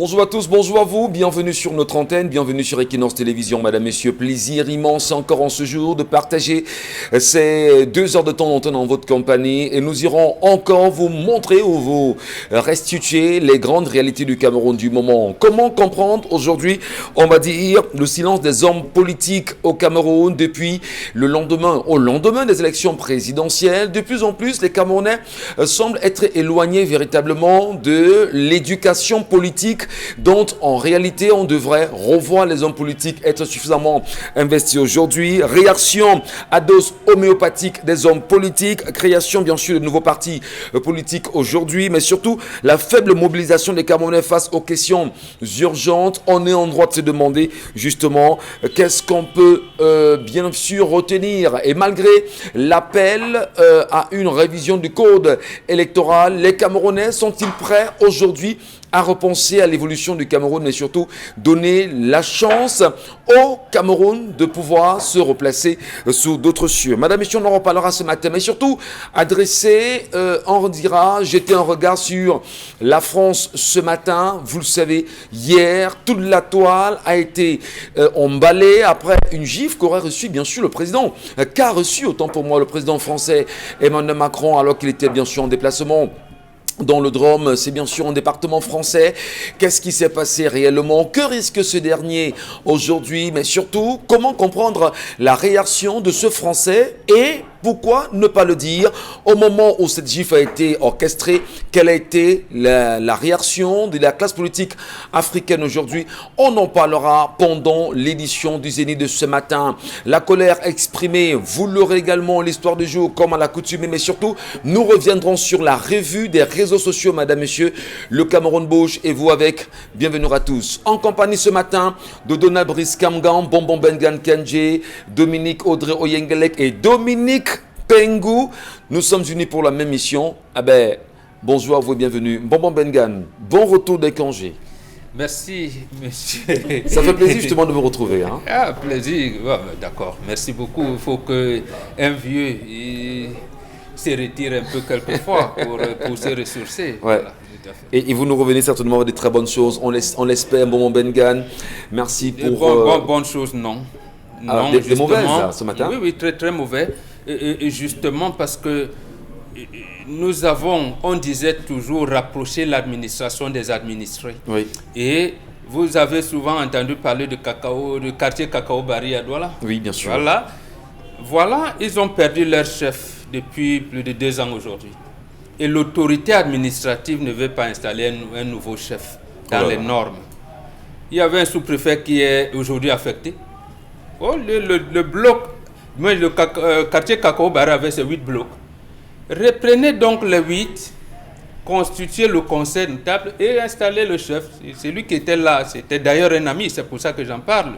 Bonjour à tous, bonjour à vous, bienvenue sur notre antenne, bienvenue sur Equinox Télévision, mesdames, messieurs, plaisir immense encore en ce jour de partager ces 2 heures de temps d'antenne en votre compagnie et nous irons encore vous montrer ou vous restituer les grandes réalités du Cameroun du moment. Comment comprendre aujourd'hui, on va dire, le silence des hommes politiques au Cameroun depuis le lendemain, au lendemain des élections présidentielles. De plus en plus, les Camerounais semblent être éloignés véritablement de l'éducation politique dont en réalité on devrait revoir les hommes politiques être suffisamment investis aujourd'hui. Réaction à dose homéopathique des hommes politiques, création bien sûr de nouveaux partis politiques aujourd'hui, mais surtout la faible mobilisation des Camerounais face aux questions urgentes. On est en droit de se demander justement qu'est-ce qu'on peut bien sûr retenir. Et malgré l'appel à une révision du code électoral, les Camerounais sont-ils prêts aujourd'hui à repenser à l'évolution du Cameroun, mais surtout donner la chance au Cameroun de pouvoir se replacer sous d'autres cieux. Madame, messieurs, on en reparlera ce matin, mais surtout jeter un regard sur la France ce matin. Vous le savez, hier, toute la toile a été emballée après une gifle qu'aurait reçu bien sûr le président, qu'a reçu autant pour moi le président français Emmanuel Macron alors qu'il était bien sûr en déplacement dans le Drôme, c'est bien sûr un département français. Qu'est-ce qui s'est passé réellement? Que risque ce dernier aujourd'hui? Mais surtout, comment comprendre la réaction de ce Français et pourquoi ne pas le dire au moment où cette gifle a été orchestrée? Quelle a été la réaction de la classe politique africaine aujourd'hui? On en parlera pendant l'édition du Zénith de ce matin. La colère exprimée, vous l'aurez également, l'histoire du jour comme à l'accoutumée, mais surtout, nous reviendrons sur la revue des réseaux sociaux, madame, messieurs. Le Cameroun bouge et vous avec. Bienvenue à tous. En compagnie ce matin de Donald Brice Kamgan, Bonbon Bengan Kenji, Dominique Audrey Oyengelek et Dominique Pengou, nous sommes unis pour la même mission. Bonjour à vous et bienvenue. Bonbon Bengan, bon retour des congés. Merci, monsieur. Ça fait plaisir justement de vous retrouver. Hein? Ah, plaisir. D'accord, merci beaucoup. Il faut qu'un vieux se retire un peu quelquefois pour se ressourcer. Ouais. Voilà. Et vous nous revenez certainement avec des très bonnes choses. On l'espère, Bonbon Bengan. Merci pour... Bonnes choses, non. Non, des mauvaises, là, ce matin? Oui, très, très mauvais. Et justement parce que on disait toujours rapprocher l'administration des administrés. Oui. Et vous avez souvent entendu parler du quartier Cacao Barry à Douala. Oui, bien sûr. Voilà, ils ont perdu leur chef depuis plus de 2 ans aujourd'hui. Et l'autorité administrative ne veut pas installer un nouveau chef dans les normes. Il y avait un sous-préfet qui est aujourd'hui affecté. Le bloc, le quartier Cacao Barra avait ses 8 blocs. Reprenez donc les 8, constituez le conseil de table et installez le chef. C'est lui qui était là. C'était d'ailleurs un ami, c'est pour ça que j'en parle.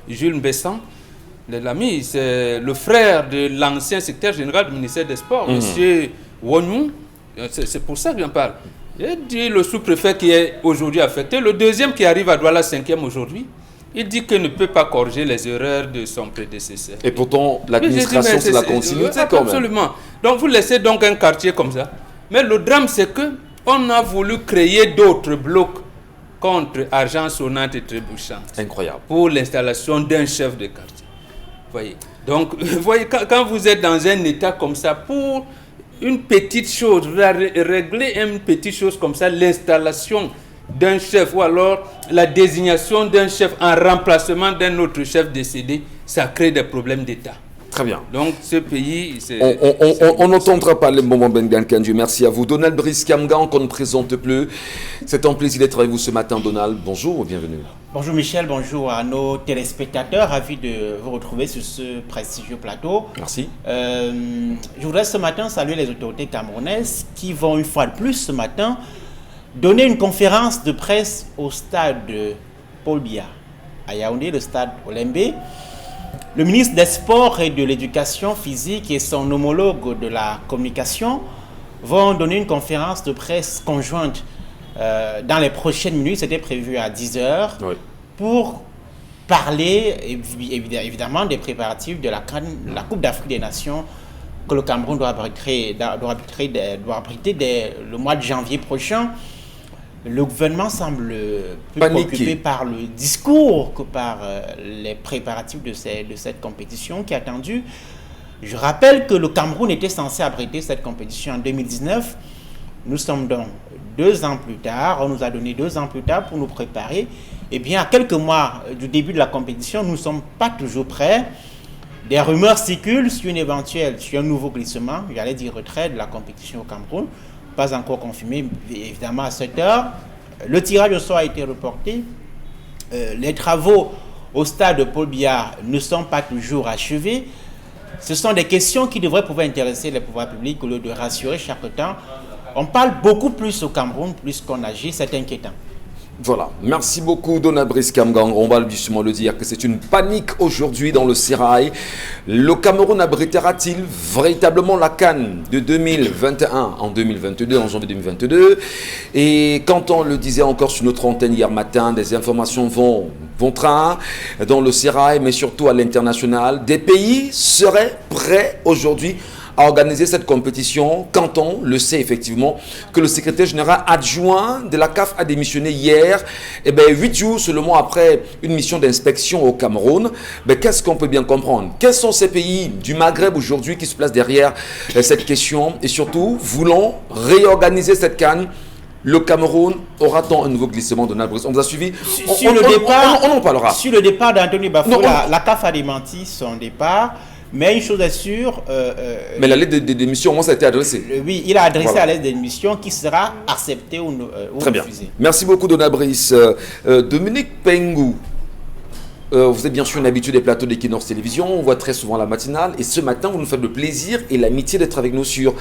Jules Bessan, l'ami, c'est le frère de l'ancien secrétaire général du ministère des Sports, monsieur Wonyou. C'est pour ça que j'en parle. J'ai dit le sous-préfet qui est aujourd'hui affecté, le deuxième qui arrive à Douala 5e aujourd'hui. Il dit qu'il ne peut pas corriger les erreurs de son prédécesseur. Et pourtant, l'administration, c'est la continuité quand même. Absolument. Donc, vous laissez donc un quartier comme ça. Mais le drame, c'est qu'on a voulu créer d'autres blocs contre argent sonnante et trébuchante. Incroyable. Pour l'installation d'un chef de quartier. Voyez. Donc, voyez, quand vous êtes dans un état comme ça, pour une petite chose, régler une petite chose comme ça, l'installation d'un chef ou alors la désignation d'un chef en remplacement d'un autre chef décédé, ça crée des problèmes d'État. Très bien. Donc ce pays... On n'entendra pas les moments Bengan Kenji. Merci à vous. Donald Brice Kamgan, qu'on ne présente plus. C'est un plaisir d'être avec vous ce matin, Donald. Bonjour, bienvenue. Bonjour Michel, bonjour à nos téléspectateurs. Ravi de vous retrouver sur ce prestigieux plateau. Merci. Je voudrais ce matin saluer les autorités camerounaises qui vont une fois de plus ce matin donner une conférence de presse au stade Paul Biya à Yaoundé, le stade Olembe. Le ministre des Sports et de l'Éducation physique et son homologue de la communication vont donner une conférence de presse conjointe dans les prochaines minutes. C'était prévu à 10h pour parler évidemment des préparatifs de la Coupe d'Afrique des Nations que le Cameroun doit abriter le mois de janvier prochain. Le gouvernement semble plus Paniqué. préoccupé par le discours que par les préparatifs de cette compétition qui est attendue. Je rappelle que le Cameroun était censé abriter cette compétition en 2019. Nous sommes donc 2 ans plus tard. On nous a donné 2 ans plus tard pour nous préparer. Eh bien, à quelques mois du début de la compétition, nous ne sommes pas toujours prêts. Des rumeurs circulent sur un nouveau glissement, j'allais dire retrait de la compétition au Cameroun. Pas encore confirmé, évidemment, à cette heure. Le tirage au sort a été reporté. Les travaux au stade de Paul Biya ne sont pas toujours achevés. Ce sont des questions qui devraient pouvoir intéresser les pouvoirs publics au lieu de rassurer chaque temps. On parle beaucoup plus au Cameroun, plus qu'on agit, c'est inquiétant. Voilà, merci beaucoup Donald Brice Kamgang. On va justement le dire que c'est une panique aujourd'hui dans le Sérail. Le Cameroun abritera-t-il véritablement la CAN de 2021 en 2022, en janvier 2022? Et quand on le disait encore sur notre antenne hier matin, des informations vont train dans le Sérail, mais surtout à l'international. Des pays seraient prêts aujourd'hui à organiser cette compétition quand on le sait effectivement que le secrétaire général adjoint de la CAF a démissionné hier, 8 jours seulement après une mission d'inspection au Cameroun. Qu'est-ce qu'on peut bien comprendre? Quels sont ces pays du Maghreb aujourd'hui qui se placent derrière cette question et surtout voulant réorganiser cette CAN? Le Cameroun aura-t-on un nouveau glissement de Donald Brice? On vous a suivi. On en parlera. Sur le départ d'Anthony Bafo, la CAF a démenti son départ. Mais une chose est sûre... mais la lettre de démission, moi, ça a été adressé. Oui, il a adressé la lettre de démission qui sera acceptée ou Très bien. refusée. Merci beaucoup, Donald Brice. Dominique Pengou, vous êtes bien sûr une habitude des plateaux d'Equinox Télévision. On voit très souvent la matinale. Et ce matin, vous nous faites le plaisir et l'amitié d'être avec nous sur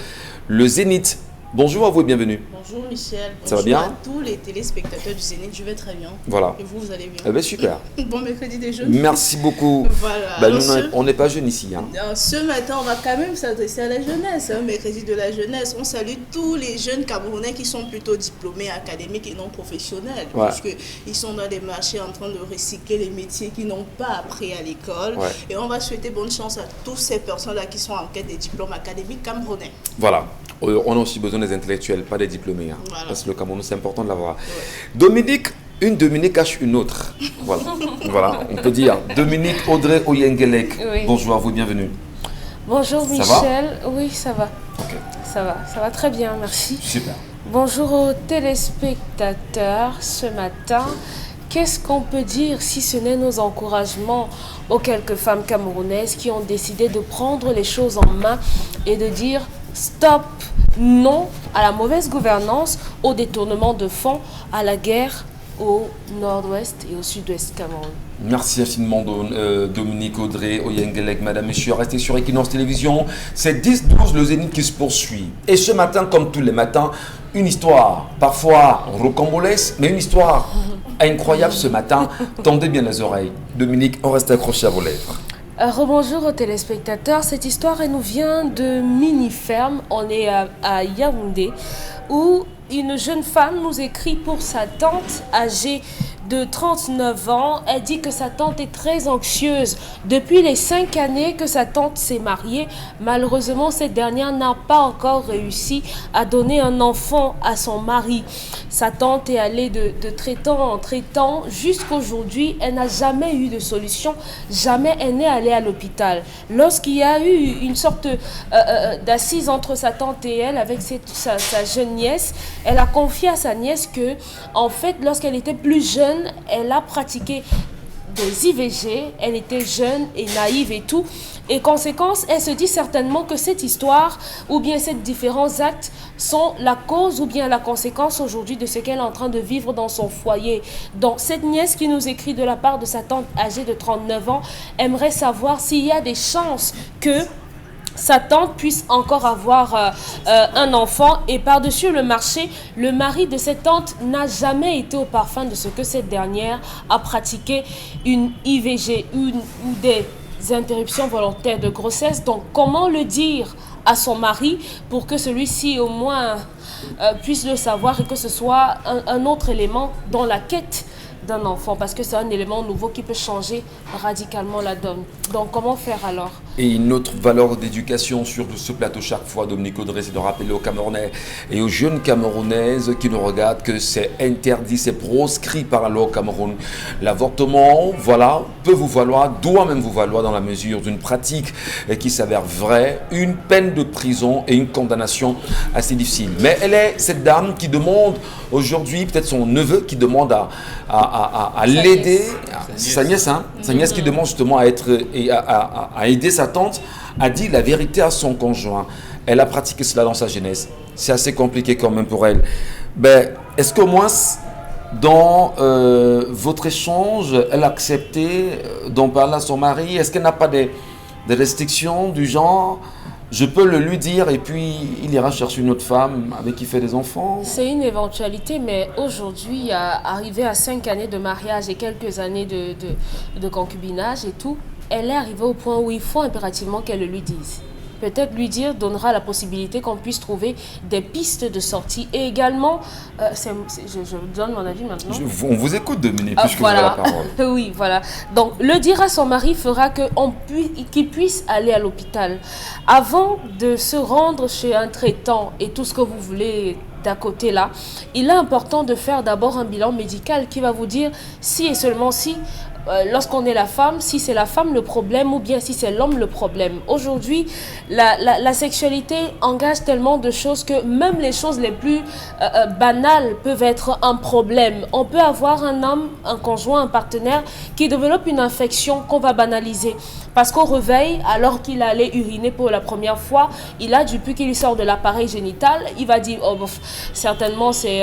le Zénith. Bonjour à vous et bienvenue. Bonjour Michel, ça va bien? À tous les téléspectateurs du Zénith, je vais très bien. Voilà. Et vous, vous allez bien? Eh bien, super. Bon mercredi des jeunes. Merci beaucoup. Voilà. Nous, on n'est pas jeunes ici. Hein. Ce matin, on va quand même s'adresser à la jeunesse, mercredi de la jeunesse. On salue tous les jeunes Camerounais qui sont plutôt diplômés, académiques et non professionnels. Ouais. Parce qu'ils sont dans des marchés en train de recycler les métiers qu'ils n'ont pas appris à l'école. Ouais. Et on va souhaiter bonne chance à toutes ces personnes-là qui sont en quête des diplômes académiques camerounais. Voilà. On a aussi besoin des intellectuels, pas des diplômés. Hein. Voilà. Parce que le Cameroun, c'est important de l'avoir. Ouais. Dominique, une Dominique cache une autre. Voilà. Voilà, on peut dire. Dominique Audrey Oyengelek. Oui. Bonjour à vous, bienvenue. Bonjour ça Michel. Va? Oui, ça va. Okay. Ça va très bien, merci. Super. Bonjour aux téléspectateurs ce matin. Qu'est-ce qu'on peut dire si ce n'est nos encouragements aux quelques femmes camerounaises qui ont décidé de prendre les choses en main et de dire stop, non à la mauvaise gouvernance, au détournement de fonds, à la guerre au nord-ouest et au sud-ouest Cameroun. Merci infiniment Dominique Audrey Oyengelek, madame, messieurs, restez sur Equinox Télévision. C'est 10-12 le Zénith qui se poursuit. Et ce matin, comme tous les matins, une histoire, parfois rocambolesque, mais une histoire incroyable ce matin. Tendez bien les oreilles. Dominique, on reste accroché à vos lèvres. Rebonjour aux téléspectateurs. Cette histoire, elle nous vient de Mini-Ferme. On est à Yaoundé, où une jeune femme nous écrit pour sa tante âgée de 39 ans. Elle dit que sa tante est très anxieuse. Depuis les 5 années que sa tante s'est mariée, malheureusement, cette dernière n'a pas encore réussi à donner un enfant à son mari. Sa tante est allée de traitant en traitant. Jusqu'aujourd'hui, elle n'a jamais eu de solution. Jamais elle n'est allée à l'hôpital. Lorsqu'il y a eu une sorte d'assise entre sa tante et elle, avec sa jeune nièce, elle a confié à sa nièce que, en fait, lorsqu'elle était plus jeune, elle a pratiqué des IVG, elle était jeune et naïve et tout. Et conséquence, elle se dit certainement que cette histoire ou bien ces différents actes sont la cause ou bien la conséquence aujourd'hui de ce qu'elle est en train de vivre dans son foyer. Donc cette nièce qui nous écrit de la part de sa tante âgée de 39 ans aimerait savoir s'il y a des chances que sa tante puisse encore avoir un enfant. Et par-dessus le marché, le mari de cette tante n'a jamais été au parfum de ce que cette dernière a pratiqué une IVG ou des interruptions volontaires de grossesse. Donc comment le dire à son mari pour que celui-ci au moins puisse le savoir et que ce soit un autre élément dans la quête d'un enfant, parce que c'est un élément nouveau qui peut changer radicalement la donne. Donc comment faire alors? Et une autre valeur d'éducation sur ce plateau chaque fois, Dominique Audrey, c'est de rappeler aux Camerounais et aux jeunes Camerounaises qui nous regardent que c'est interdit, c'est proscrit par la loi au Cameroun. L'avortement, voilà, peut vous valoir, doit même vous valoir dans la mesure d'une pratique qui s'avère vraie, une peine de prison et une condamnation assez difficile. Mais elle est cette dame qui demande aujourd'hui, peut-être son neveu qui demande à l'aider, sa nièce, sa nièce qui demande justement à aider sa tante à dire la vérité à son conjoint. Elle a pratiqué cela dans sa jeunesse. C'est assez compliqué quand même pour elle. Ben, est-ce qu'au moins dans votre échange, elle a accepté d'en parler à son mari? Est-ce qu'elle n'a pas des restrictions du genre je peux le lui dire et puis il ira chercher une autre femme avec qui il fait des enfants? C'est une éventualité, mais aujourd'hui, arrivé à 5 années de mariage et quelques années de concubinage et tout, elle est arrivée au point où il faut impérativement qu'elle le lui dise. Peut-être lui dire donnera la possibilité qu'on puisse trouver des pistes de sortie. Et également, je donne mon avis maintenant. On vous écoute, Dominique, puisque vous avez la parole. Oui, voilà. Donc, le dire à son mari fera qu'il puisse aller à l'hôpital. Avant de se rendre chez un traitant et tout ce que vous voulez d'à côté là, il est important de faire d'abord un bilan médical qui va vous dire si et seulement si lorsqu'on est la femme, si c'est la femme le problème ou bien si c'est l'homme le problème. Aujourd'hui, la sexualité engage tellement de choses que même les choses les plus banales peuvent être un problème. On peut avoir un homme, un conjoint, un partenaire qui développe une infection qu'on va banaliser. Parce qu'au réveil, alors qu'il allait uriner pour la première fois, il a du pus qui lui sort de l'appareil génital. Il va dire, oh, certainement c'est...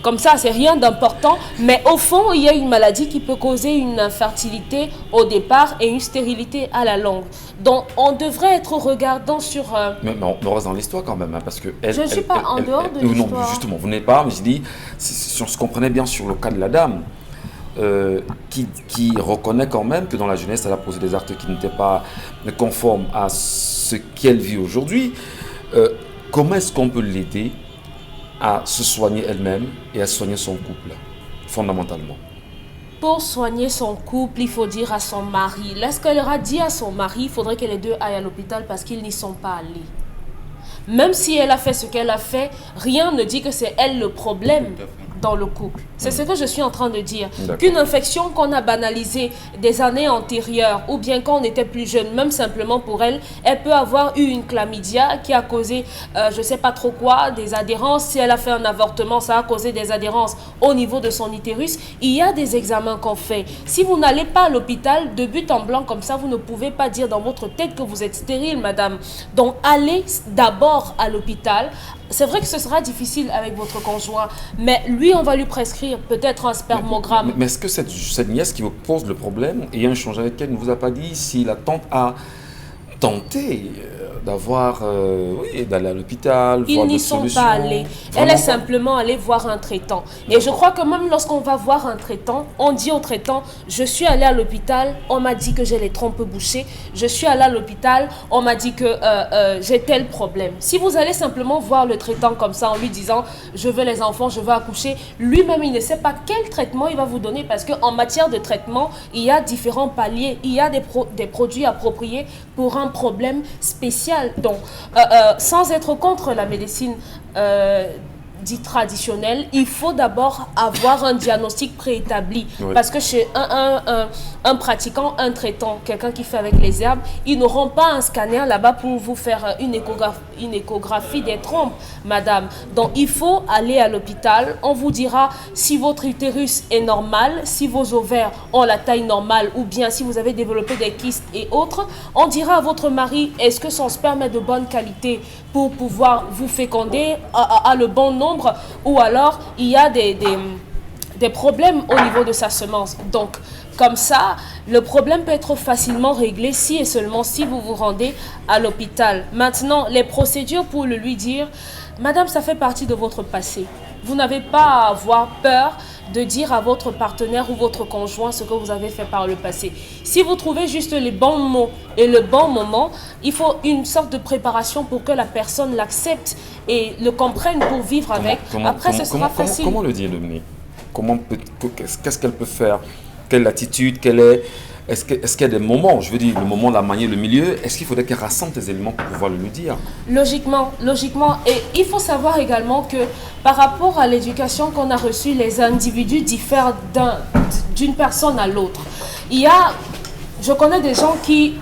comme ça, c'est rien d'important, mais au fond, il y a une maladie qui peut causer une infertilité au départ et une stérilité à la longue. Donc, on devrait être regardant sur... Mais on reste dans l'histoire quand même, hein, parce que... Je ne suis pas en dehors de l'histoire. Non, justement, vous n'êtes pas, mais je dis, si on se comprenait bien sur le cas de la dame, qui reconnaît quand même que dans la jeunesse, elle a posé des actes qui n'étaient pas conformes à ce qu'elle vit aujourd'hui. Comment est-ce qu'on peut l'aider à se soigner elle-même et à soigner son couple, fondamentalement? Pour soigner son couple, il faut dire à son mari. Lorsqu'elle aura dit à son mari, il faudrait que les deux aillent à l'hôpital parce qu'ils n'y sont pas allés. Même si elle a fait ce qu'elle a fait, rien ne dit que c'est elle le problème dans le couple. C'est ce que je suis en train de dire. Qu'une infection qu'on a banalisée des années antérieures ou bien quand on était plus jeune, même simplement pour elle, elle peut avoir eu une chlamydia qui a causé, je ne sais pas trop quoi, des adhérences. Si elle a fait un avortement, ça a causé des adhérences au niveau de son utérus. Il y a des examens qu'on fait. Si vous n'allez pas à l'hôpital de but en blanc comme ça, vous ne pouvez pas dire dans votre tête que vous êtes stérile, madame. Donc, allez d'abord à l'hôpital. C'est vrai que ce sera difficile avec votre conjoint, mais lui, on va lui prescrire peut-être un spermogramme. Mais est-ce que cette nièce qui vous pose le problème, ayant échangé avec elle, ne vous a pas dit si la tante a tenté d'aller à l'hôpital, ils n'y sont pas allés. Elle est simplement allée voir un traitant. Et je crois que même lorsqu'on va voir un traitant, on dit au traitant, je suis allée à l'hôpital, on m'a dit que j'ai les trompes bouchées, je suis allée à l'hôpital, on m'a dit que j'ai tel problème. Si vous allez simplement voir le traitant comme ça en lui disant, je veux les enfants, je veux accoucher, lui-même il ne sait pas quel traitement il va vous donner parce qu'en matière de traitement, il y a différents paliers, il y a des produits appropriés pour un problème spécial. Donc, sans être contre la médecine dite traditionnelle, il faut d'abord avoir un diagnostic préétabli. Oui. Parce que chez un pratiquant, un traitant, quelqu'un qui fait avec les herbes, ils n'auront pas un scanner là-bas pour vous faire une échographie des trompes, madame. Donc, il faut aller à l'hôpital. On vous dira si votre utérus est normal, si vos ovaires ont la taille normale ou bien si vous avez développé des kystes et autres. On dira à votre mari, est-ce que son sperme est de bonne qualité pour pouvoir vous féconder à le bon nombre, ou alors il y a des problèmes au niveau de sa semence. Donc, comme ça, le problème peut être facilement réglé si et seulement si vous vous rendez à l'hôpital. Maintenant, les procédures pour le lui dire, madame, ça fait partie de votre passé. Vous n'avez pas à avoir peur de dire à votre partenaire ou votre conjoint ce que vous avez fait par le passé. Si vous trouvez juste les bons mots et le bon moment, il faut une sorte de préparation pour que la personne l'accepte et le comprenne pour vivre avec. Après, ce sera facile. Comment le dire, Dominique? Qu'est-ce qu'elle peut faire? Quelle attitude? Quelle est est-ce qu'il y a des moments, je veux dire, le moment de la manière, le milieu, est-ce qu'il faudrait qu'elle rassemble des éléments pour pouvoir le lui dire? Logiquement. Et il faut savoir également que par rapport à l'éducation qu'on a reçue, les individus diffèrent d'une personne à l'autre. Je connais des gens qui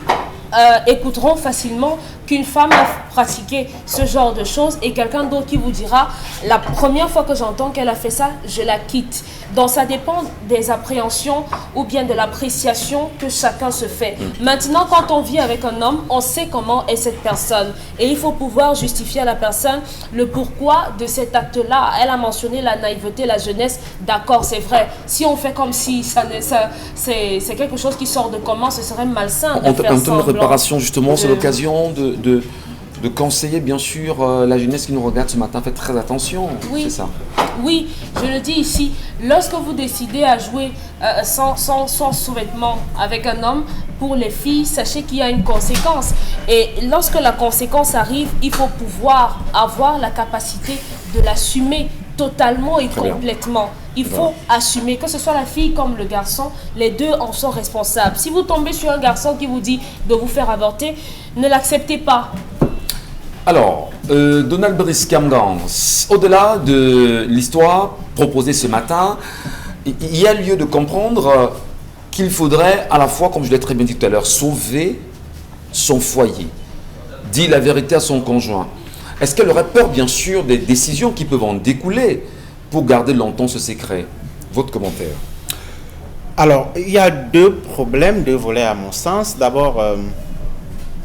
écouteront facilement qu'une femme a pratiqué ce genre de choses et quelqu'un d'autre qui vous dira la première fois que j'entends qu'elle a fait ça, je la quitte. Donc ça dépend des appréhensions ou bien de l'appréciation que chacun se fait. Maintenant, quand on vit avec un homme, on sait comment est cette personne et il faut pouvoir justifier à la personne le pourquoi de cet acte-là. Elle a mentionné la naïveté, la jeunesse, d'accord, c'est vrai. Si on fait comme si c'est quelque chose qui sort de commun, ce serait malsain de faire En semblant. de réparation, justement, c'est l'occasion de conseiller, bien sûr, la jeunesse qui nous regarde ce matin. Faites très attention, Oui. c'est ça. Oui, je le dis ici, lorsque vous décidez à jouer sans sous-vêtements avec un homme, pour les filles, sachez qu'il y a une conséquence. Et lorsque la conséquence arrive, il faut pouvoir avoir la capacité de l'assumer totalement et complètement. Il faut assumer, que ce soit la fille comme le garçon, les deux en sont responsables. Si vous tombez sur un garçon qui vous dit de vous faire avorter, ne l'acceptez pas. Alors, Donald Brice Kamgan, au-delà de l'histoire proposée ce matin, il y a lieu de comprendre qu'il faudrait à la fois, comme je l'ai très bien dit tout à l'heure, sauver son foyer, dire la vérité à son conjoint. Est-ce qu'elle aurait peur, bien sûr, des décisions qui peuvent en découler pour garder longtemps ce secret? Votre commentaire? Alors, il y a deux problèmes, deux volets à mon sens. D'abord,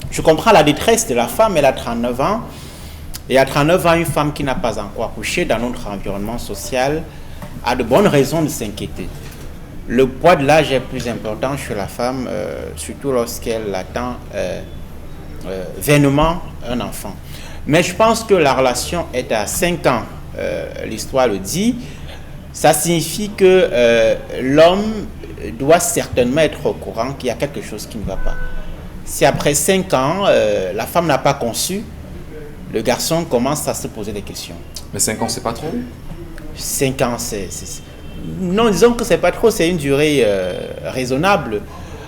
je comprends la détresse de la femme, elle a 39 ans. Et à 39 ans, une femme qui n'a pas encore accouché dans notre environnement social a de bonnes raisons de s'inquiéter. Le poids de l'âge est plus important chez la femme, surtout lorsqu'elle attend vainement un enfant. Mais je pense que la relation est à 5 ans, l'histoire le dit. Ça signifie que l'homme doit certainement être au courant qu'il y a quelque chose qui ne va pas. Si après 5 ans, la femme n'a pas conçu, le garçon commence à se poser des questions. Mais 5 ans, c'est pas trop? 5 ans, non, disons que c'est pas trop, c'est une durée raisonnable.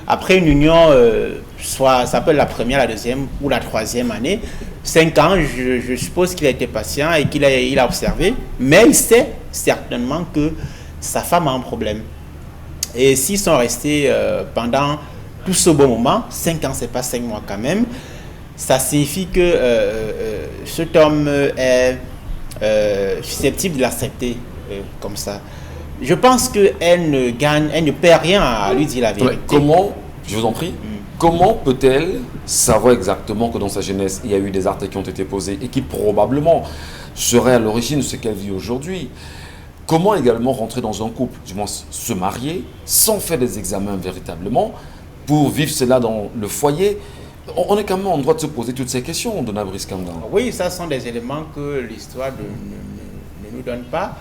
Après une union, soit ça peut être la première, la deuxième ou la troisième année, 5 ans, je suppose qu'il a été patient et qu'il a observé, mais il sait certainement que sa femme a un problème. Et s'ils sont restés pendant tout ce bon moment, 5 ans, c'est pas 5 mois quand même, ça signifie que cet homme est susceptible de l'accepter comme ça. Je pense qu'elle ne perd rien à lui dire la vérité. Comment, je vous en prie, comment peut-elle savoir exactement que dans sa jeunesse, il y a eu des actes qui ont été posés et qui probablement seraient à l'origine de ce qu'elle vit aujourd'hui? Comment également rentrer dans un couple, du moins se marier, sans faire des examens véritablement, pour vivre cela dans le foyer? On est quand même en droit de se poser toutes ces questions, Donald Brice Kamgan. Oui, ça sont des éléments que l'histoire ne nous donne pas.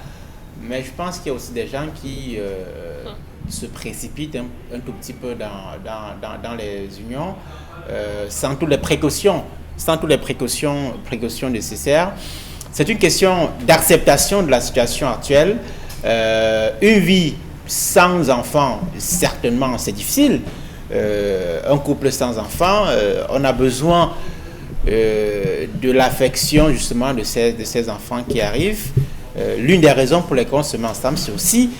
Mais je pense qu'il y a aussi des gens qui se précipitent un tout petit peu dans les unions sans toutes les précautions nécessaires. C'est une question d'acceptation de la situation actuelle. Une vie sans enfant, certainement, c'est difficile. Un couple sans enfant, on a besoin de l'affection justement de ces enfants qui arrivent. L'une des raisons pour lesquelles on se met ensemble, c'est aussi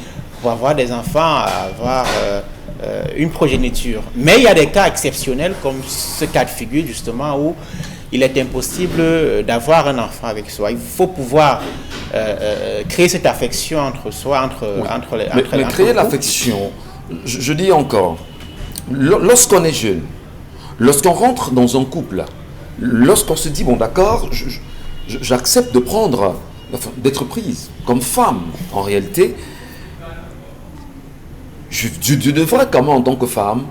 pour avoir des enfants, avoir une progéniture. Mais il y a des cas exceptionnels comme ce cas de figure justement où il est impossible d'avoir un enfant avec soi. Il faut pouvoir créer cette affection entre soi, entre les mais créer l'affection, je dis encore, lorsqu'on est jeune, lorsqu'on rentre dans un couple, lorsqu'on se dit, bon d'accord, j'accepte de prendre, d'être prise comme femme, en réalité, je devrais quand même en tant que femme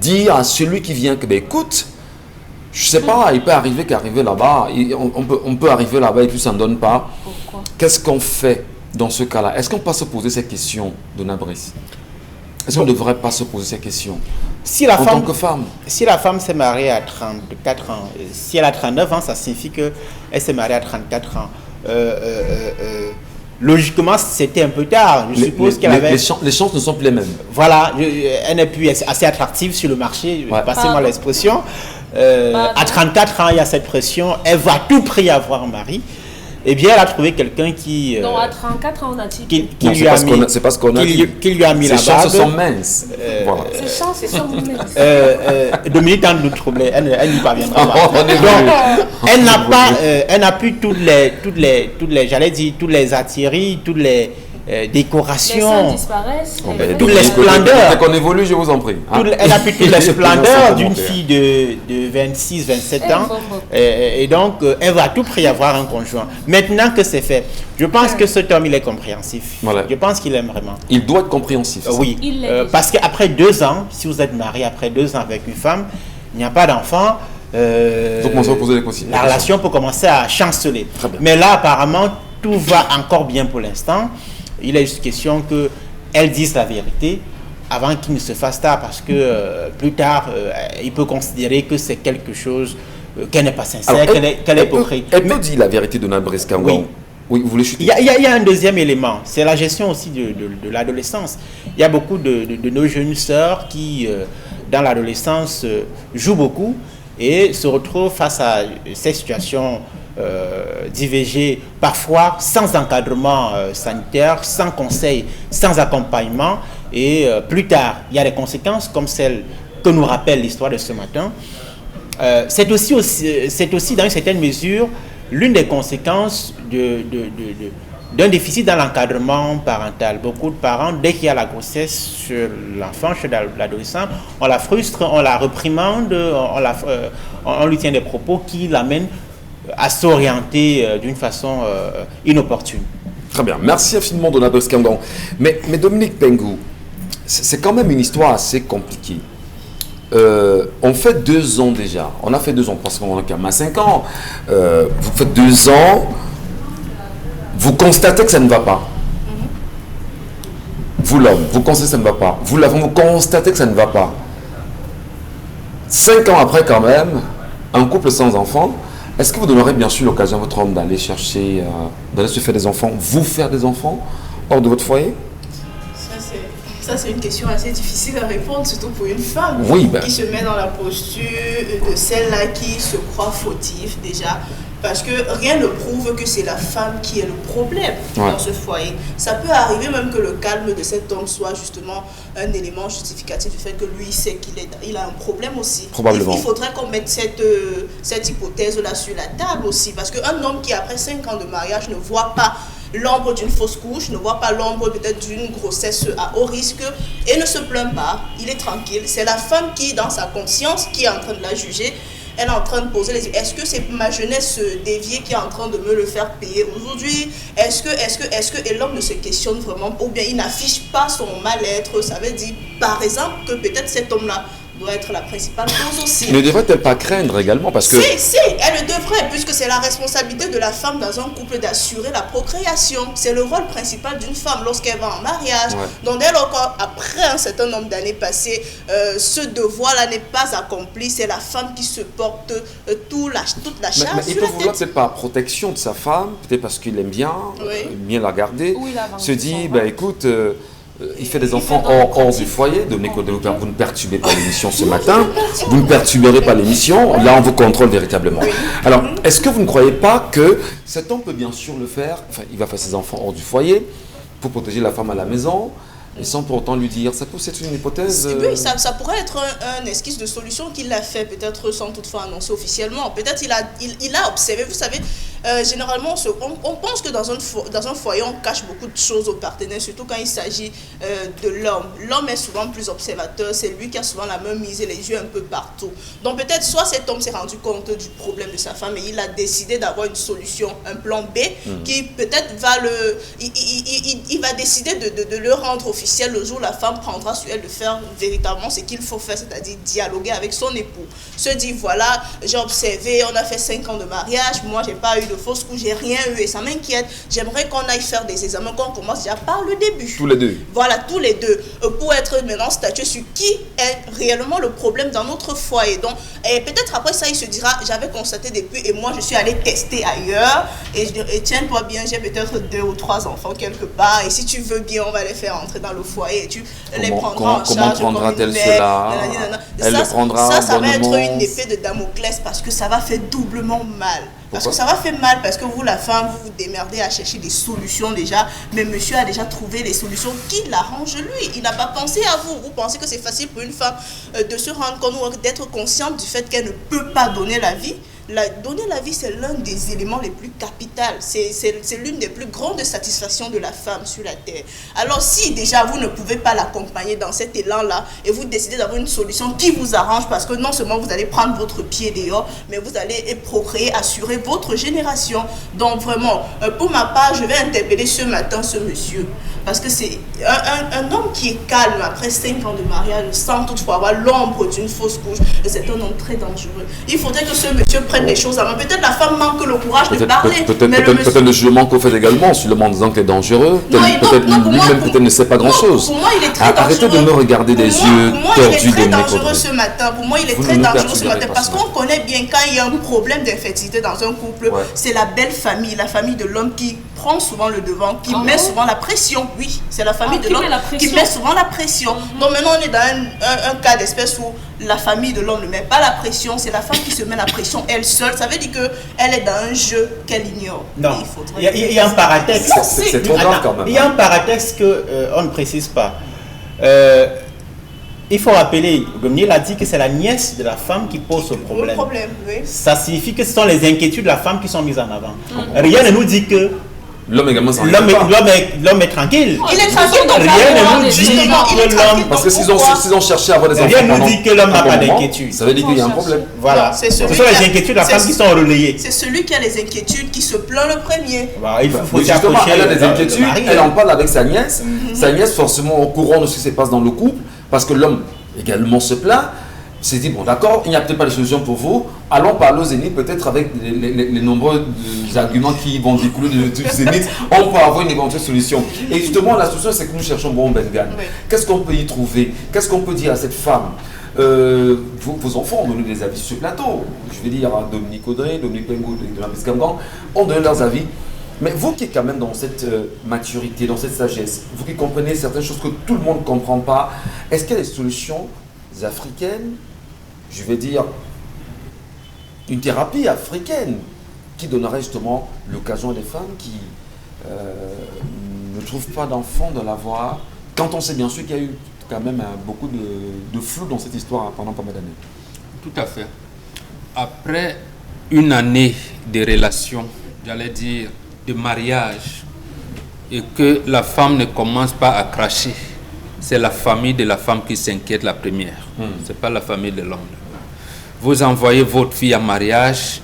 dire à celui qui vient que, ben écoute, je sais pas, il peut arriver qu'arriver là-bas, on peut arriver là-bas et puis ça ne donne pas. Pourquoi? Qu'est-ce qu'on fait dans ce cas-là? Est-ce qu'on peut se poser ces questions, Donald Brice? Est-ce qu'on ne devrait pas se poser ces questions en tant que femme? Si la femme s'est mariée à 34 ans, si elle a 39 ans, ça signifie qu'elle s'est mariée à 34 ans. logiquement, c'était un peu tard. Je suppose qu'elle avait... Les chances ne sont plus les mêmes. Voilà, elle n'est plus assez attractive sur le marché, passez-moi l'expression. À 34 ans, il y a cette pression, elle va à tout prix avoir un mari. Eh bien, elle a trouvé quelqu'un qui... non, à 34 ans, on a dit... Qui lui a mis la barbe. Ses chances sont minces. Voilà. Ses chances sont minces. Dominique a un autre problème, elle n'y parviendra pas. Donc, elle n'a plus toutes les j'allais dire, toutes les attiries, toutes les décorations. Les seins disparaissent. Toutes les splendeurs. Dès qu'on évolue, je vous en prie. Hein? Elle a plus toutes les splendeurs d'une fille de 26, 27 ans. Et donc, elle va à tout prix avoir un conjoint. Maintenant que c'est fait, je pense que cet homme, il est compréhensif. Voilà. Je pense qu'il aime vraiment. Il doit être compréhensif. Oui. Parce qu'après 2 ans, si vous êtes marié après 2 ans avec une femme, il n'y a pas d'enfant. Vous commencez à poser les questions. La relation peut commencer à chanceler. Mais là, apparemment, tout va encore bien pour l'instant. Il est juste question qu'elle dise la vérité avant qu'il ne se fasse tard, parce que plus tard, il peut considérer que c'est quelque chose qu'elle n'est pas sincère, qu'elle est hypocrite. Elle peut dire la vérité de Nabres Kangang. Oui, vous voulez chuter. Il y a un deuxième élément, c'est la gestion aussi de l'adolescence. Il y a beaucoup de nos jeunes sœurs qui, dans l'adolescence, jouent beaucoup et se retrouvent face à ces situations d'IVG, parfois sans encadrement sanitaire, sans conseil, sans accompagnement. Et plus tard, il y a des conséquences comme celles que nous rappelle l'histoire de ce matin. C'est aussi dans une certaine mesure l'une des conséquences d'un déficit dans l'encadrement parental. Beaucoup de parents, dès qu'il y a la grossesse chez l'enfant, chez l'adolescent, on la frustre, on la réprimande, on lui tient des propos qui l'amènent à s'orienter d'une façon inopportune. Très bien, merci infiniment de Nabres Kangang. Mais Dominique Pengou, c'est quand même une histoire assez compliquée. On fait 2 ans déjà. On a fait 2 ans parce qu'on a quand même 5 ans. Vous faites 2 ans. Vous constatez que ça ne va pas. Vous l'homme, vous constatez que ça ne va pas. Vous la femme, vous constatez que ça ne va pas. 5 ans après quand même, un couple sans enfant. Est-ce que vous donnerez bien sûr l'occasion à votre homme d'aller chercher, d'aller se faire des enfants, vous faire des enfants hors de votre foyer? Ça, c'est une question assez difficile à répondre, surtout pour une femme qui se met dans la posture de celle-là qui se croit fautive déjà. Parce que rien ne prouve que c'est la femme qui est le problème dans ce foyer. Ça peut arriver même que le calme de cet homme soit justement un élément justificatif du fait que lui sait qu'il a un problème aussi. Probablement. Il faudrait qu'on mette cette hypothèse-là sur la table aussi. Parce qu'un homme qui, après 5 ans de mariage, ne voit pas l'ombre d'une fausse couche, ne voit pas l'ombre peut-être d'une grossesse à haut risque et ne se plaint pas, il est tranquille. C'est la femme qui, dans sa conscience, qui est en train de la juger. Elle est en train de poser les... Est-ce que c'est ma jeunesse déviée qui est en train de me le faire payer aujourd'hui? Est-ce que... Et l'homme ne se questionne vraiment, ou bien il n'affiche pas son mal-être. Ça veut dire, par exemple, que peut-être cet homme-là doit être la principale cause aussi. Ne devrait-elle pas craindre également parce que... Si, elle le devrait, puisque c'est la responsabilité de la femme dans un couple d'assurer la procréation. C'est le rôle principal d'une femme lorsqu'elle va en mariage. Donc dès lors qu'après un certain nombre d'années passées, ce devoir-là n'est pas accompli, c'est la femme qui se porte toute la charge. Mais il peut vouloir peut-être par protection de sa femme, peut-être parce qu'il aime bien, bien la garder, se dit, écoute... il fait des enfants hors du foyer. Dominique, vous ne perturbez pas l'émission ce matin. Vous ne perturberez pas l'émission. Là, on vous contrôle véritablement. Alors, est-ce que vous ne croyez pas que cet homme peut bien sûr le faire? Enfin, il va faire ses enfants hors du foyer pour protéger la femme à la maison. Et sans pour autant lui dire, ça peut être une hypothèse. Oui, ça pourrait être un esquisse de solution qu'il a fait, peut-être sans toutefois annoncer officiellement. Peut-être il a observé, vous savez, généralement on pense que dans un foyer on cache beaucoup de choses aux partenaires, surtout quand il s'agit de l'homme. L'homme est souvent plus observateur, c'est lui qui a souvent la main mise et les yeux un peu partout. Donc peut-être soit cet homme s'est rendu compte du problème de sa femme et il a décidé d'avoir une solution, un plan B, qui peut-être va il va décider de le rendre officiel le jour où la femme prendra sur elle de faire véritablement ce qu'il faut faire, c'est-à-dire dialoguer avec son époux. Se dire, voilà, j'ai observé, on a fait 5 ans de mariage, moi j'ai pas eu de fausse couche, j'ai rien eu et ça m'inquiète. J'aimerais qu'on aille faire des examens, qu'on commence déjà par le début. Tous les deux. Voilà, tous les deux. Pour être maintenant statué sur qui est réellement le problème dans notre foyer. Donc, et peut-être après ça, il se dira, j'avais constaté depuis et moi, je suis allé tester ailleurs. Et tiens-toi bien, j'ai peut-être 2 ou 3 enfants quelque part. Et si tu veux bien, on va les faire entrer dans le foyer et tu les prendras en charge. Comment prendra-t-elle cela? Elle le prendra ça va être une épée de Damoclès parce que ça va faire doublement mal. Parce que ça va faire mal, parce que vous, la femme, vous vous démerdez à chercher des solutions déjà, mais monsieur a déjà trouvé les solutions qui l'arrangent lui. Il n'a pas pensé à vous. Vous pensez que c'est facile pour une femme de se rendre compte, d'être consciente du fait qu'elle ne peut pas donner la vie. Donner la vie, c'est l'un des éléments les plus capitaux. C'est l'une des plus grandes satisfactions de la femme sur la terre. Alors si déjà vous ne pouvez pas l'accompagner dans cet élan-là et vous décidez d'avoir une solution qui vous arrange parce que non seulement vous allez prendre votre pied dehors, mais vous allez procréer, assurer votre génération. Donc vraiment, pour ma part, je vais interpeller ce matin ce monsieur. Parce que c'est un homme qui est calme après 5 ans de mariage sans toutefois avoir l'ombre d'une fausse couche. C'est un homme très dangereux. Il faudrait que ce monsieur prenne les choses à main. Peut-être la femme manque le courage de parler. Peut-être le jugement qu'on fait également sur le monde en disant qu'il est dangereux. Peut-être lui-même peut-être ne sait pas grand-chose. Pour moi, il est très dangereux. Arrêtez de me regarder des yeux tordus de il est très dangereux ce matin. Pour moi, il est très dangereux ce matin. Parce qu'on connaît bien quand il y a un problème d'infertilité dans un couple, c'est la belle famille, la famille de l'homme qui prend souvent le devant, qui met souvent la pression. Oui, c'est la famille de l'homme qui met souvent la pression. Donc maintenant, on est dans un cas d'espèce où la famille de l'homme ne met pas la pression, c'est la femme qui se met la pression elle seule. Ça veut dire qu'elle est dans un jeu qu'elle ignore. Non, il y a un paratexte. C'est trop grave quand même. Il y a un paratexte qu'on ne précise pas. Il faut rappeler, Gomniel a dit que c'est la nièce de la femme qui pose ce problème. Oui. Ça signifie que ce sont les inquiétudes de la femme qui sont mises en avant. Rien ne nous dit que l'homme également l'homme est tranquille. Il est tranquille. Donc rien ne nous dit que l'homme... Parce que s'ils ont cherché à avoir des enfants... Rien ne nous dit que l'homme n'a pas d'inquiétude. Ça veut dire qu'il y a un problème. Voilà. Ce sont les inquiétudes de la femme qui sont relayées. C'est celui qui a les inquiétudes qui se plaint le premier. Il faut justement, elle a des inquiétudes, elle en parle avec sa nièce. Sa nièce forcément au courant de ce qui se passe dans le couple, parce que l'homme également se plaint. s'est dit, bon d'accord, il n'y a peut-être pas de solution pour vous, allons parler au Zénith, peut-être avec les nombreux arguments qui vont découler du Zénith, on peut avoir une éventuelle solution. Et justement, la solution, c'est que nous cherchons bon Bengan. Oui. Qu'est-ce qu'on peut y trouver? Qu'est-ce qu'on peut dire à cette femme? Vos enfants ont donné des avis sur ce plateau. Je vais dire à Dominique Audrey, Dominique Pengou, de la Miskamgan, ont donné leurs avis. Mais vous qui êtes quand même dans cette maturité, dans cette sagesse, vous qui comprenez certaines choses que tout le monde ne comprend pas, est-ce qu'il y a des solutions africaines, je vais dire une thérapie africaine qui donnerait justement l'occasion à des femmes qui ne trouvent pas d'enfants de l'avoir, quand on sait bien sûr qu'il y a eu quand même beaucoup de flou dans cette histoire pendant pas mal d'années. Tout à fait. Après une année de relations, j'allais dire de mariage, et que la femme ne commence pas à cracher, c'est la famille de la femme qui s'inquiète la première. C'est pas la famille de l'homme. Vous envoyez votre fille en mariage,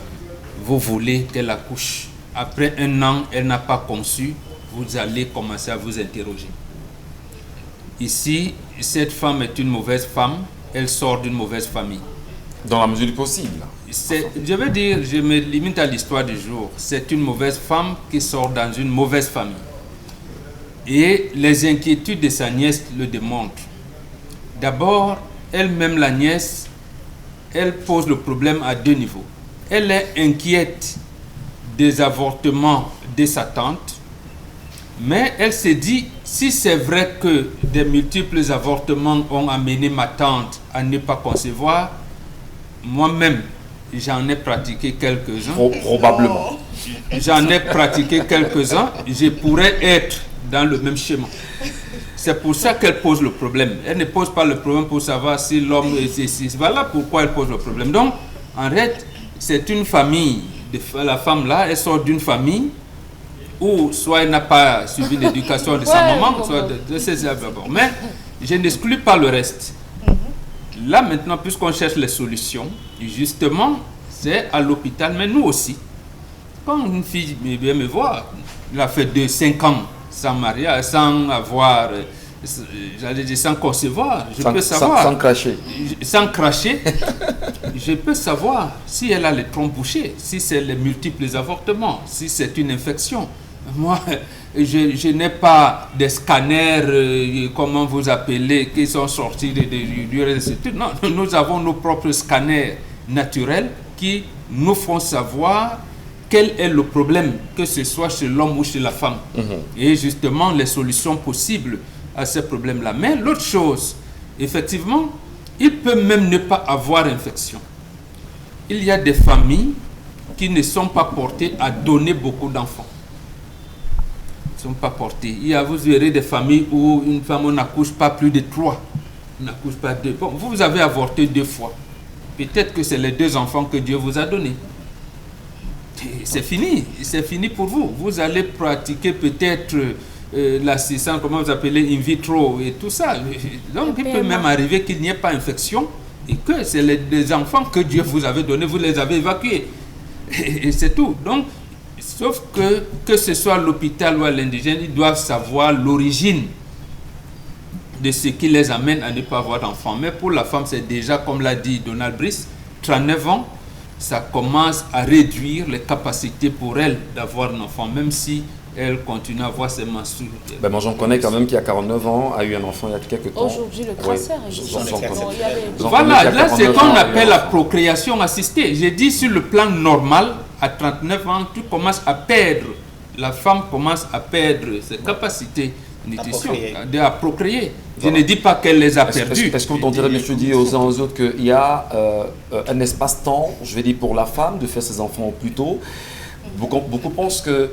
vous voulez qu'elle accouche. Après un an, elle n'a pas conçu, vous allez commencer à vous interroger. Ici, cette femme est une mauvaise femme, elle sort d'une mauvaise famille. Dans la mesure du possible. Je veux dire, je me limite à l'histoire du jour. C'est une mauvaise femme qui sort dans une mauvaise famille. Et les inquiétudes de sa nièce le démontrent. D'abord, elle-même, la nièce, elle pose le problème à deux niveaux. Elle est inquiète des avortements de sa tante, mais elle se dit, si c'est vrai que des multiples avortements ont amené ma tante à ne pas concevoir, moi-même, j'en ai pratiqué quelques-uns. Probablement. J'en ai pratiqué quelques-uns, je pourrais être dans le même schéma. C'est pour ça qu'elle pose le problème. Elle ne pose pas le problème pour savoir si l'homme... Voilà pourquoi elle pose le problème. Donc, en fait, c'est une famille. La femme là, elle sort d'une famille où soit elle n'a pas suivi l'éducation de sa maman, soit de ses abords. Mais je n'exclus pas le reste. Là maintenant, puisqu'on cherche les solutions, justement, c'est à l'hôpital, mais nous aussi. Quand une fille vient me voir, elle a fait 5 ans sans mariage, sans avoir, j'allais dire sans concevoir, je peux savoir. Sans cracher. Sans cracher. je peux savoir si elle a les trompes bouchées, si c'est les multiples avortements, si c'est une infection. Moi, je n'ai pas des scanners, comment vous appelez, qui sont sortis du institut. Non, nous avons nos propres scanners naturels qui nous font savoir quel est le problème, que ce soit chez l'homme ou chez la femme. Et justement, les solutions possibles à ces problèmes-là. Mais l'autre chose, effectivement, il peut même ne pas avoir infection. Il y a des familles qui ne sont pas portées à donner beaucoup d'enfants. Ils ne sont pas portés. Vous verrez des familles où une femme, on n'accouche pas plus de 3. On n'accouche pas 2. Bon, vous avez avorté 2 fois. Peut-être que c'est les 2 enfants que Dieu vous a donnés. C'est fini pour vous. Vous allez pratiquer peut-être l'assistance, comment vous appelez, in vitro et tout ça. Donc il peut même arriver qu'il n'y ait pas d'infection et que c'est les enfants que Dieu vous avait donnés, vous les avez évacués. Et c'est tout. Donc, sauf que ce soit à l'hôpital ou à l'indigène, ils doivent savoir l'origine de ce qui les amène à ne pas avoir d'enfants. Mais pour la femme, c'est déjà, comme l'a dit Donald Brice, 39 ans, ça commence à réduire les capacités pour elle d'avoir un enfant, même si elle continue à avoir ses menstrues. Ben moi, j'en connais quand même qui, à 49 ans, a eu un enfant il y a quelques temps. Aujourd'hui, le cancer est Voilà, là, c'est ce qu'on appelle la procréation assistée. J'ai dit, sur le plan normal, à 39 ans, tu commences à perdre, la femme commence à perdre ses capacités à procréer. Je ne dis pas qu'elle les a perdues. Est-ce qu'on dirait, monsieur, dit aux uns aux autres qu'il y a un espace-temps, je vais dire, pour la femme de faire ses enfants au plus tôt. Beaucoup pensent que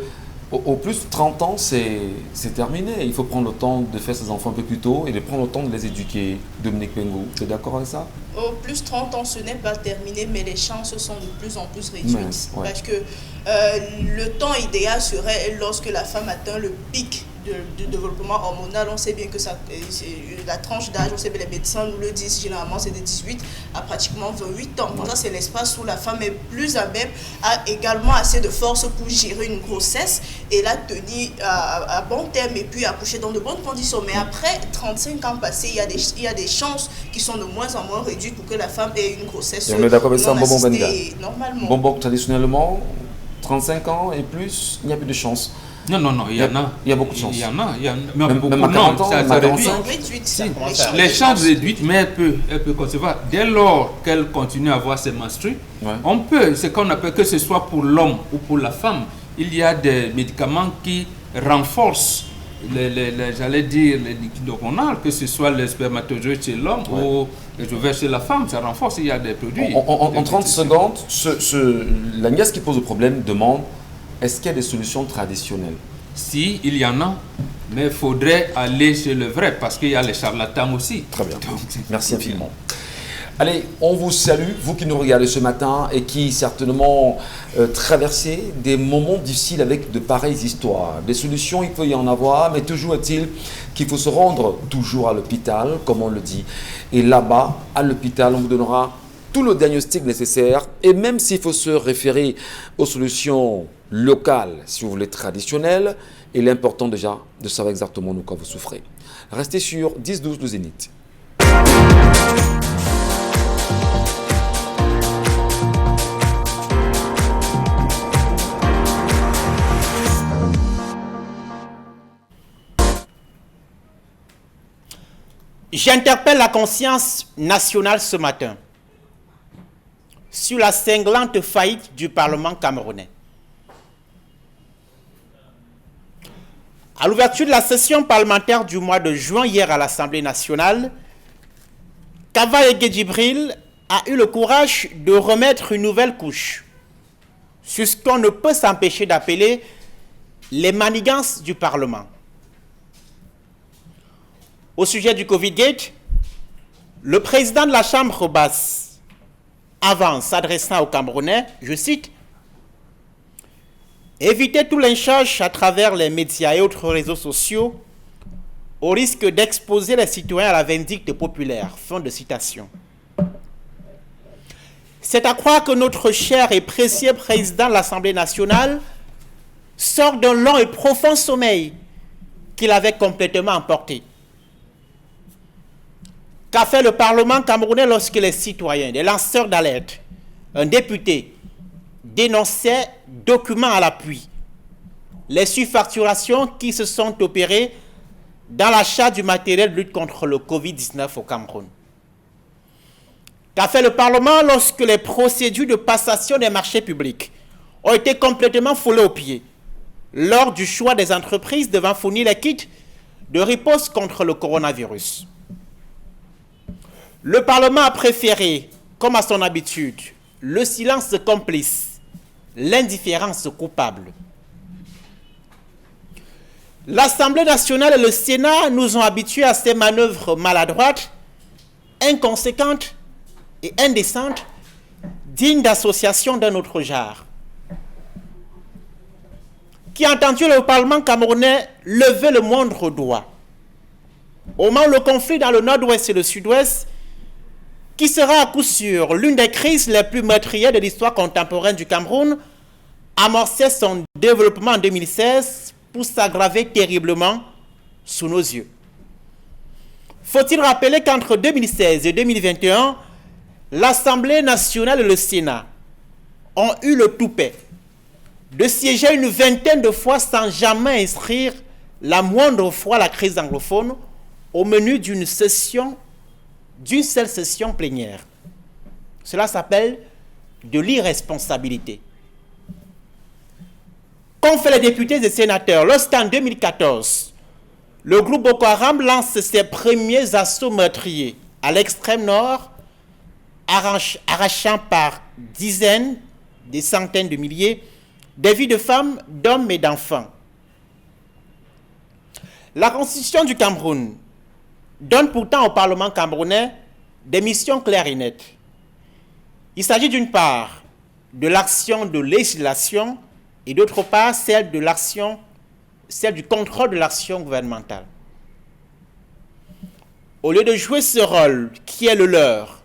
au plus de 30 ans, c'est terminé. Il faut prendre le temps de faire ses enfants un peu plus tôt et de prendre le temps de les éduquer. Dominique Pengo, tu es d'accord avec ça? Au plus 30 ans, ce n'est pas terminé, mais les chances sont de plus en plus réduites. Ouais. Parce que le temps idéal serait lorsque la femme atteint le pic du développement hormonal. On sait bien que la tranche d'âge, on sait bien, les médecins nous le disent, généralement c'est de 18 à pratiquement 28 ans. Donc ça, c'est l'espace où la femme est plus à même, a également assez de force pour gérer une grossesse et la tenir à bon terme et puis accoucher dans de bonnes conditions. Mais après 35 ans passés, il y a des chances qui sont de moins en moins réduites pour que la femme ait une grossesse non assistée normalement. Bonbon, traditionnellement, 35 ans et plus, il n'y a plus de chance. Non, il y en a. Il y a beaucoup de chances. Il y en a. Même à 40 ans, ça réduit. Les chances réduites, mais elle peut concevoir. Dès lors qu'elle continue à avoir ses menstrues, on peut, ce qu'on appelle, que ce soit pour l'homme ou pour la femme, il y a des médicaments qui renforcent j'allais dire les liquides hormonaux, que ce soit les spermatozoïdes chez l'homme ou les ovaires chez la femme, ça renforce, il y a des produits. En 30 secondes, la nièce qui pose le problème demande: est-ce qu'il y a des solutions traditionnelles? Si, il y en a, mais il faudrait aller chez le vrai, parce qu'il y a les charlatans aussi. Très bien. Merci infiniment. Allez, on vous salue, vous qui nous regardez ce matin et qui certainement traversez des moments difficiles avec de pareilles histoires. Des solutions, il peut y en avoir, mais toujours est-il qu'il faut se rendre toujours à l'hôpital, comme on le dit. Et là-bas, à l'hôpital, on vous donnera tout le diagnostic nécessaire, et même s'il faut se référer aux solutions locales, si vous voulez traditionnelles, il est important déjà de savoir exactement de quoi vous souffrez. Restez sur 10-12 du Zénith. J'interpelle la conscience nationale ce matin sur la cinglante faillite du Parlement camerounais. À l'ouverture de la session parlementaire du mois de juin hier à l'Assemblée nationale, Kavaye Djibril a eu le courage de remettre une nouvelle couche sur ce qu'on ne peut s'empêcher d'appeler les manigances du Parlement. Au sujet du Covid-Gate, le président de la Chambre basse, avant s'adressant aux Camerounais, je cite, « Évitez tout lynchage à travers les médias et autres réseaux sociaux au risque d'exposer les citoyens à la vindicte populaire. » Fin de citation. C'est à croire que notre cher et précieux président de l'Assemblée nationale sort d'un long et profond sommeil qu'il avait complètement emporté. Qu'a fait le Parlement camerounais lorsque les citoyens, les lanceurs d'alerte, un député dénonçait, documents à l'appui, les surfacturations qui se sont opérées dans l'achat du matériel de lutte contre le Covid-19 au Cameroun? Qu'a fait le Parlement lorsque les procédures de passation des marchés publics ont été complètement foulées aux pieds lors du choix des entreprises devant fournir les kits de riposte contre le coronavirus? Le Parlement a préféré, comme à son habitude, le silence complice, l'indifférence coupable. L'Assemblée nationale et le Sénat nous ont habitués à ces manœuvres maladroites, inconséquentes et indécentes, dignes d'associations d'un autre genre. Qui a entendu le Parlement camerounais lever le moindre doigt au moment où le conflit dans le nord-ouest et le sud-ouest, qui sera à coup sûr l'une des crises les plus meurtrières de l'histoire contemporaine du Cameroun, amorçait son développement en 2016 pour s'aggraver terriblement sous nos yeux. Faut-il rappeler qu'entre 2016 et 2021, l'Assemblée nationale et le Sénat ont eu le toupet de siéger une vingtaine de fois sans jamais inscrire la moindre fois la crise anglophone au menu d'une seule session plénière. Cela s'appelle de l'irresponsabilité. Qu'ont fait les députés et sénateurs lorsqu'en 2014, le groupe Boko Haram lance ses premiers assauts meurtriers à l'extrême nord, arrachant par dizaines, des centaines de milliers, des vies de femmes, d'hommes et d'enfants. La Constitution du Cameroun donne pourtant au Parlement camerounais des missions claires et nettes. Il s'agit d'une part de l'action de législation et d'autre part celle du contrôle de l'action gouvernementale. Au lieu de jouer ce rôle qui est le leur,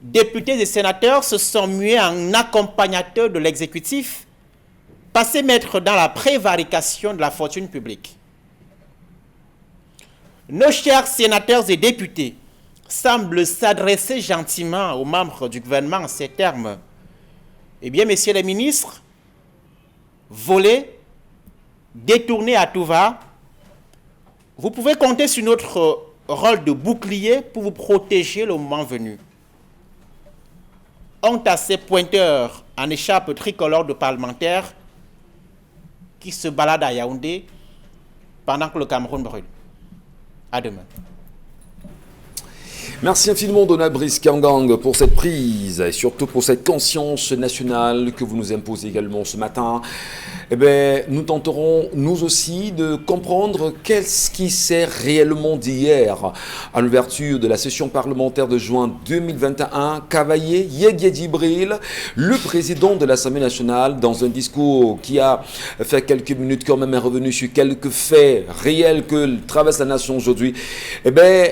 députés et sénateurs se sont mués en accompagnateurs de l'exécutif, passés maîtres dans la prévarication de la fortune publique. Nos chers sénateurs et députés semblent s'adresser gentiment aux membres du gouvernement en ces termes. Eh bien, messieurs les ministres, voler, détourner à tout va, vous pouvez compter sur notre rôle de bouclier pour vous protéger le moment venu. Honte à ces pointeurs en écharpe tricolore de parlementaires qui se baladent à Yaoundé pendant que le Cameroun brûle. À demain. Merci infiniment Dona Brice Kangang pour cette prise et surtout pour cette conscience nationale que vous nous imposez également ce matin. Eh bien, nous tenterons nous aussi de comprendre qu'est-ce qui s'est réellement dit hier à l'ouverture de la session parlementaire de juin 2021. Kavaye Yegye Djibril, le président de l'Assemblée nationale, dans un discours qui a fait quelques minutes quand même, est revenu sur quelques faits réels que traverse la nation aujourd'hui. Eh bien,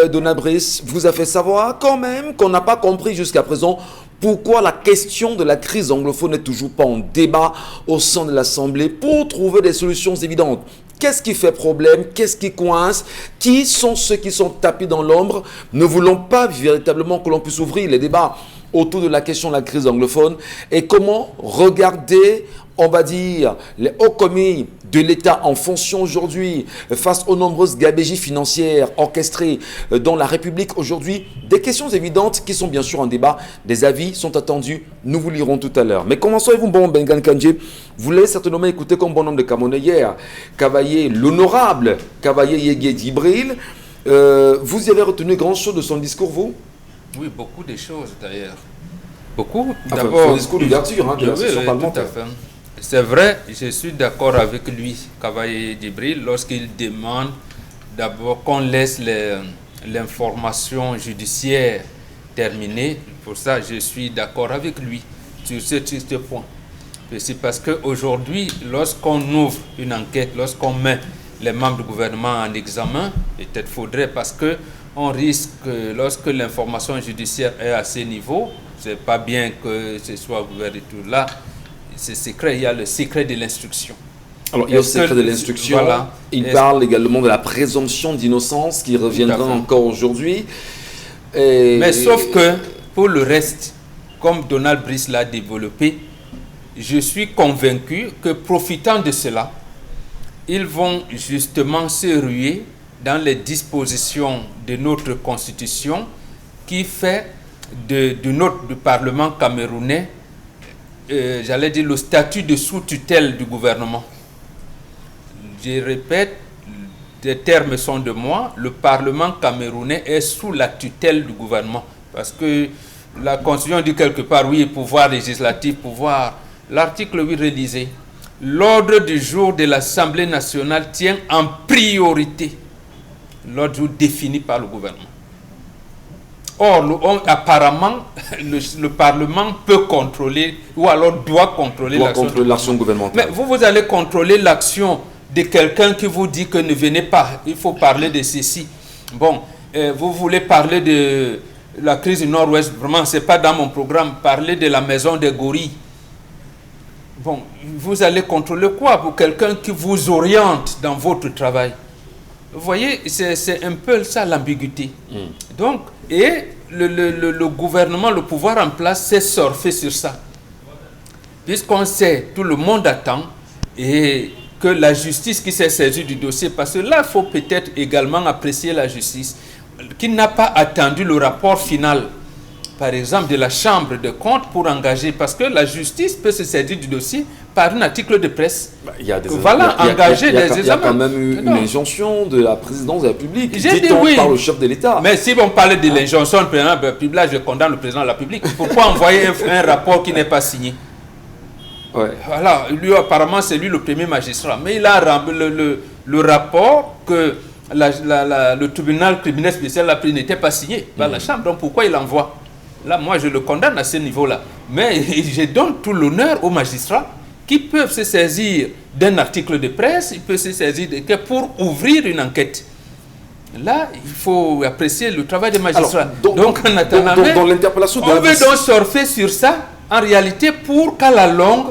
Dona Brice vous a fait savoir quand même qu'on n'a pas compris jusqu'à présent pourquoi la question de la crise anglophone n'est toujours pas en débat au sein de l'Assemblée pour trouver des solutions évidentes. Qu'est-ce qui fait problème? Qu'est-ce qui coince? Qui sont ceux qui sont tapis dans l'ombre? Ne voulons pas véritablement que l'on puisse ouvrir les débats autour de la question de la crise anglophone et comment regarder, on va dire, les hauts commis de l'État en fonction aujourd'hui face aux nombreuses gabégies financières orchestrées dans la République aujourd'hui. Des questions évidentes qui sont bien sûr en débat. Des avis sont attendus. Nous vous lirons tout à l'heure. Mais commençons avec vous, bon Bengan Kandji. Vous l'avez certainement écouté comme bon nombre de Camerounais hier. Cavaillé, l'honorable Cavaillé Yegye Djibril. Vous y avez retenu grand chose de son discours, vous? Oui, beaucoup de choses d'ailleurs. Beaucoup. Enfin, D'abord, son discours d'ouverture de la session parlementaire. C'est vrai, je suis d'accord avec lui, Cavaillé Djibril, lorsqu'il demande d'abord qu'on laisse l'information judiciaire terminée. Pour ça, je suis d'accord avec lui sur ce triste point. C'est parce qu'aujourd'hui, lorsqu'on ouvre une enquête, lorsqu'on met les membres du gouvernement en examen, peut-être faudrait, parce qu'on risque, lorsque l'information judiciaire est à ce niveau, c'est pas bien que ce soit ouvert et tout là. C'est secret, il y a le secret de l'instruction. Alors, il y a le secret de l'instruction. Voilà. Il parle également de la présomption d'innocence qui reviendra encore aujourd'hui. Mais sauf que, pour le reste, comme Donald Brice l'a développé, je suis convaincu que profitant de cela, ils vont justement se ruer dans les dispositions de notre constitution qui fait du Parlement camerounais, j'allais dire, le statut de sous-tutelle du gouvernement. Je répète, les termes sont de moi, le Parlement camerounais est sous la tutelle du gouvernement. Parce que la Constitution dit quelque part, oui, pouvoir législatif, pouvoir. L'article 8 relisé. L'ordre du jour de l'Assemblée nationale tient en priorité l'ordre du jour défini par le gouvernement. Or, apparemment, le Parlement peut contrôler, ou alors doit contrôler l'action gouvernementale. Mais vous allez contrôler l'action de quelqu'un qui vous dit que ne venez pas, il faut parler de ceci. Bon, vous voulez parler de la crise du Nord-Ouest, vraiment, ce n'est pas dans mon programme, parler de la maison des gorilles. Bon, vous allez contrôler quoi pour quelqu'un qui vous oriente dans votre travail? Vous voyez, c'est un peu ça l'ambiguïté. Donc, et le gouvernement, le pouvoir en place, c'est surfer sur ça. Puisqu'on sait, tout le monde attend, et que la justice qui s'est saisie du dossier, parce que là, il faut peut-être également apprécier la justice, qui n'a pas attendu le rapport final, par exemple, de la Chambre de comptes pour engager, parce que la justice peut se saisir du dossier par un article de presse. Il y a des engager des examens. Il y a quand même eu une injonction de la présidence de la République, dit-on par le chef de l'État. Mais si on parlait de l'injonction du président de la République, là, je condamne le président de la République. Pourquoi envoyer un rapport qui n'est pas signé? Voilà, lui apparemment c'est lui le premier magistrat, mais il a le rapport que le tribunal criminel spécial a pris n'était pas signé par la Chambre, donc pourquoi il envoie? Là, moi je le condamne à ce niveau-là, mais je donne tout l'honneur aux magistrats qui peuvent se saisir d'un article de presse, ils peuvent se saisir pour ouvrir une enquête. Là, il faut apprécier le travail des magistrats. Alors, donc en attendant, dans l'interpellation on veut donc surfer sur ça, en réalité, pour qu'à la longue,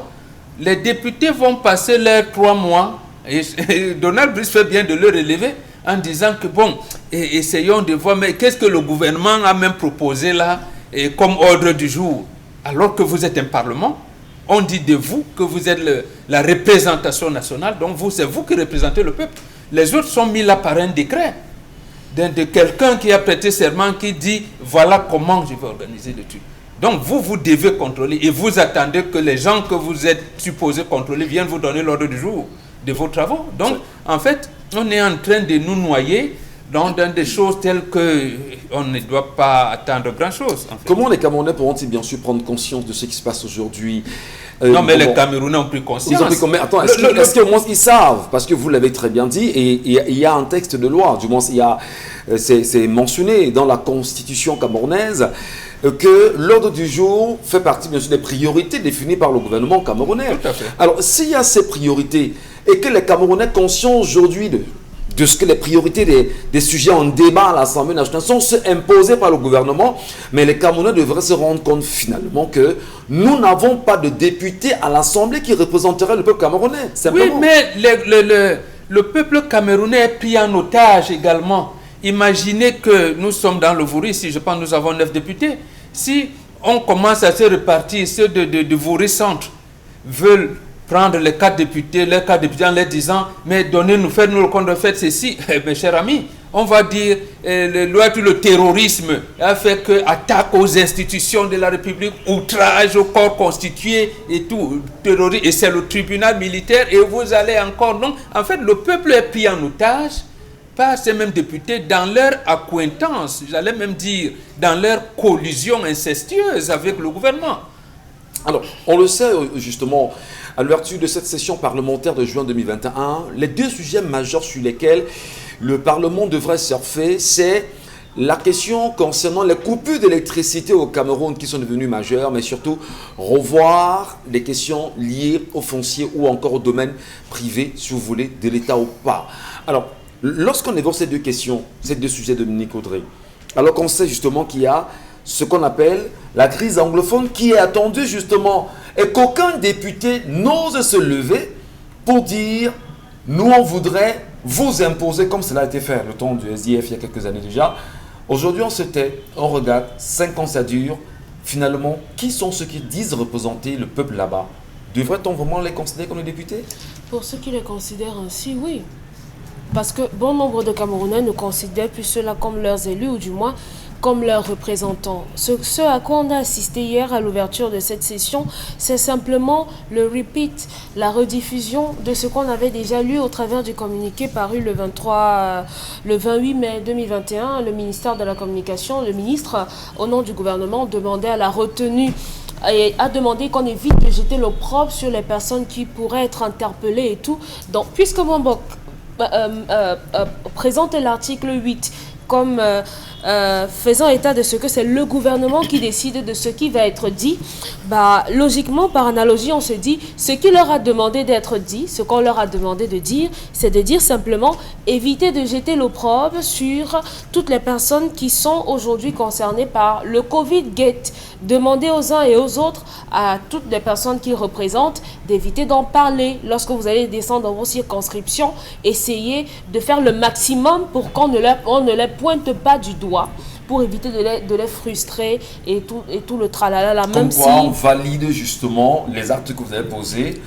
les députés vont passer leurs 3 mois, et Donald Brice fait bien de le relever, en disant que bon, essayons de voir, mais qu'est-ce que le gouvernement a même proposé là, comme ordre du jour, alors que vous êtes un parlement, on dit de vous que vous êtes la représentation nationale, donc c'est vous qui représentez le peuple. Les autres sont mis là par un décret de quelqu'un qui a prêté serment, qui dit voilà comment je vais organiser le truc. Donc vous devez contrôler et vous attendez que les gens que vous êtes supposés contrôler viennent vous donner l'ordre du jour de vos travaux. Donc en fait, on est en train de nous noyer dans des choses telles qu'on ne doit pas attendre grand-chose. En fait. Comment les Camerounais pourront-ils bien sûr prendre conscience de ce qui se passe aujourd'hui? Non, mais les Camerounais ont pris conscience. Mais attends, est-ce qu'au moins ils savent? Parce que vous l'avez très bien dit, et il y a un texte de loi, du moins c'est mentionné dans la constitution camerounaise, que l'ordre du jour fait partie bien sûr des priorités définies par le gouvernement camerounais. Tout à fait. Alors s'il y a ces priorités, et que les Camerounais conscients aujourd'hui de ce que les priorités des sujets en débat à l'Assemblée nationale sont imposées par le gouvernement, mais les Camerounais devraient se rendre compte finalement que nous n'avons pas de députés à l'Assemblée qui représenteraient le peuple camerounais. Simplement. Oui, mais le peuple camerounais est pris en otage également. Imaginez que nous sommes dans le Vouri, si je pense que nous avons 9 députés. Si on commence à se répartir, ceux de Vouri Centre veulent prendre les 4 députés en leur disant mais donnez-nous, faites-nous le compte de fait ceci, mes chers amis, on va dire le terrorisme a fait que attaque aux institutions de la République, outrage au corps constitué et tout, terrorisme, et c'est le tribunal militaire et vous allez encore. Donc en fait le peuple est pris en otage par ces mêmes députés dans leur accointance, j'allais même dire dans leur collusion incestueuse avec le gouvernement. Alors on le sait justement, à l'ouverture de cette session parlementaire de juin 2021, les 2 sujets majeurs sur lesquels le Parlement devrait surfer, c'est la question concernant les coupures d'électricité au Cameroun qui sont devenues majeures, mais surtout revoir les questions liées au foncier ou encore au domaine privé, si vous voulez, de l'État ou pas. Alors, lorsqu'on évoque ces 2 questions, ces 2 sujets de Dominique Audrey, alors qu'on sait justement qu'il y a ce qu'on appelle la crise anglophone qui est attendue justement et qu'aucun député n'ose se lever pour dire, nous on voudrait vous imposer, comme cela a été fait le temps du SDF il y a quelques années déjà. Aujourd'hui on se tait, on regarde, 5 ans ça dure. Finalement, qui sont ceux qui disent représenter le peuple là-bas? Devrait-on vraiment les considérer comme les députés? Pour ceux qui les considèrent ainsi, oui. Parce que bon nombre de Camerounais ne considèrent plus ceux-là comme leurs élus, ou du moins comme leurs représentants. Ce à quoi on a assisté hier à l'ouverture de cette session, c'est simplement le repeat, la rediffusion de ce qu'on avait déjà lu au travers du communiqué paru le 28 mai 2021. Le ministère de la Communication, le ministre, au nom du gouvernement, demandait à la retenue et a demandé qu'on évite de jeter l'opprobre sur les personnes qui pourraient être interpellées et tout. Donc, puisque Mambok présente l'article 8 comme faisant état de ce que c'est le gouvernement qui décide de ce qui va être dit, bah, logiquement, par analogie, on se dit, ce qui leur a demandé d'être dit, ce qu'on leur a demandé de dire, c'est de dire simplement, éviter de jeter l'opprobre sur toutes les personnes qui sont aujourd'hui concernées par le Covid-Gate. Demandez aux uns et aux autres, à toutes les personnes qu'ils représentent, d'éviter d'en parler. Lorsque vous allez descendre dans vos circonscriptions, essayez de faire le maximum pour qu'on ne les pointe pas du doigt, pour éviter de les frustrer et tout le tralala là. Comme quoi on valide justement les actes que vous avez posés,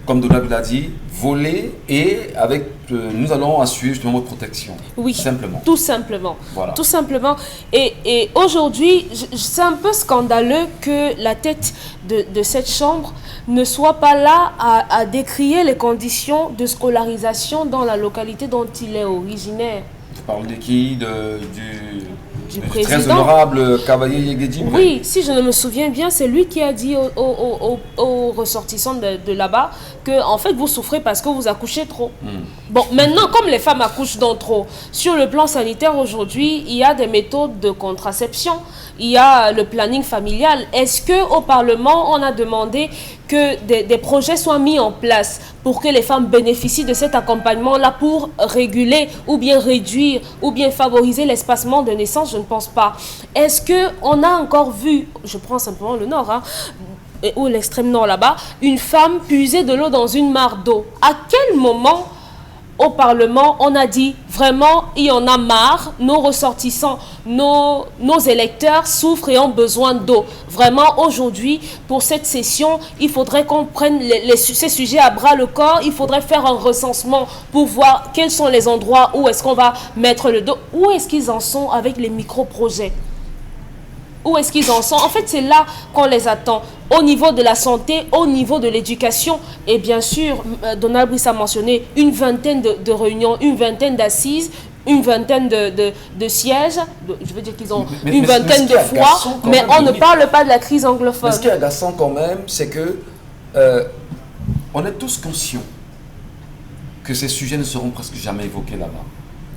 comme Donald l'a dit, voler, et avec nous allons assurer justement votre protection. Oui, simplement. Tout simplement. Voilà. Tout simplement. Et aujourd'hui, c'est un peu scandaleux que la tête de cette chambre ne soit pas là à décrier les conditions de scolarisation dans la localité dont il est originaire. Vous parlez de qui? Du très honorable Cavalier Yegedi? Oui, si je ne me souviens bien, c'est lui qui a dit aux ressortissants de là-bas que, en fait, vous souffrez parce que vous accouchez trop. Bon, maintenant, comme les femmes accouchent dans trop, sur le plan sanitaire aujourd'hui, il y a des méthodes de contraception, il y a le planning familial. Est-ce qu'au Parlement, on a demandé que des projets soient mis en place pour que les femmes bénéficient de cet accompagnement-là pour réguler ou bien réduire ou bien favoriser l'espacement de naissance? Je ne pense pas. Est-ce qu'on a encore vu, je prends simplement le nord, ou l'extrême nord là-bas, une femme puiser de l'eau dans une mare d'eau? À quel moment au Parlement, on a dit vraiment, il y en a marre, nos ressortissants, nos électeurs souffrent et ont besoin d'eau. Vraiment, aujourd'hui, pour cette session, il faudrait qu'on prenne ces sujets à bras le corps, il faudrait faire un recensement pour voir quels sont les endroits où est-ce qu'on va mettre le dos, où est-ce qu'ils en sont avec les micro-projets. Où est-ce qu'ils en sont? En fait, c'est là qu'on les attend. Au niveau de la santé, au niveau de l'éducation. Et bien sûr, Donald Brice a mentionné une vingtaine de réunions, une vingtaine d'assises, une vingtaine de sièges. Je veux dire qu'ils ont une vingtaine de fois. Mais on ne parle pas de la crise anglophone. Mais ce qui est agaçant quand même, c'est que on est tous conscients que ces sujets ne seront presque jamais évoqués là-bas.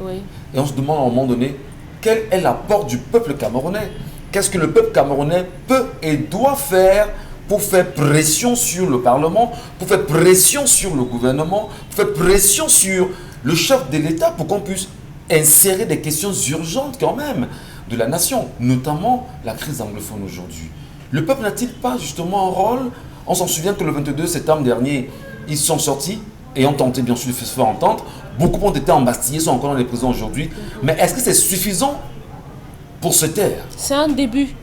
Oui. Et on se demande à un moment donné, quel est l'apport du peuple camerounais? Qu'est-ce que le peuple camerounais peut et doit faire pour faire pression sur le Parlement, pour faire pression sur le gouvernement, pour faire pression sur le chef de l'État pour qu'on puisse insérer des questions urgentes quand même de la nation, notamment la crise anglophone aujourd'hui. Le peuple n'a-t-il pas justement un rôle? On s'en souvient que le 22 septembre dernier, ils sont sortis et ont tenté bien sûr de se faire entendre. Beaucoup ont été embastillés, sont encore dans les prisons aujourd'hui. Mais est-ce que c'est suffisant pour se taire? C'est un début.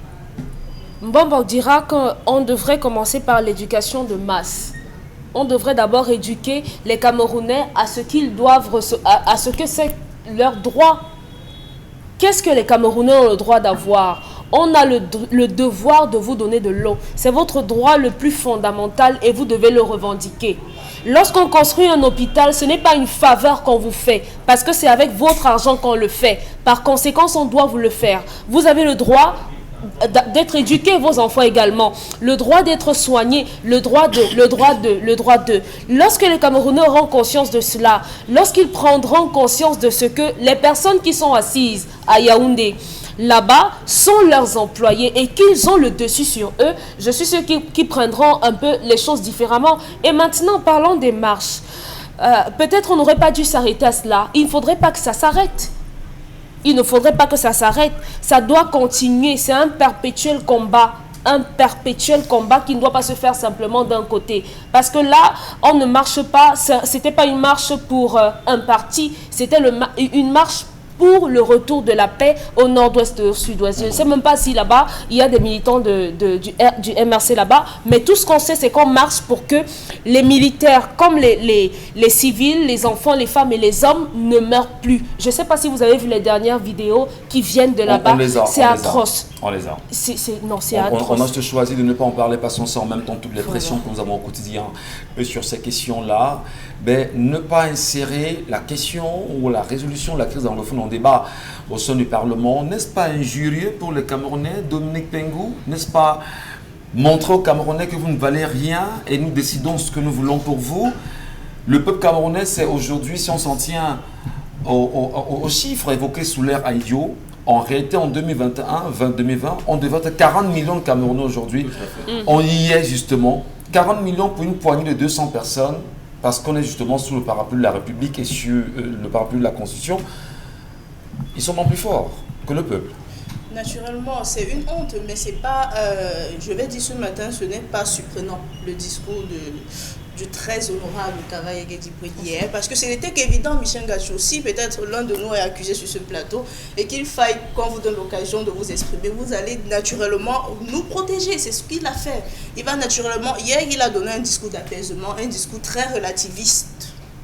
Mbombo dira qu'on devrait commencer par l'éducation de masse. On devrait d'abord éduquer les Camerounais à ce qu'ils doivent à ce que c'est leur droit. Qu'est-ce que les Camerounais ont le droit d'avoir? On a le devoir de vous donner de l'eau. C'est votre droit le plus fondamental et vous devez le revendiquer. Lorsqu'on construit un hôpital, ce n'est pas une faveur qu'on vous fait, parce que c'est avec votre argent qu'on le fait. Par conséquent, on doit vous le faire. Vous avez le droit d'être éduqués, vos enfants également. Le droit d'être soignés, le droit de. Lorsque les Camerounais auront conscience de cela, lorsqu'ils prendront conscience de ce que les personnes qui sont assises à Yaoundé, là-bas, sont leurs employés et qu'ils ont le dessus sur eux, je suis sûr qu'ils prendront un peu les choses différemment. Et maintenant, parlons des marches. Peut-être on n'aurait pas dû s'arrêter à cela. Il ne faudrait pas que ça s'arrête. Il ne faudrait pas que ça s'arrête. Ça doit continuer. C'est un perpétuel combat. un perpétuel combat qui ne doit pas se faire simplement d'un côté. Parce que là, on ne marche pas, c'était pas une marche pour un parti, c'était une marche pour le retour de la paix au nord-ouest et au sud-ouest. Je ne sais même pas si là-bas, il y a des militants du MRC là-bas, mais tout ce qu'on sait, c'est qu'on marche pour que les militaires, comme les civils, les enfants, les femmes et les hommes ne meurent plus. Je ne sais pas si vous avez vu les dernières vidéos qui viennent de là-bas. C'est atroce. On les a. C'est atroce. On a juste choisi de ne pas en parler parce qu'on sait en même temps toutes les pressions que nous avons au quotidien sur ces questions-là. Mais ne pas insérer la question ou la résolution de la crise anglophone en débat au sein du Parlement, n'est-ce pas injurieux pour les Camerounais, Dominique Pengou? N'est-ce pas montrer aux Camerounais que vous ne valez rien et nous décidons ce que nous voulons pour vous? Le peuple camerounais, c'est aujourd'hui, si on s'en tient aux chiffres évoqués sous l'ère Aïdio, en réalité, en 2020, on devait être 40 millions de Camerounais aujourd'hui. On y est justement. 40 millions pour une poignée de 200 personnes, parce qu'on est justement sous le parapluie de la République et sur le parapluie de la Constitution. Ils sont plus forts que le peuple. Naturellement, c'est une honte, mais c'est pas, je vais dire ce matin, ce n'est pas surprenant, le discours du très honorable Kavaye Gediboué hier, parce que c'était évident, Michel Gacho, si peut-être l'un de nous est accusé sur ce plateau, et qu'il faille qu'on vous donne l'occasion de vous exprimer, vous allez naturellement nous protéger, c'est ce qu'il a fait. Il va naturellement, hier il a donné un discours d'apaisement, un discours très relativiste,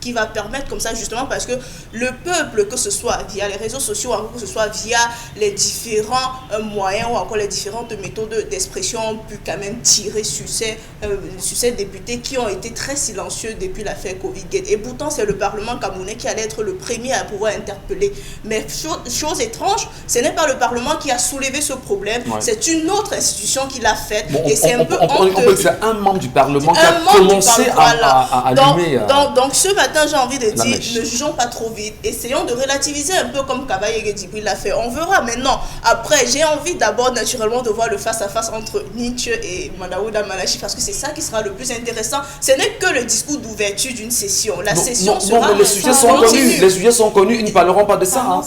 qui va permettre comme ça justement parce que le peuple, que ce soit via les réseaux sociaux ou encore que ce soit via les différents moyens ou encore les différentes méthodes d'expression, ont pu quand même tirer sur ces députés qui ont été très silencieux depuis l'affaire Covid-Gate. Et pourtant, c'est le Parlement camerounais qui allait être le premier à pouvoir interpeller. Mais chose étrange, ce n'est pas le Parlement qui a soulevé ce problème, c'est une autre institution qui l'a fait. Bon, et c'est un peu honteux. C'est un membre du Parlement qui a commencé à allumer. Donc ce matin, j'ai envie de dire, ne jugeons pas trop vite, essayons de relativiser un peu comme Kavaye Gediboué l'a fait. On verra maintenant. Après, j'ai envie d'abord naturellement de voir le face-à-face entre Nietzsche et Madaouda Malachi, parce que c'est ça qui sera le plus intéressant. Ce n'est que le discours d'ouverture d'une session. La session sera... Non, mais les sujets sont connus. Les sujets sont connus. Ils ne parleront pas de ça. Hein.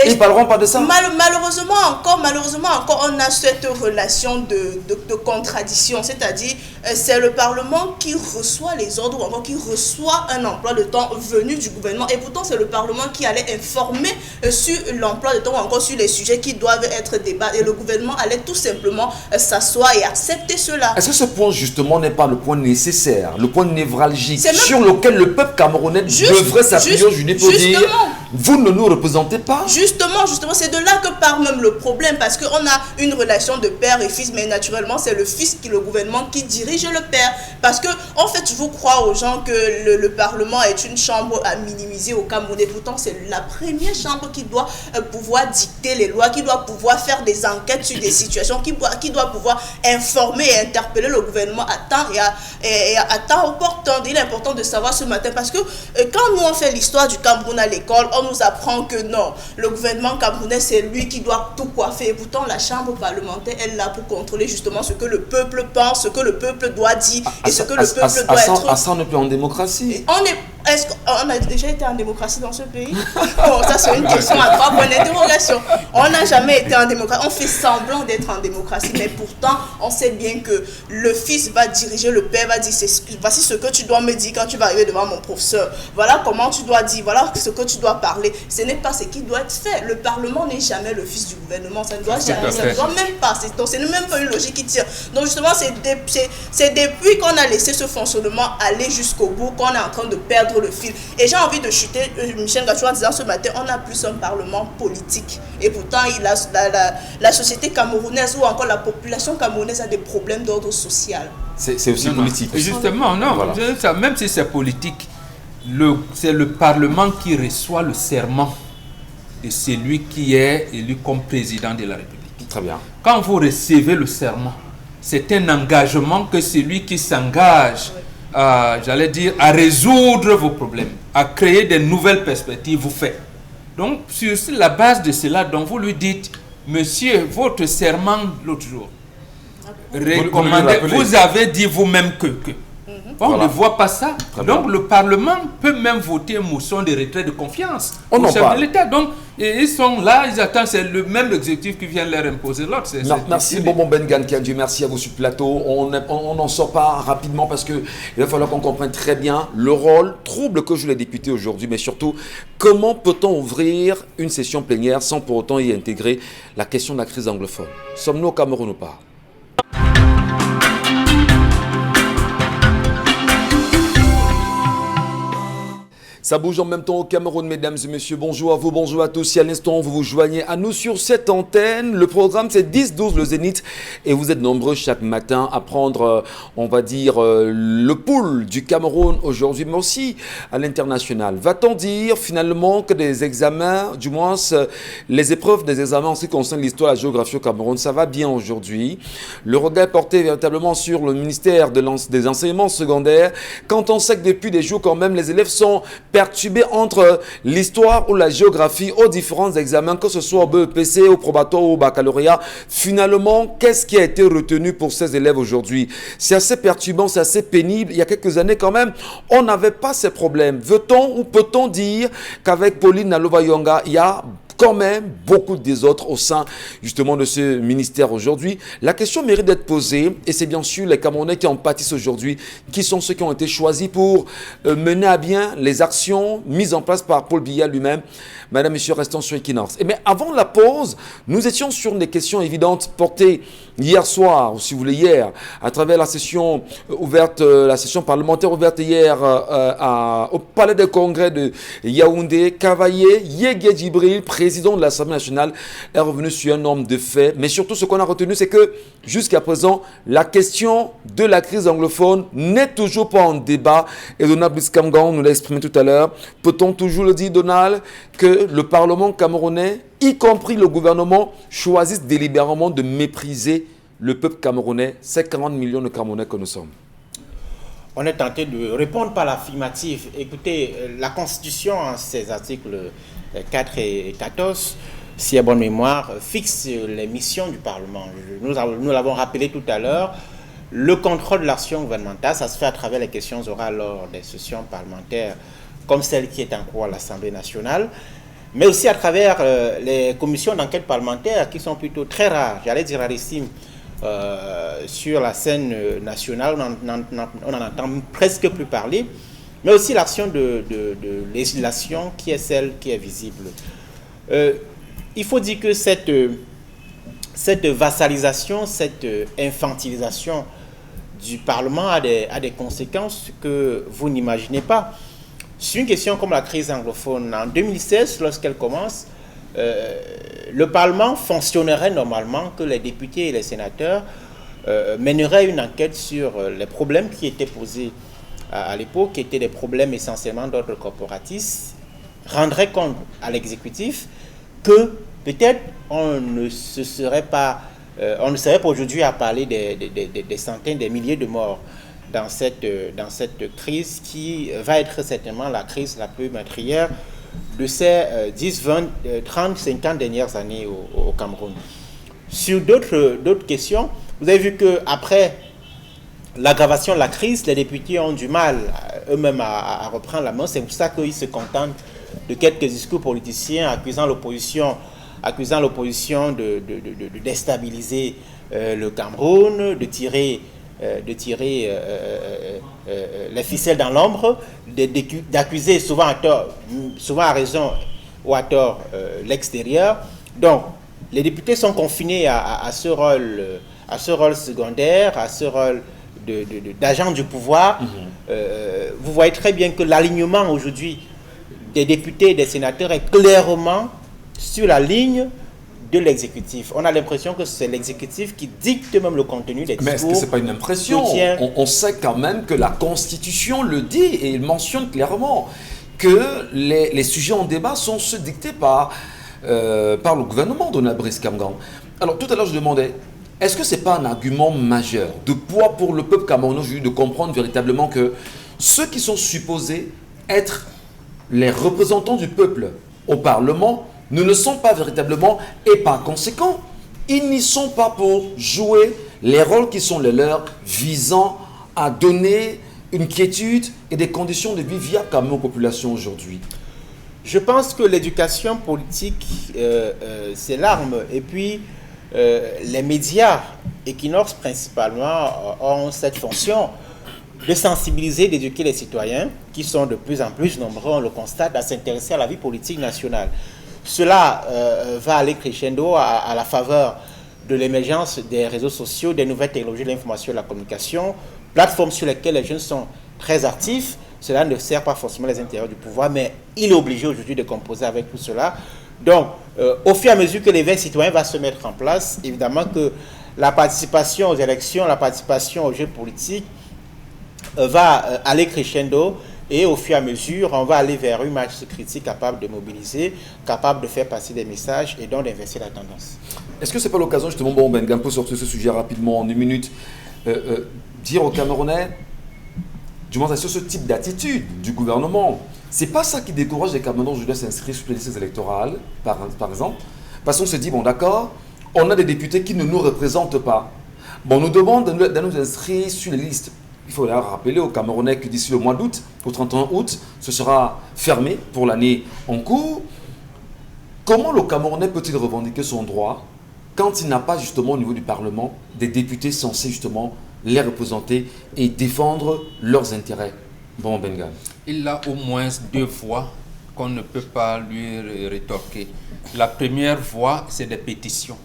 Ils ne parleront pas de ça. Malheureusement encore, on a cette relation de contradiction. C'est-à-dire, c'est le Parlement qui reçoit les ordres ou encore qui reçoit un emploi de temps venu du gouvernement, et pourtant c'est le Parlement qui allait informer sur l'emploi de temps ou encore sur les sujets qui doivent être débattus, et le gouvernement allait tout simplement s'asseoir et accepter cela. Est-ce que ce point justement n'est pas le point nécessaire, le point névralgique sur lequel le peuple camerounais devrait s'appuyer aujourd'hui pour dire vous ne nous représentez pas? Justement, c'est de là que part même le problème, parce qu'on a une relation de père et fils, mais naturellement c'est le fils le gouvernement qui dirige le père, parce que en fait je vous crois aux gens que le Parlement est une chambre à minimiser au Cameroun, et pourtant c'est la première chambre qui doit pouvoir dicter les lois, qui doit pouvoir faire des enquêtes sur des situations, qui doit pouvoir informer et interpeller le gouvernement à temps et à temps opportun. Il est important de savoir ce matin, parce que quand nous on fait l'histoire du Cameroun à l'école, on nous apprend que non, le gouvernement camerounais c'est lui qui doit tout coiffer, et pourtant la chambre parlementaire est là pour contrôler justement ce que le peuple pense, ce que le peuple doit dire et ce que le peuple doit être. À ça on n'est plus en démocratie. Est-ce qu'on a déjà été en démocratie dans ce pays? Bon, ça c'est une question à 3 points d'interrogation. On n'a jamais été en démocratie. On fait semblant d'être en démocratie, mais pourtant, on sait bien que le fils va diriger, le père va dire voici ce que tu dois me dire quand tu vas arriver devant mon professeur. Voilà comment tu dois dire, voilà ce que tu dois parler. Ce n'est pas ce qui doit être fait. Le Parlement n'est jamais le fils du gouvernement. Ça ne doit jamais, ça ne doit même pas. Donc, c'est même pas une logique qui tient. Donc, justement, c'est depuis qu'on a laissé ce fonctionnement aller jusqu'au bout qu'on est en train de perdre le fil. Et j'ai envie de chuter Michel Gacho en disant ce matin, on a plus un parlement politique, et pourtant la société camerounaise ou encore la population camerounaise a des problèmes d'ordre social. C'est aussi politique. Justement, non, voilà. Même si c'est politique, c'est le Parlement qui reçoit le serment de celui qui est élu comme président de la République. Très bien. Quand vous recevez le serment, c'est un engagement que celui qui s'engage j'allais dire, à résoudre vos problèmes, à créer de nouvelles perspectives, vous faites. Donc, sur la base de cela, donc vous lui dites, monsieur, votre serment l'autre jour, vous avez dit vous-même que. On ne voit pas ça. Donc le Parlement peut même voter une motion de retrait de confiance au chef de l'État. Donc ils sont là, ils attendent, c'est le même exécutif qui vient leur imposer l'autre. Merci Bonbon Bengan Kiadju, merci à vous sur le plateau. On n'en sort pas rapidement parce qu'il va falloir qu'on comprenne très bien le rôle trouble que jouent les députés aujourd'hui, mais surtout comment peut-on ouvrir une session plénière sans pour autant y intégrer la question de la crise anglophone. Sommes-nous au Cameroun ou pas? Ça bouge en même temps au Cameroun, mesdames et messieurs. Bonjour à vous, bonjour à tous. Si à l'instant vous vous joignez à nous sur cette antenne, le programme c'est 10-12 le Zénith. Et vous êtes nombreux chaque matin à prendre, on va dire, le pouls du Cameroun aujourd'hui, mais aussi à l'international. Va-t-on dire finalement que des examens, du moins les épreuves des examens en ce qui concerne l'histoire et la géographie au Cameroun, ça va bien aujourd'hui. Le regard est porté véritablement sur le ministère des enseignements secondaires, quand on sait que depuis des jours quand même les élèves sont perturbé entre l'histoire ou la géographie aux différents examens, que ce soit au BEPC, au probatoire ou au baccalauréat. Finalement, qu'est-ce qui a été retenu pour ces élèves aujourd'hui? C'est assez perturbant, c'est assez pénible. Il y a quelques années quand même, on n'avait pas ces problèmes. Veut-on ou peut-on dire qu'avec Pauline Naloba-Yonga, il y a quand même beaucoup de désordres au sein justement de ce ministère aujourd'hui? La question mérite d'être posée et c'est bien sûr les Camerounais qui en pâtissent aujourd'hui, qui sont ceux qui ont été choisis pour mener à bien les actions mises en place par Paul Biya lui-même. Madame, Monsieur, restons sur Equinox. Mais avant la pause, nous étions sur des questions évidentes portées hier soir, ou si vous voulez hier, à travers la session ouverte, la session parlementaire ouverte hier au Palais des Congrès de Yaoundé. Cavaillé Yégué Djibril, président de l'Assemblée nationale, est revenu sur un nombre de faits. Mais surtout, ce qu'on a retenu, c'est que jusqu'à présent, la question de la crise anglophone n'est toujours pas en débat. Et Donald Blitzkamgan nous l'a exprimé tout à l'heure. Peut-on toujours le dire, Donald, que le Parlement camerounais, y compris le gouvernement, choisissent délibérément de mépriser le peuple camerounais, ces 40 millions de Camerounais que nous sommes? On est tenté de répondre par l'affirmative. Écoutez, la Constitution, en ses articles 4 et 14, si à bonne mémoire, fixe les missions du Parlement. Nous l'avons rappelé tout à l'heure. Le contrôle de l'action gouvernementale, ça se fait à travers les questions orales lors des sessions parlementaires, comme celle qui est en cours à l'Assemblée nationale, mais aussi à travers les commissions d'enquête parlementaire qui sont plutôt très rares, j'allais dire rarissimes, sur la scène nationale. On n'en entend presque plus parler, mais aussi l'action de législation qui est celle qui est visible. Il faut dire que cette vassalisation, cette infantilisation du Parlement a des conséquences que vous n'imaginez pas. Sur une question comme la crise anglophone, en 2016, lorsqu'elle commence, le Parlement fonctionnerait normalement, que les députés et les sénateurs mèneraient une enquête sur les problèmes qui étaient posés à l'époque, qui étaient des problèmes essentiellement d'ordre corporatiste, rendraient compte à l'exécutif que peut-être on ne serait pas aujourd'hui à parler des centaines, des milliers de morts dans cette crise qui va être certainement la crise la plus meurtrière de ces 10, 20, 30, 50 dernières années au Cameroun. Sur d'autres questions, vous avez vu qu'après l'aggravation de la crise, les députés ont du mal eux-mêmes à reprendre la main. C'est pour ça qu'ils se contentent de quelques discours politiciens accusant l'opposition de déstabiliser le Cameroun, de tirer les ficelles dans l'ombre, d'accuser souvent à raison ou à tort l'extérieur. Donc, les députés sont confinés à ce rôle secondaire, à ce rôle d'agent du pouvoir. Vous voyez très bien que l'alignement aujourd'hui des députés et des sénateurs est clairement sur la ligne de l'exécutif. On a l'impression que c'est l'exécutif qui dicte même le contenu des discours. Mais est-ce que ce n'est pas une impression? On sait quand même que la Constitution le dit et il mentionne clairement que les sujets en débat sont ceux dictés par le gouvernement de Donald Blitzkamgan. Alors tout à l'heure je demandais, est-ce que ce n'est pas un argument majeur de poids pour le peuple camerounais de comprendre véritablement que ceux qui sont supposés être les représentants du peuple au Parlement ne le sont pas véritablement et par conséquent, ils n'y sont pas pour jouer les rôles qui sont les leurs visant à donner une quiétude et des conditions de vie viables quand même aux populations aujourd'hui? Je pense que l'éducation politique, c'est l'arme. Et puis, les médias, Equinox principalement, ont cette fonction de sensibiliser, d'éduquer les citoyens, qui sont de plus en plus nombreux, on le constate, à s'intéresser à la vie politique nationale. Cela va aller crescendo à la faveur de l'émergence des réseaux sociaux, des nouvelles technologies de l'information et de la communication, plateformes sur lesquelles les jeunes sont très actifs. Cela ne sert pas forcément les intérêts du pouvoir, mais il est obligé aujourd'hui de composer avec tout cela. Donc, au fur et à mesure que l'éveil citoyen va se mettre en place, évidemment que la participation aux élections, la participation aux jeux politiques va aller crescendo, et au fur et à mesure, on va aller vers une marche critique capable de mobiliser, capable de faire passer des messages et donc d'inverser la tendance. Est-ce que ce n'est pas l'occasion, justement, bon, Benga, pour sortir ce sujet rapidement en une minute, dire aux Camerounais, du moins sur ce type d'attitude du gouvernement, c'est pas ça qui décourage les Camerounais aujourd'hui à s'inscrire sur les listes électorales, par exemple, parce qu'on se dit, bon d'accord, on a des députés qui ne nous représentent pas. Bon, on nous demande de nous inscrire sur les listes. Il faut rappeler aux Camerounais que d'ici le mois d'août, au 31 août, ce sera fermé pour l'année en cours. Comment le Camerounais peut-il revendiquer son droit quand il n'a pas justement au niveau du Parlement des députés censés justement les représenter et défendre leurs intérêts? Bon, Benga. Il a au moins deux voix qu'on ne peut pas lui rétorquer. La première voix, c'est des pétitions.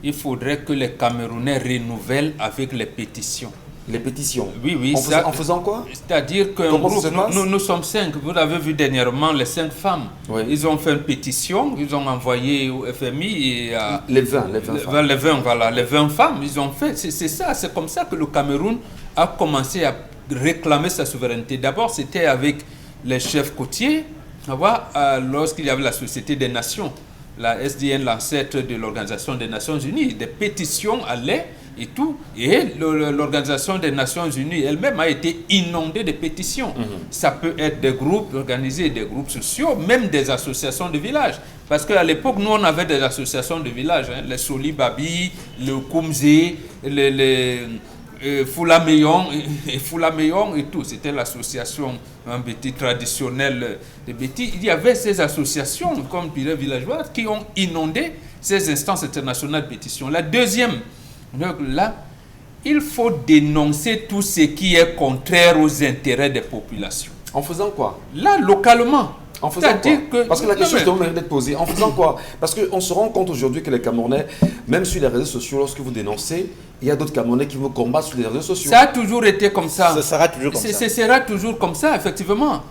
Il faudrait que les Camerounais renouvellent avec les pétitions. Les pétitions. Oui. En faisant quoi? C'est-à-dire que nous sommes 5. Vous l'avez vu dernièrement, les 5 femmes. Oui. Ils ont fait une pétition, ils ont envoyé au FMI et à... Les 20 femmes, ils ont fait. C'est ça, c'est comme ça que le Cameroun a commencé à réclamer sa souveraineté. D'abord, c'était avec les chefs côtiers, lorsqu'il y avait la Société des Nations, la SDN, l'ancêtre de l'Organisation des Nations Unies. Des pétitions allaient et tout. Et l'Organisation des Nations Unies elle-même a été inondée de pétitions. Ça peut être des groupes organisés, des groupes sociaux, même des associations de villages. Parce qu'à l'époque, nous, on avait des associations de villages. Les Solibabi, le Koumzé, Foulameyon et tout. C'était l'association Béti traditionnelle de Béti. Il y avait ces associations, comme dirait villageois, qui ont inondé ces instances internationales de pétition. La deuxième, donc là, il faut dénoncer tout ce qui est contraire aux intérêts des populations. En faisant quoi? Là, localement. En faisant quoi? Parce que la question mérite d'être posée. En faisant quoi? Parce qu'on se rend compte aujourd'hui que les Camerounais, même sur les réseaux sociaux, lorsque vous dénoncez, il y a d'autres Camerounais qui vous combattent sur les réseaux sociaux. Ça a toujours été comme ça. Ce sera toujours comme ça. Ce sera toujours comme ça, effectivement.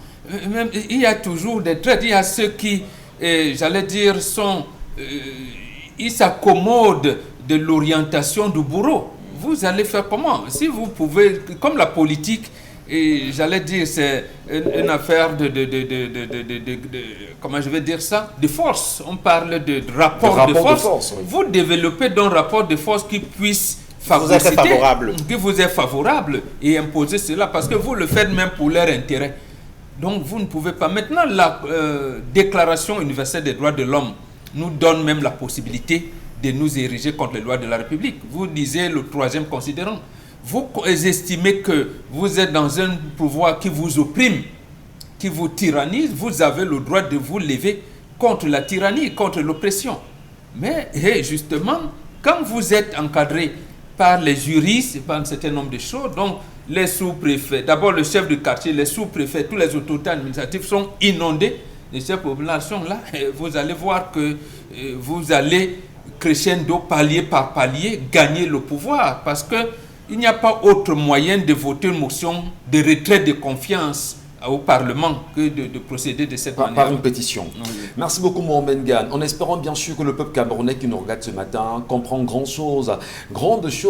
Même, il y a toujours des traits. Il y a ceux qui, j'allais dire, ils s'accommodent de l'orientation du bourreau. Vous allez faire comment? Si vous pouvez, comme la politique, et j'allais dire, c'est une affaire comment je vais dire ça? De force. On parle de rapport de force. Oui. Vous développez un rapport de force qui puisse qui vous est favorable et imposer cela parce que vous le faites même pour leur intérêt. Donc vous ne pouvez pas. Maintenant, la Déclaration universelle des droits de l'homme nous donne même la possibilité de nous ériger contre les lois de la République. Vous lisez le 3e considérant. Vous estimez que vous êtes dans un pouvoir qui vous opprime, qui vous tyrannise, vous avez le droit de vous lever contre la tyrannie, contre l'oppression. Mais justement, quand vous êtes encadré par les juristes, par un certain nombre de choses, donc les sous-préfets, d'abord le chef de quartier, les sous-préfets, tous les autorités administratives sont inondés de ces populations-là. Vous allez voir que vous allez crescendo, palier par palier, gagner le pouvoir parce que il n'y a pas autre moyen de voter une motion de retrait de confiance au Parlement que de procéder de cette manière. Par une pétition. Oui. Merci beaucoup, Mohamed Gan. En espérant bien sûr que le peuple camerounais qui nous regarde ce matin comprend grandes choses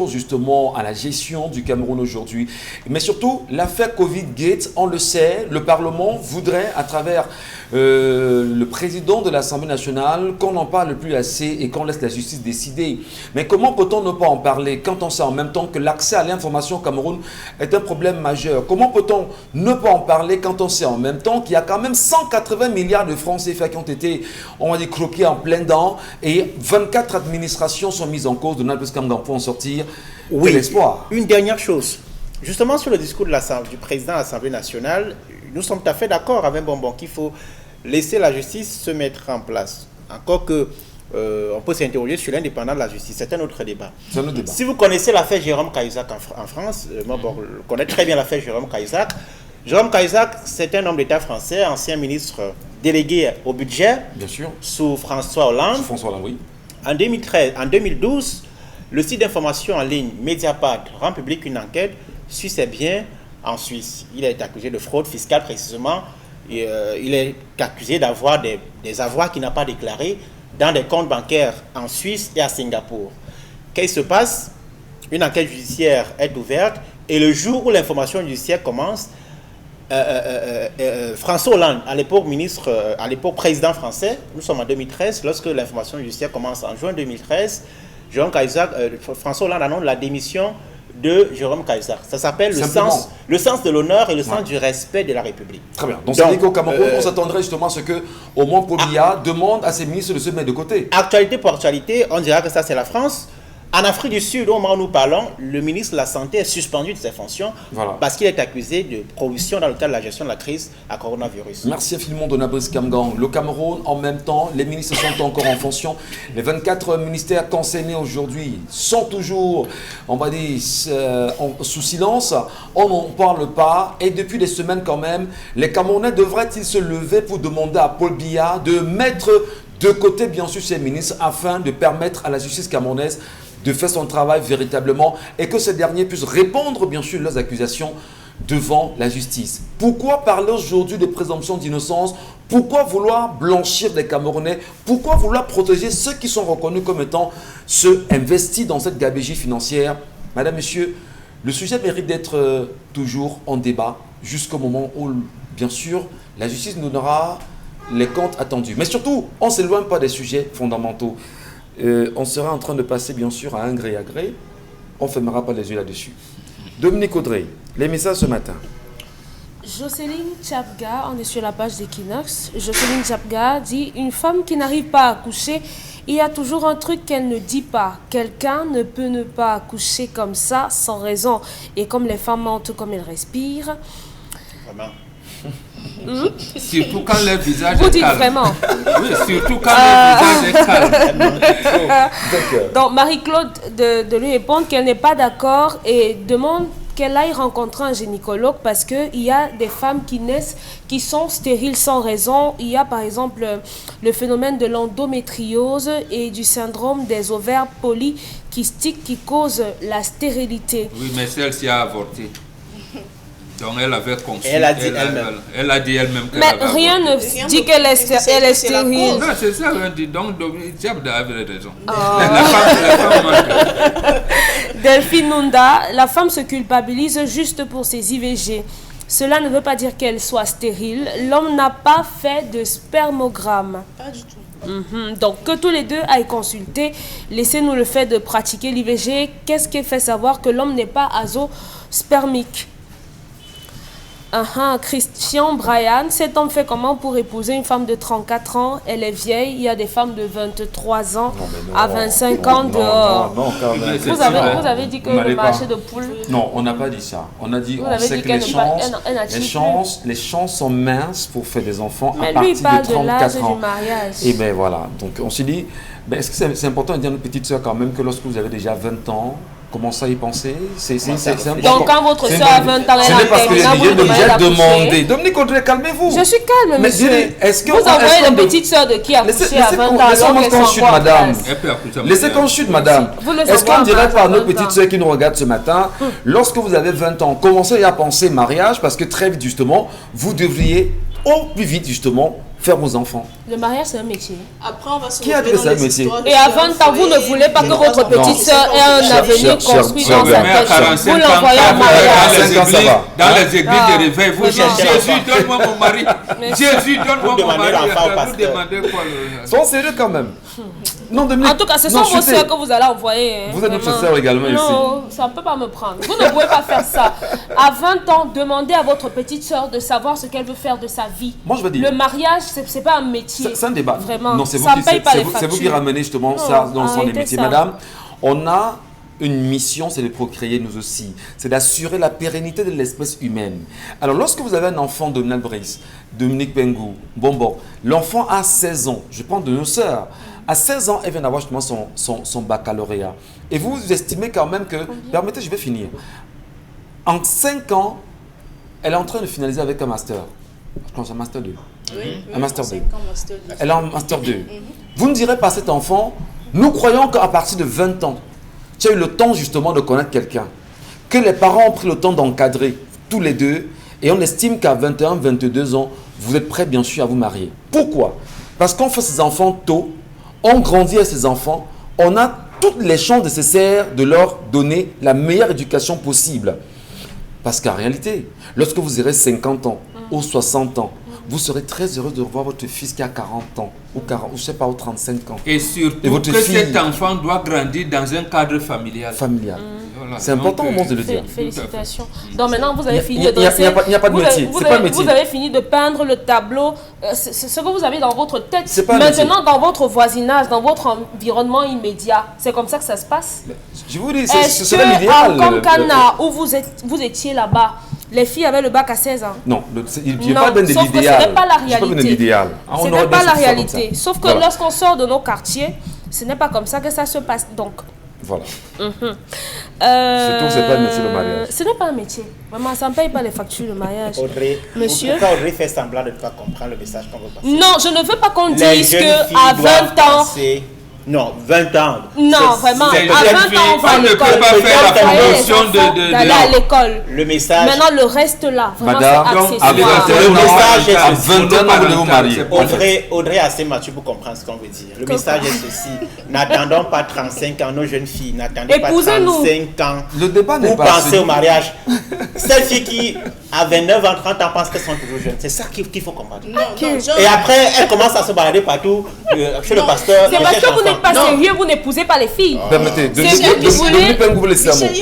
justement à la gestion du Cameroun aujourd'hui. Mais surtout, l'affaire Covid-Gate, on le sait, le Parlement voudrait, à travers le président de l'Assemblée nationale, qu'on n'en parle plus assez et qu'on laisse la justice décider. Mais comment peut-on ne pas en parler quand on sait en même temps que l'accès à l'information au Cameroun est un problème majeur? Comment peut-on ne pas en parler quand on sait en même temps qu'il y a quand même 180 milliards de francs CFA qui ont été, on va dire, croqués en plein dents et 24 administrations sont mises en cause. Donald Pescam pour en sortir. Oui, l'espoir. Une dernière chose. Justement, sur le discours du président de l'Assemblée nationale, nous sommes tout à fait d'accord avec Bonbon qu'il faut laisser la justice se mettre en place. Encore que on peut s'interroger sur l'indépendance de la justice, c'est un autre débat. Si vous connaissez l'affaire Jérôme Cahuzac en France, moi je connais très bien l'affaire Jérôme Cahuzac. Jérôme Cahuzac, c'est un homme d'État français, ancien ministre délégué au budget, bien sûr, sous François Hollande. Oui. En 2012, le site d'information en ligne Mediapart rend public une enquête sur ses biens en Suisse. Il est accusé de fraude fiscale précisément. Et, il est accusé d'avoir des avoirs qu'il n'a pas déclarés dans des comptes bancaires en Suisse et à Singapour. Qu'est-ce qui se passe? Une enquête judiciaire est ouverte et le jour où l'information judiciaire commence, François Hollande, à l'époque président français, nous sommes en 2013, lorsque l'information judiciaire commence en juin 2013, François Hollande annonce la démission de Jérôme Cahuzac. Ça s'appelle le sens de l'honneur et le sens du respect de la République. Très bien. Donc, ça dit qu'au Cameroun, on s'attendrait justement à ce que, au moins, Paul Biya demande à ses ministres de se mettre de côté. Actualité pour actualité, on dirait que ça, c'est la France. En Afrique du Sud, au moment où nous parlons, le ministre de la Santé est suspendu de ses fonctions parce qu'il est accusé de corruption dans le cadre de la gestion de la crise à coronavirus. Merci infiniment, Dona Brice Kamgang. Le Cameroun, en même temps, les ministres sont encore en fonction. Les 24 ministères concernés aujourd'hui sont toujours, on va dire, sous silence. On n'en parle pas. Et depuis des semaines quand même, les Camerounais devraient-ils se lever pour demander à Paul Biya de mettre de côté, bien sûr, ces ministres afin de permettre à la justice camerounaise de faire son travail véritablement et que ces derniers puissent répondre, bien sûr, leurs accusations devant la justice. Pourquoi parler aujourd'hui de présomption d'innocence? Pourquoi vouloir blanchir des Camerounais? Pourquoi vouloir protéger ceux qui sont reconnus comme étant ceux investis dans cette gabegie financière? Madame, Monsieur, le sujet mérite d'être toujours en débat jusqu'au moment où, bien sûr, la justice nous donnera les comptes attendus. Mais surtout, on ne s'éloigne pas des sujets fondamentaux. On sera en train de passer, bien sûr, à un gré à gré. On ne fermera pas les yeux là-dessus. Dominique Audrey, les messages ce matin. Jocelyne Chapga, on est sur la page d'Equinox. Jocelyne Chapga dit « Une femme qui n'arrive pas à accoucher, il y a toujours un truc qu'elle ne dit pas. Quelqu'un ne peut ne pas accoucher comme ça, sans raison. Et comme les femmes mentent comme elles respirent. » Vraiment. Surtout quand leur visage Vous est dites calme. vraiment. Oui, surtout quand leur visage est calme. Donc Marie-Claude de lui répondre qu'elle n'est pas d'accord et demande qu'elle aille rencontrer un gynécologue parce qu'il y a des femmes qui naissent, qui sont stériles sans raison. Il y a par exemple le phénomène de l'endométriose et du syndrome des ovaires polykystiques qui cause la stérilité. Oui, mais celle-ci a avorté. Donc elle avait conçu. Elle a dit elle-même. Elle a dit elle-même qu'elle Mais avait rien avorté. ne dit qu'elle est stérile. Non, c'est ça, on dit. Donc, Diable avait raison. La femme manque. Delphine Nunda, la femme se culpabilise juste pour ses IVG. Cela ne veut pas dire qu'elle soit stérile. L'homme n'a pas fait de spermogramme. Pas du tout. Donc que tous les deux aillent consulter. Laissez-nous le fait de pratiquer l'IVG. Qu'est-ce qui fait savoir que l'homme n'est pas azospermique? Christian Brian, cet homme fait comment pour épouser une femme de 34 ans? Elle est vieille, il y a des femmes de 23 ans à 25 ans dehors. Non, quand même. Vous avez dit que le marché de poules... Non, on n'a pas dit ça. On a dit, on sait que les chances sont minces pour faire des enfants à partir de 34 ans. Mais lui, il parle de l'âge du mariage. Et bien voilà, donc on s'est dit, est-ce que c'est important de dire à notre petite soeur quand même que lorsque vous avez déjà 20 ans, commencez à y penser. Donc quand votre soeur a 20 ans, elle a demandé. Dominique Audrey, calmez-vous. Je suis calme, monsieur. Vous envoyez la petite soeur de qui a couché à 20 ans alors qu'elle s'en madame. Laissez qu'on chute, madame. Est-ce qu'on dirait par nos petites soeurs qui nous regardent ce matin, lorsque vous avez 20 ans, commencez à penser mariage parce que très vite, justement, vous devriez au plus vite, justement, faire vos enfants. Le mariage, c'est un métier. Après, on va se Qui a dit que c'est un métier? Et à 20 ans, vous ne voulez pas que votre petite soeur ait un avenir construit dans sa tête. Vous l'envoyez en mariage. Dans les églises de réveil, vous dites Jésus, donne-moi mon mari. Jésus, donne-moi mon mari. Vous demandez quoi? Sont sérieux quand même. Non, en tout cas, ce sont vos soeurs que vous allez envoyer. Vous êtes notre soeur également ici. Non, ça ne peut pas me prendre. Vous ne pouvez pas faire ça. À 20 ans, demandez à votre petite soeur de savoir ce qu'elle veut faire de sa vie. Moi, je veux dire. Le mariage, ce n'est pas un métier. C'est un débat. Vraiment. Non, c'est ça ne paye pas les factures. C'est vous qui ramenez justement ça dans son métier. Madame, on a une mission, c'est de procréer nous aussi. C'est d'assurer la pérennité de l'espèce humaine. Alors, lorsque vous avez un enfant, Donald Brice, Dominique Pengou, Bonbon, l'enfant a 16 ans. Je prends de nos sœurs. À 16 ans, elle vient d'avoir justement son baccalauréat. Et vous estimez quand même que... Permettez, je vais finir. En 5 ans, elle est en train de finaliser avec un master. Je pense un master 2. Oui, Un master 2. master 2. Elle est en master 2. Vous ne direz pas à cet enfant, nous croyons qu'à partir de 20 ans, tu as eu le temps justement de connaître quelqu'un, que les parents ont pris le temps d'encadrer tous les deux, et on estime qu'à 21, 22 ans, vous êtes prêts bien sûr à vous marier. Pourquoi? Parce qu'on fait ces enfants tôt, on grandit avec ces enfants, on a toutes les chances nécessaires de leur donner la meilleure éducation possible. Parce qu'en réalité, lorsque vous aurez 50 ans ou 60 ans, vous serez très heureux de revoir votre fils qui a 40 ans ou 40, ou je sais pas, ou 35 ans. Et surtout votre que fille, cet enfant doit grandir dans un cadre familial. Voilà. C'est important au monde de le dire. Félicitations. Donc maintenant, vous avez fini Il de n'y a, dresser... pas de métier. C'est pas un métier. Vous avez fini de peindre le tableau. C'est ce que vous avez dans votre tête. C'est pas un Maintenant, dans votre voisinage, dans votre environnement immédiat, c'est comme ça que ça se passe. Je vous dis, Est-ce c'est l'idéal. comme Cana, où vous étiez là-bas, les filles avaient le bac à 16 ans? Non, il n'y a pas de l'idéal. Sauf que ce n'est pas la réalité. Ce n'est pas la réalité. Sauf que lorsqu'on sort de nos quartiers, ce n'est pas comme ça que ça se passe. Donc, voilà. surtout, c'est pas un métier le mariage. Ce n'est pas un métier. Vraiment, ça ne paye pas les factures le mariage. Audrey, Monsieur. Pourquoi Audrey fait semblant de ne pas comprendre le message qu'on veut passer? Non, je ne veux pas qu'on Les dise jeunes qu'à filles 20 doivent ans... passer- Non, 20 ans. Non, vraiment, à 20 ans, on va à on ne peut l'école. pas faire la Envoyer les promotion enfants d'aller à l'école. Le message. Maintenant, le reste là, vraiment, Madame, c'est à 21 accessoire. ans, à 21 ans, vous devez vous marier. Audrey est assez mature pour comprendre ce qu'on veut dire. Le message est ceci. N'attendons pas 35 ans, nos jeunes filles. N'attendez pas Épousez-nous. 35 ans Le débat n'est pour pas penser au mariage. Celles filles qui, à 29 ans, 30 ans, pensent qu'elles sont toujours jeunes. C'est ça qu'il faut comprendre. Non, non, Et après, elles commencent à se balader partout chez le pasteur. C'est parce que vous n'êtes pas Non. sérieux, vous n'épousez pas les filles. Permettez, C'est vous qui voulez. Michel, il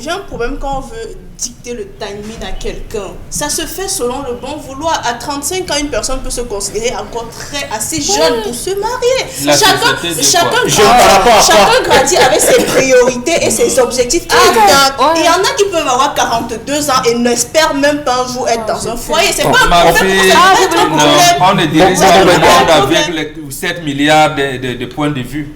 y a un problème quand on veut dicter le timing à quelqu'un. Ça se fait selon le bon vouloir. À 35 ans, une personne peut se considérer encore assez jeune pour se marier. Chacun grandit avec ses priorités et ses objectifs. Il y en a qui peuvent avoir 42 ans et n'espèrent même pas un jour être dans un foyer. C'est pas un problème. On ne dirige pas le monde avec les 7 milliards de points de vue.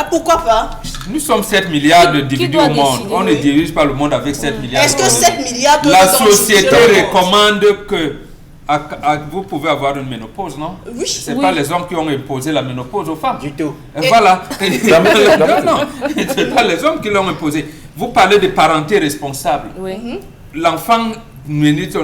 Pourquoi pas? Nous sommes 7 milliards d'individus au monde. On ne dirige pas le monde avec 7 milliards. Est-ce que 7 milliards de La société recommande que vous pouvez avoir une ménopause, non? Oui. Ce n'est pas les hommes qui ont imposé la ménopause aux femmes. Du tout. Voilà. Non, ce n'est pas les hommes qui l'ont imposé. Vous parlez de parenté responsable. Oui. L'enfant mérite,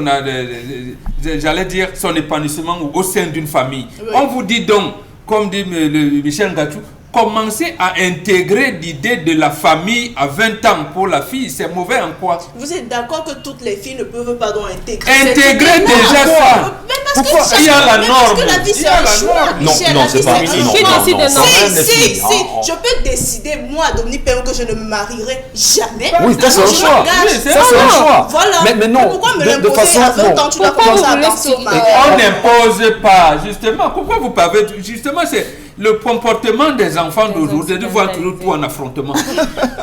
j'allais dire, son épanouissement au sein d'une famille. Oui. On vous dit donc, comme dit Michel Gatou, commencer à intégrer l'idée de la famille à 20 ans pour la fille, c'est mauvais en quoi? Vous êtes d'accord que toutes les filles ne peuvent pas donc intégrer Intégrer déjà ça. Pourquoi il y a la norme? Parce que la vie c'est un choix. Non, Michel, non, la c'est vie, pas un non, choix. Qui décide de non? Si, je peux décider, moi, Dominique Perron, que je ne me marierai jamais. Oui, ça c'est un Je choix. m'engage. Ça c'est un choix. Voilà. Mais non, Pourquoi me de l'imposer façon à 20 non. ans, tu dois Pourquoi commencer à vous penser au voulez- mariage? On n'impose pas, justement. Pourquoi vous parlez? Justement, c'est le comportement des enfants d'aujourd'hui, de voir toujours tout en affrontement.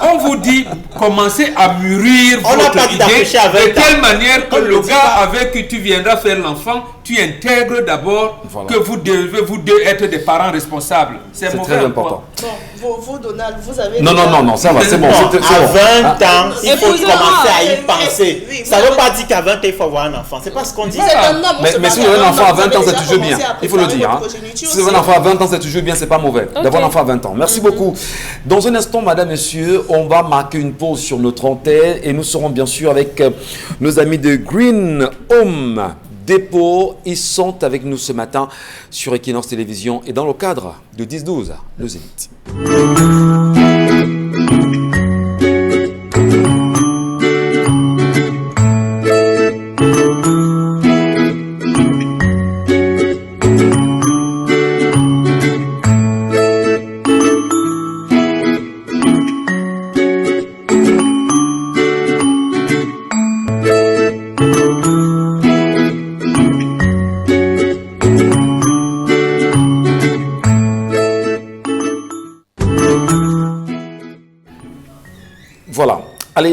On vous dit, commencez à mûrir On n'a votre pas dit idée d'accoucher à 20 de ans. telle manière que On ne le le dit gars pas. avec qui tu viendras faire l'enfant, tu intègres d'abord Voilà. que vous devez vous deux être des parents responsables. C'est mauvais très en important. quoi? Bon, vous, Donald, vous avez... Non, ça va, c'est bon. Non, c'est à bon. 20 ans, il faut Épousez-moi. commencer à y penser. Oui, Ça ne oui. veut pas dire qu'à 20 ans, il faut avoir un enfant. C'est pas ce qu'on dit. Vous êtes un homme, on se Mais si marie vous avez un enfant à vous 20 avez ans, c'est déjà toujours bien. commencé à Il faut le préparer dire. votre Hein. progéniture Si vous avez un aussi. enfant à 20 ans, c'est toujours bien, c'est pas mauvais. D'avoir un enfant à 20 ans. Merci beaucoup. Dans un instant, madame, messieurs, on va marquer une pause sur notre antenne et nous serons bien sûr avec nos amis de Green Home Dépôt. Ils sont avec nous ce matin sur Equinox Télévision et dans le cadre de 10-12, le Zénith.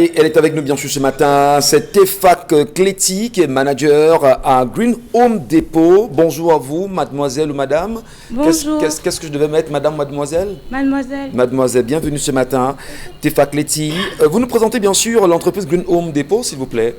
Et elle est avec nous bien sûr ce matin. C'est Tefak Kleti qui est manager à Green Home Depot. Bonjour à vous, mademoiselle ou madame. Bonjour. Qu'est-ce que je devais mettre, madame, mademoiselle? Mademoiselle. Mademoiselle, bienvenue ce matin. Tefak Kleti. Vous nous présentez bien sûr l'entreprise Green Home Depot, s'il vous plaît.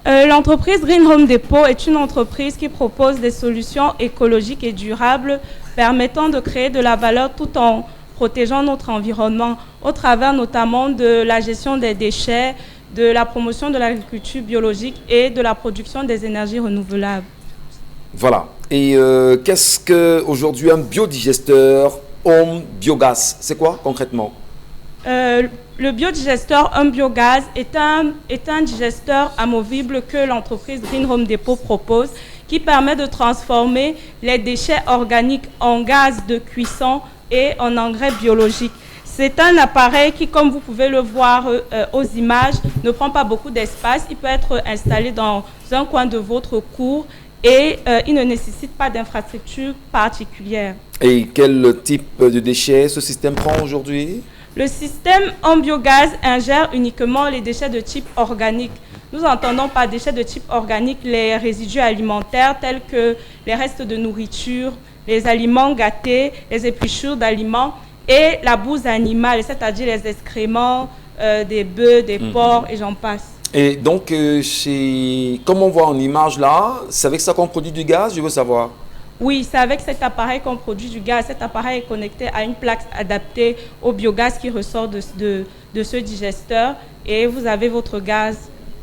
L'entreprise Green Home Depot est une entreprise qui propose des solutions écologiques et durables permettant de créer de la valeur tout en protégeant notre environnement au travers notamment de la gestion des déchets, de la promotion de l'agriculture biologique et de la production des énergies renouvelables. Voilà. Et qu'est-ce qu'aujourd'hui un biodigesteur home biogaz? C'est quoi concrètement? Le biodigesteur Home Biogaz est un digesteur amovible que l'entreprise Green Home Depot propose qui permet de transformer les déchets organiques en gaz de cuisson et en engrais biologiques. C'est un appareil qui, comme vous pouvez le voir aux images, ne prend pas beaucoup d'espace. Il peut être installé dans un coin de votre cour et il ne nécessite pas d'infrastructure particulière. Et quel type de déchets ce système prend aujourd'hui? Le système en biogaz ingère uniquement les déchets de type organique. Nous entendons par déchets de type organique les résidus alimentaires tels que les restes de nourriture, les aliments gâtés, les épluchures d'aliments et la bouse animale, c'est-à-dire les excréments des bœufs, des porcs et j'en passe. Et donc, comme on voit en image là, c'est avec ça qu'on produit du gaz, je veux savoir. Oui, c'est avec cet appareil qu'on produit du gaz. Cet appareil est connecté à une plaque adaptée au biogaz qui ressort de ce digesteur et vous avez votre gaz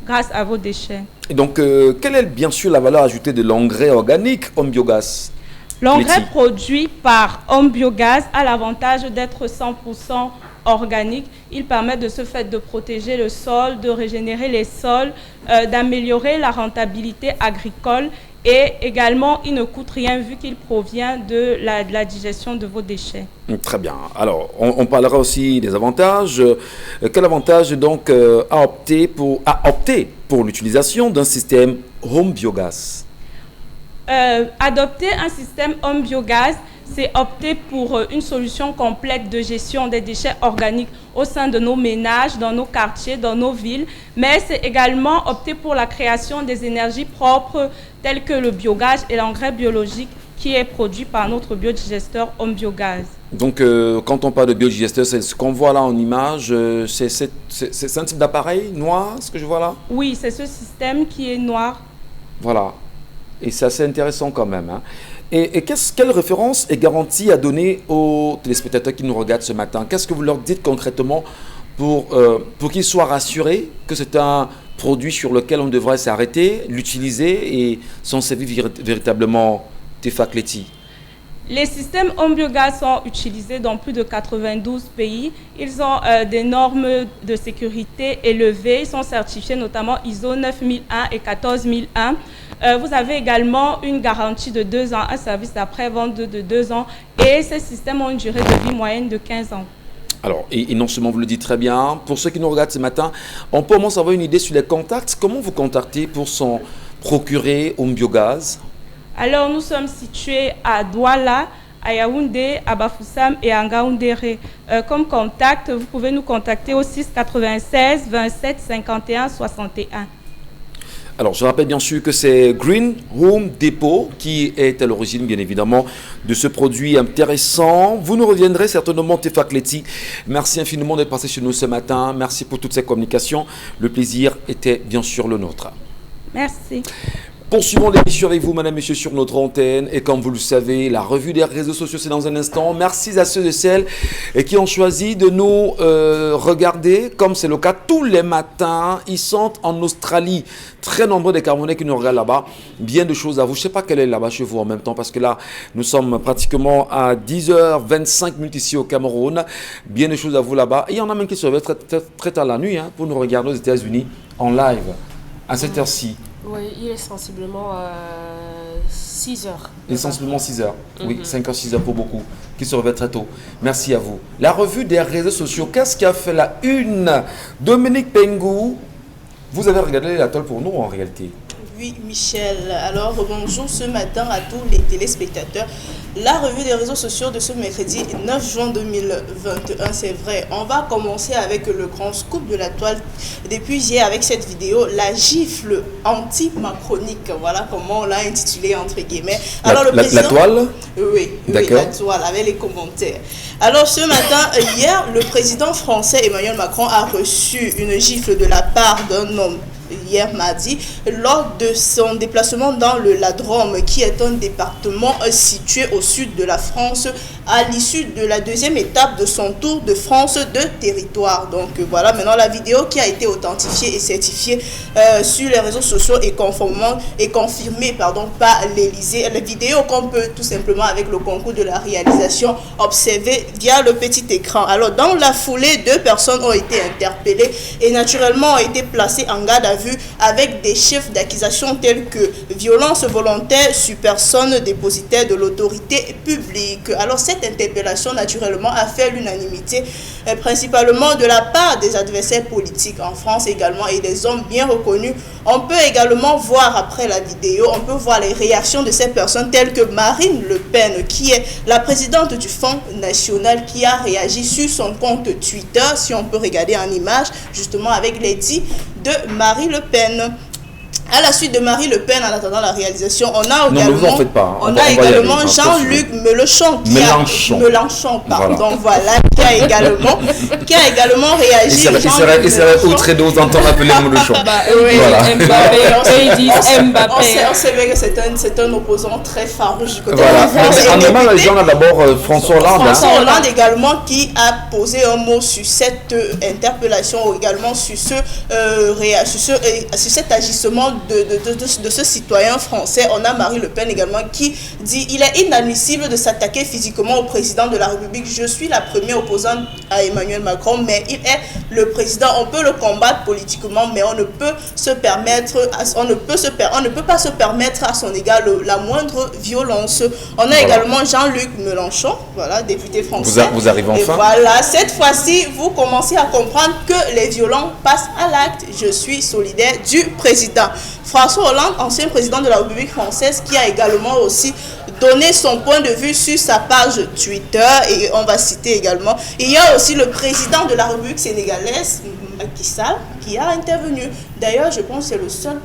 grâce à vos déchets. Et donc, quelle est bien sûr la valeur ajoutée de l'engrais organique Home Biogaz? L'engrais produit par Home Biogaz a l'avantage d'être 100% organique. Il permet de ce fait de protéger le sol, de régénérer les sols, d'améliorer la rentabilité agricole et également il ne coûte rien vu qu'il provient de la digestion de vos déchets. Très bien. Alors, on parlera aussi des avantages. Quel avantage donc à opter pour l'utilisation d'un système Home Biogaz? Adopter un système Home Biogaz, c'est opter pour une solution complète de gestion des déchets organiques au sein de nos ménages, dans nos quartiers, dans nos villes, mais c'est également opter pour la création des énergies propres telles que le biogaz et l'engrais biologique qui est produit par notre biodigesteur Home Biogaz. Donc, quand on parle de biodigesteur, c'est ce qu'on voit là en image, c'est un type d'appareil noir, ce que je vois là? Oui, c'est ce système qui est noir. Voilà. Et c'est assez intéressant quand même. Hein. Et quelle référence est garantie à donner aux téléspectateurs qui nous regardent ce matin? Qu'est-ce que vous leur dites concrètement pour qu'ils soient rassurés que c'est un produit sur lequel on devrait s'arrêter, l'utiliser et s'en servir véritablement, Tefak Kleti? Les systèmes Home Biogaz sont utilisés dans plus de 92 pays. Ils ont des normes de sécurité élevées. Ils sont certifiés notamment ISO 9001 et 14001. Vous avez également une garantie de 2 ans, un service d'après-vente de 2 ans et ces systèmes ont une durée de vie moyenne de 15 ans. Alors, et non seulement vous le dites très bien, pour ceux qui nous regardent ce matin, on peut au moins avoir une idée sur les contacts. Comment vous contactez pour s'en procurer Home Biogaz? Alors, nous sommes situés à Douala, à Yaoundé, à Bafoussam et à Ngaoundéré. Comme contact, vous pouvez nous contacter au 6 96 27 51 61. Alors, je rappelle bien sûr que c'est Green Home Depot qui est à l'origine, bien évidemment, de ce produit intéressant. Vous nous reviendrez certainement, Tefak Kleti. Merci infiniment d'être passé chez nous ce matin. Merci pour toutes ces communications. Le plaisir était bien sûr le nôtre. Merci. Poursuivons l'émission avec vous, madame, monsieur, sur notre antenne. Et comme vous le savez, la revue des réseaux sociaux, c'est dans un instant. Merci à ceux et celles qui ont choisi de nous regarder, comme c'est le cas tous les matins. Ils sont en Australie. Très nombreux des Camerounais qui nous regardent là-bas. Bien de choses à vous. Je ne sais pas quelle est là-bas chez vous en même temps, parce que là, nous sommes pratiquement à 10h25 ici au Cameroun. Bien de choses à vous là-bas. Et il y en a même qui se réveillent très tard la nuit pour nous regarder aux États-Unis en live à cette heure-ci. Oui, il est sensiblement 6 heures. Il est sensiblement 6 heures. Oui, 5 heures, 6 heures pour beaucoup, qui se réveillent très tôt. Merci à vous. La revue des réseaux sociaux, qu'est-ce qui a fait la une? Dominique Pengou, vous avez regardé l'atoll pour nous en réalité? Oui, Michel. Alors, bonjour ce matin à tous les téléspectateurs. La revue des réseaux sociaux de ce mercredi 9 juin 2021, c'est vrai. On va commencer avec le grand scoop de la toile depuis hier avec cette vidéo, la gifle anti-macronique. Voilà comment on l'a intitulé entre guillemets. Alors, la toile? Oui, la toile avec les commentaires. Alors, ce matin, hier, le président français Emmanuel Macron a reçu une gifle de la part d'un homme. Hier mardi, lors de son déplacement dans la Drôme, qui est un département situé au sud de la France, à l'issue de la deuxième étape de son tour de France de territoire. Donc voilà, maintenant la vidéo qui a été authentifiée et certifiée sur les réseaux sociaux et confirmée par l'Élysée. La vidéo qu'on peut tout simplement, avec le concours de la réalisation, observer via le petit écran. Alors dans la foulée, 2 personnes ont été interpellées et naturellement ont été placées en garde à vue avec des chefs d'accusation tels que violence volontaire sur personne dépositaire de l'autorité publique. Alors cette interpellation naturellement a fait l'unanimité, principalement de la part des adversaires politiques en France également et des hommes bien reconnus. On peut également voir après la vidéo, on peut voir les réactions de ces personnes telles que Marine Le Pen, qui est la présidente du Front National, qui a réagi sur son compte Twitter, si on peut regarder en image, justement avec les dits de Marine Le Pen. À la suite de Marie Le Pen, en attendant la réalisation, on a également Jean-Luc Mélenchon qui a également réagi. Il serait outré d'entendre appeler Mélenchon. On sait bien que c'est un opposant très farouche. En même temps, les gens, d'abord François Hollande. François Hollande également, qui a posé un mot sur cette interpellation, ou également sur cet agissement de ce citoyen français. On a Marie Le Pen également qui dit « Il est inadmissible de s'attaquer physiquement au président de la République. Je suis la première opposante à Emmanuel Macron, mais il est le président. On peut le combattre politiquement, mais on ne peut pas se permettre à son égard la moindre violence. » On a également Jean-Luc Mélenchon, voilà, député français. Vous arrivez enfin. Et voilà, cette fois-ci, vous commencez à comprendre que les violents passent à l'acte. Je suis solidaire du président. François Hollande, ancien président de la République française, qui a également aussi donné son point de vue sur sa page Twitter, et on va citer également. Il y a aussi le président de la République sénégalaise, Macky Sall, qui a intervenu. D'ailleurs, je pense que c'est le seul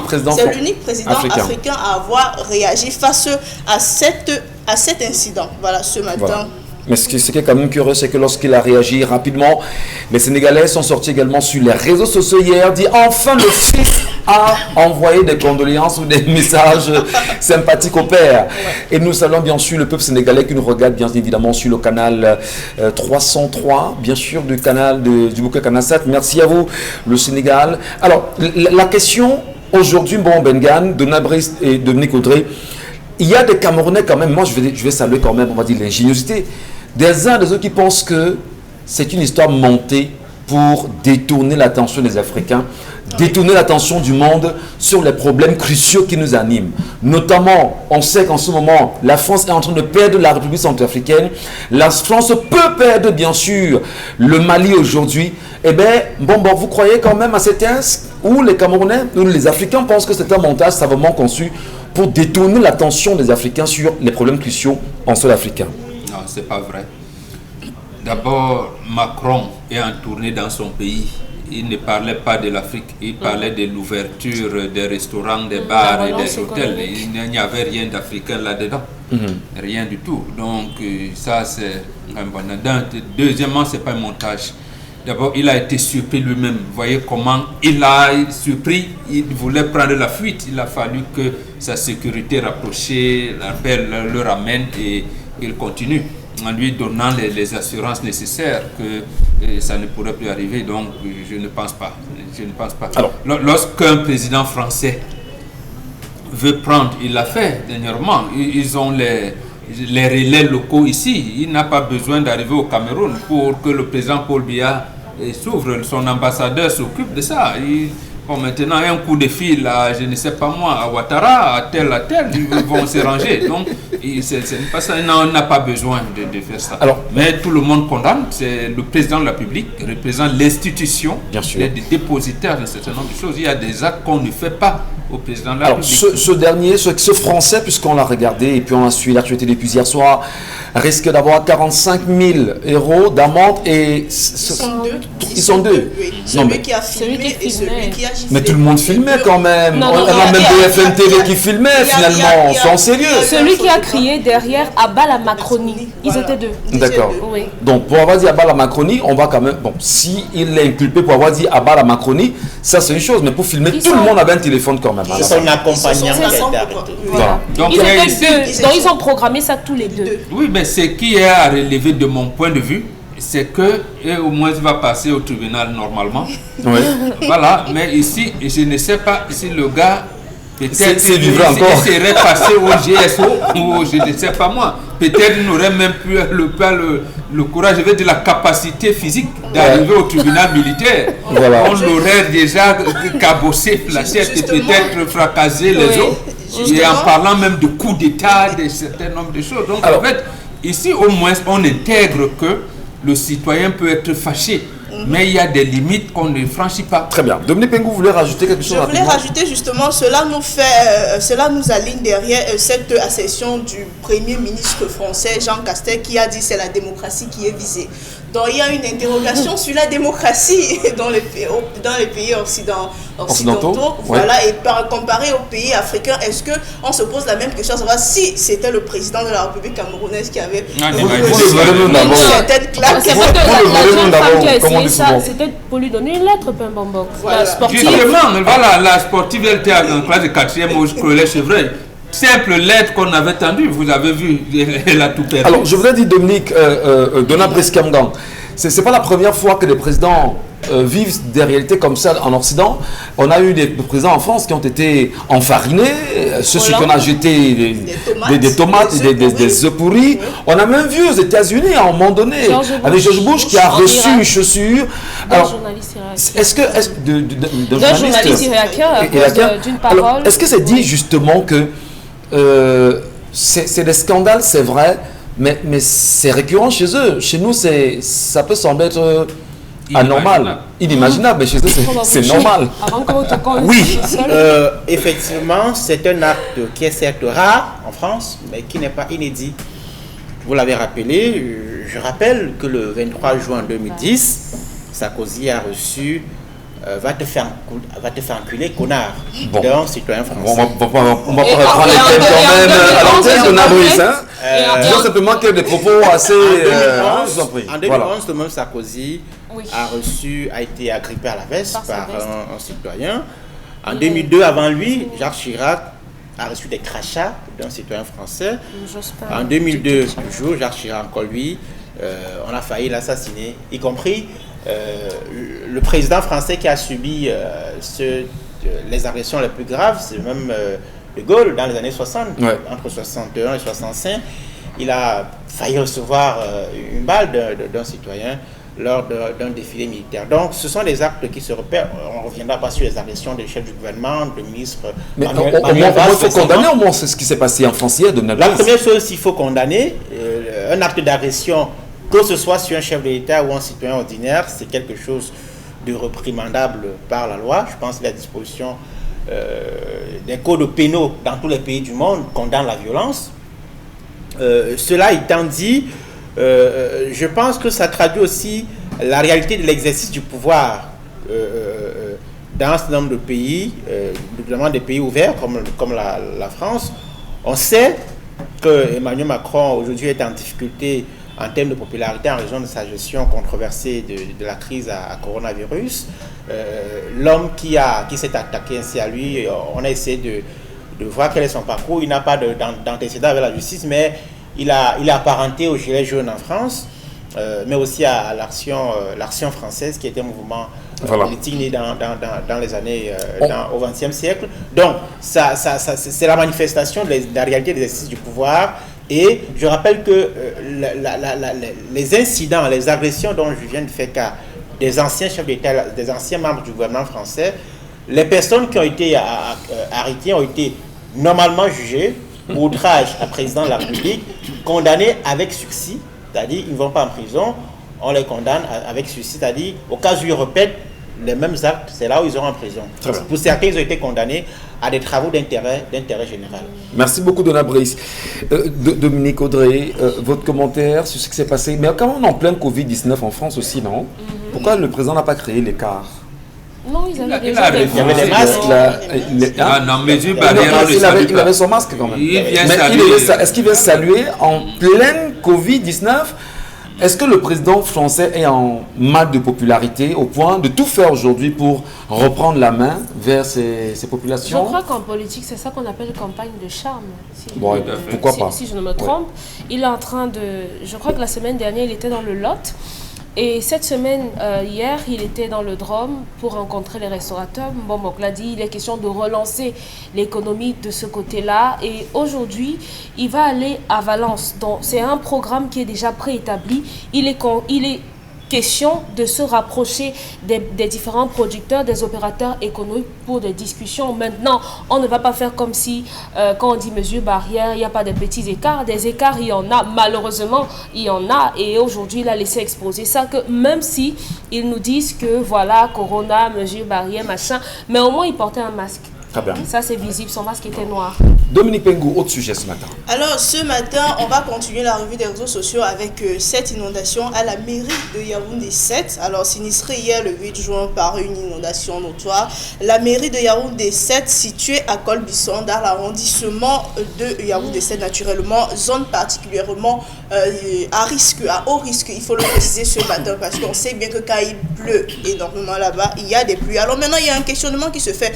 président, c'est l'unique président africain à avoir réagi face à cet incident. Voilà, ce matin. Voilà. Mais ce qui est quand même curieux, c'est que lorsqu'il a réagi rapidement, les Sénégalais sont sortis également sur les réseaux sociaux hier, dit enfin le fils a envoyé des condoléances ou des messages sympathiques au père. Et nous saluons bien sûr le peuple sénégalais qui nous regarde bien évidemment sur le canal 303, bien sûr du canal du Bouquet Canal 7. Merci à vous, le Sénégal. Alors, la question aujourd'hui, bon, Bengan, de Nabris et de Dominique Audrey, il y a des Camerounais quand même, moi je vais saluer quand même, on va dire, l'ingéniosité des uns des autres qui pensent que c'est une histoire montée pour détourner l'attention des Africains, détourner l'attention du monde sur les problèmes cruciaux qui nous animent. Notamment, on sait qu'en ce moment, la France est en train de perdre la République centrafricaine. La France peut perdre, bien sûr, le Mali aujourd'hui. Eh bien, vous croyez quand même à cet instant où les Camerounais, où les Africains pensent que c'est un montage savamment conçu pour détourner l'attention des Africains sur les problèmes cruciaux en sol africain? Non, ce n'est pas vrai. D'abord, Macron est en tournée dans son pays. Il ne parlait pas de l'Afrique, il parlait de l'ouverture des restaurants, des bars et des hôtels. Il n'y avait rien d'africain là-dedans. Rien du tout. Donc, ça, c'est un bon indent. Deuxièmement, ce n'est pas un montage. D'abord, il a été surpris lui-même. Vous voyez comment il a surpris, il voulait prendre la fuite. Il a fallu que sa sécurité rapprochée le ramène et il continue en lui donnant les assurances nécessaires que ça ne pourrait plus arriver. Donc, je ne pense pas. Alors, lorsqu'un président français veut prendre, il l'a fait dernièrement. Ils ont les relais locaux ici. Il n'a pas besoin d'arriver au Cameroun pour que le président Paul Biya s'ouvre. Son ambassadeur s'occupe de ça. Bon, maintenant, un coup de fil, à, je ne sais pas moi, à Ouattara, à tel, ils vont se ranger. Donc, c'est pas ça, on n'a pas besoin de faire ça. Alors, mais tout le monde condamne, c'est le président de la République, représente l'institution, les dépositaires d'un certain nombre de choses. Il y a des actes qu'on ne fait pas au président de la République. Alors, ce Français, puisqu'on l'a regardé et puis on a suivi l'actualité depuis hier soir, risque d'avoir 45 000 € d'amende et... Ils sont deux. Oui. Celui qui a filmé et celui qui a giflé. Mais tout le monde filmait quand même. Non, on a même BFM TV qui filmait finalement, sans sérieux. Celui qui a crié derrière Abat la Macronie. Ils étaient deux. D'accord. Oui. Donc pour avoir dit Abat la Macronie, on va quand même... Bon, si il est inculpé pour avoir dit Abat la Macronie, ça c'est une chose. Mais pour filmer, tout le monde avait un téléphone quand même. C'est son accompagnant qui a été arrêté. Voilà. Donc, ils ont programmé ça tous les deux. Oui, mais ce qui est à relever de mon point de vue, c'est que au moins il va passer au tribunal normalement. Oui. Voilà, mais ici, je ne sais pas si le gars peut-être il serait passé au GSO ou je ne sais pas moi. Peut-être il n'aurait même plus le courage, je veux dire la capacité physique d'arriver au tribunal militaire. Voilà. On l'aurait déjà cabossé la tête et peut-être fracassé les autres. Et en parlant même de coup d'État, de certain nombre de choses. Donc en fait, ici au moins on intègre que le citoyen peut être fâché, mais il y a des limites qu'on ne franchit pas. Très bien. Dominique Pengou voulait rajouter quelque chose rapidement. Je voulais rajouter justement, cela nous aligne derrière cette assertion du Premier ministre français Jean Castex qui a dit c'est la démocratie qui est visée. Donc il y a une interrogation sur la démocratie dans les pays occidentaux. Voilà, et comparé aux pays africains, est-ce qu'on se pose la même question à savoir si c'était le président de la République camerounaise qui avait certaines claques. C'est vrai que la jeune femme qui a essayé ça, c'était pour lui donner une lettre, Pembombok. La sportive. Justement, voilà, la sportive, elle était en classe de 4e au collège Chevreuil. Simple lettre qu'on avait tendue, vous avez vu, elle a tout perdu. Alors, je voudrais dire, Dominique, Donald Brice-Kamgang, c'est pas la première fois que les présidents vivent des réalités comme ça en Occident. On a eu des présidents en France qui ont été enfarinés, ceux qu'on a jeté des tomates, des œufs pourris. Oui. On a même vu aux États-Unis à un moment donné, avec George Bush qui a reçu une chaussure. Alors, est-ce que d'un journaliste iraquien à cause d'une parole. Est-ce que c'est dit justement que c'est des scandales, c'est vrai, mais c'est récurrent chez eux. Chez nous, ça peut sembler être anormal, inimaginable, mais chez eux, c'est normal. Oui, effectivement, c'est un acte qui est certes rare en France, mais qui n'est pas inédit. Vous l'avez rappelé, je rappelle que le 23 juin 2010, Sarkozy a reçu va te faire enculer, connard, d'un citoyen français. On va prendre les thèmes quand même à l'antenne de Nabrice. Disons simplement qu'il y a des propos assez... En 2011, le même Sarkozy a été agrippé à la veste par un citoyen. En 2002, avant lui, Jacques Chirac a reçu des crachats d'un citoyen français. En 2002, toujours, Jacques Chirac, encore lui, on a failli l'assassiner, y compris le président français qui a subi les agressions les plus graves, c'est même De Gaulle dans les années 60, entre 61 et 65. Il a failli recevoir une balle d'un citoyen lors d'un défilé militaire. Donc, ce sont des actes qui se repèrent. On ne reviendra pas sur les agressions des chefs du gouvernement, de ministres. Mais il faut condamner au moins ce qui s'est passé en France hier. La première chose qu'il faut condamner, un acte d'agression, que ce soit sur un chef de l'État ou un citoyen ordinaire, c'est quelque chose de réprimandable par la loi. Je pense que la disposition des codes pénaux dans tous les pays du monde condamne la violence. Cela étant dit, je pense que ça traduit aussi la réalité de l'exercice du pouvoir dans un certain nombre de pays, notamment des pays ouverts comme la France. On sait que Emmanuel Macron aujourd'hui est en difficulté en termes de popularité en raison de sa gestion controversée de la crise à coronavirus. L'homme qui s'est attaqué ainsi à lui, on a essayé de voir quel est son parcours. Il n'a pas d'antécédent avec la justice, mais il est apparenté au gilet jaune en France, mais aussi à l'action française, qui était un mouvement politique né dans les années au XXe siècle. Donc, c'est la manifestation de la réalité de l'exercice du pouvoir. Et je rappelle que les incidents, les agressions dont je viens de faire cas, des anciens chefs d'État, des anciens membres du gouvernement français, Les personnes qui ont été arrêtées ont été normalement jugées pour outrage à président de la République, condamnées avec sursis, c'est-à-dire ils ne vont pas en prison, on les condamne avec sursis, c'est-à-dire au cas où ils répètent les mêmes actes, c'est là où ils iront en prison. Pour certains, ils ont été condamnés à des travaux d'intérêt général. Merci beaucoup, Donna Brice. Dominique Audrey, votre commentaire sur ce qui s'est passé. Mais quand on est en plein Covid-19 en France aussi, non? Pourquoi le président n'a pas créé l'écart? Non, ils avaient Il y avait des masques. Non, mesure barrière, il avait son masque quand même. Est-ce qu'il vient saluer en pleine Covid-19? Est-ce que le président français est en mal de popularité au point de tout faire aujourd'hui pour reprendre la main vers ces populations? Je crois qu'en politique, c'est ça qu'on appelle campagne de charme. Pourquoi pas? Si je ne me trompe, il est en train de... Je crois que la semaine dernière, il était dans le Lot. Et cette semaine, hier, il était dans le Drôme pour rencontrer les restaurateurs. Mbomok l'a dit, il est question de relancer l'économie de ce côté-là. Et aujourd'hui, il va aller à Valence. Donc, c'est un programme qui est déjà préétabli. Il est question de se rapprocher des différents producteurs, des opérateurs économiques pour des discussions. Maintenant, on ne va pas faire comme si, quand on dit mesure barrière, il n'y a pas de petits écarts. Des écarts, il y en a. Malheureusement, il y en a. Et aujourd'hui, il a laissé exposer ça, que même si ils nous disent que voilà, corona, mesure barrière, machin, mais au moins, il portait un masque. Très bien. Ça, c'est visible. Son masque était noir. Dominique Pengou, autre sujet ce matin. Alors, ce matin, on va continuer la revue des réseaux sociaux avec cette inondation à la mairie de Yaoundé 7. Alors, sinistrée hier le 8 juin par une inondation notoire. La mairie de Yaoundé 7, située à Colbisson, dans l'arrondissement de Yaoundé 7, naturellement, zone particulièrement à risque, à haut risque. Il faut le préciser ce matin parce qu'on sait bien que quand il pleut énormément là-bas, il y a des pluies. Alors maintenant, il y a un questionnement qui se fait.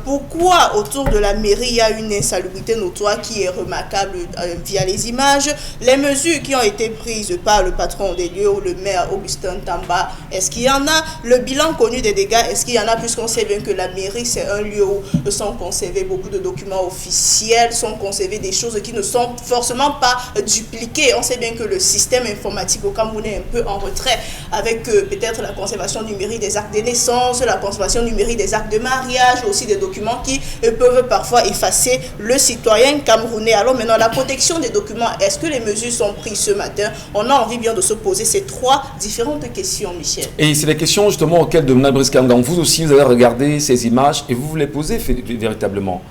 Pourquoi autour de la mairie, il y a une insalubrité notoire qui est remarquable via les images? Les mesures qui ont été prises par le patron des lieux ou le maire Augustin Tamba, est-ce qu'il y en a? Le bilan connu des dégâts, est-ce qu'il y en a? Puisqu'on sait bien que la mairie, c'est un lieu où sont conservés beaucoup de documents officiels, sont conservés des choses qui ne sont forcément pas dupliquées. On sait bien que le système informatique au Cameroun est un peu en retrait avec peut-être la conservation numérique des actes de naissance, la conservation numérique des actes de mariage, aussi des documents qui peuvent parfois effacer le citoyen camerounais. Alors maintenant, la protection des documents, est-ce que les mesures sont prises ce matin? On a envie bien de se poser ces trois différentes questions, Michel. Et c'est les questions justement auxquelles Dominique Brice Kangang, vous aussi, vous avez regardé ces images et vous les posez véritablement.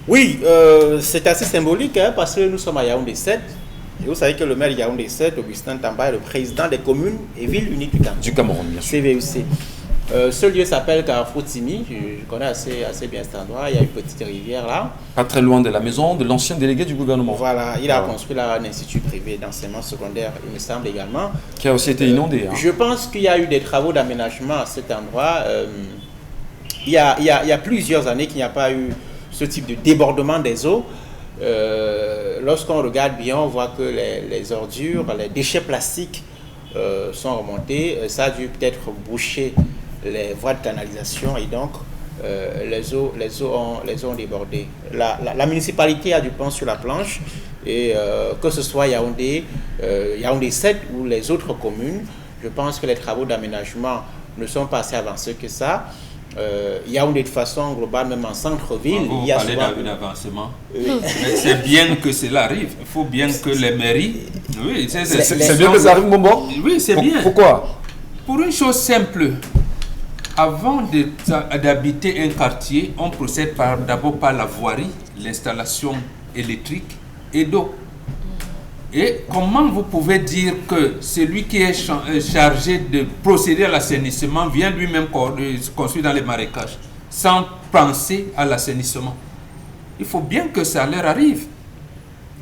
Oui, c'est assez symbolique parce que nous sommes à Yaoundé 7. Et vous savez que le maire de Yaoundé 7, Augustin Tamba, est le président des communes et villes unies du Cameroun. Bien sûr. CVUC. Ce lieu s'appelle Carrefour Timi. Je connais assez bien cet endroit. Il y a une petite rivière là. Pas très loin de la maison de l'ancien délégué du gouvernement. Voilà, il a construit là un institut privé d'enseignement secondaire, il me semble également. Qui a aussi été inondé. Je pense qu'il y a eu des travaux d'aménagement à cet endroit. Il y a plusieurs années qu'il n'y a pas eu ce type de débordement des eaux. Lorsqu'on regarde bien, on voit que les ordures, les déchets plastiques sont remontés. Ça a dû peut-être boucher les voies de canalisation et donc les eaux ont débordé. La municipalité a du pain sur la planche et que ce soit Yaoundé 7 ou les autres communes, je pense que les travaux d'aménagement ne sont pas assez avancés que ça. Yaoundé de façon globale, même en centre-ville, il y a souvent d'un avancement. Mais c'est bien que cela arrive. Il faut bien que les mairies... Oui, c'est bien que ça arrive, Momo. Oui, c'est bien. Pourquoi? Pour une chose simple. Avant d'habiter un quartier, on procède d'abord par la voirie, l'installation électrique et d'eau. Et comment vous pouvez dire que celui qui est chargé de procéder à l'assainissement vient lui-même construire dans les marécages sans penser à l'assainissement? Il faut bien que ça leur arrive.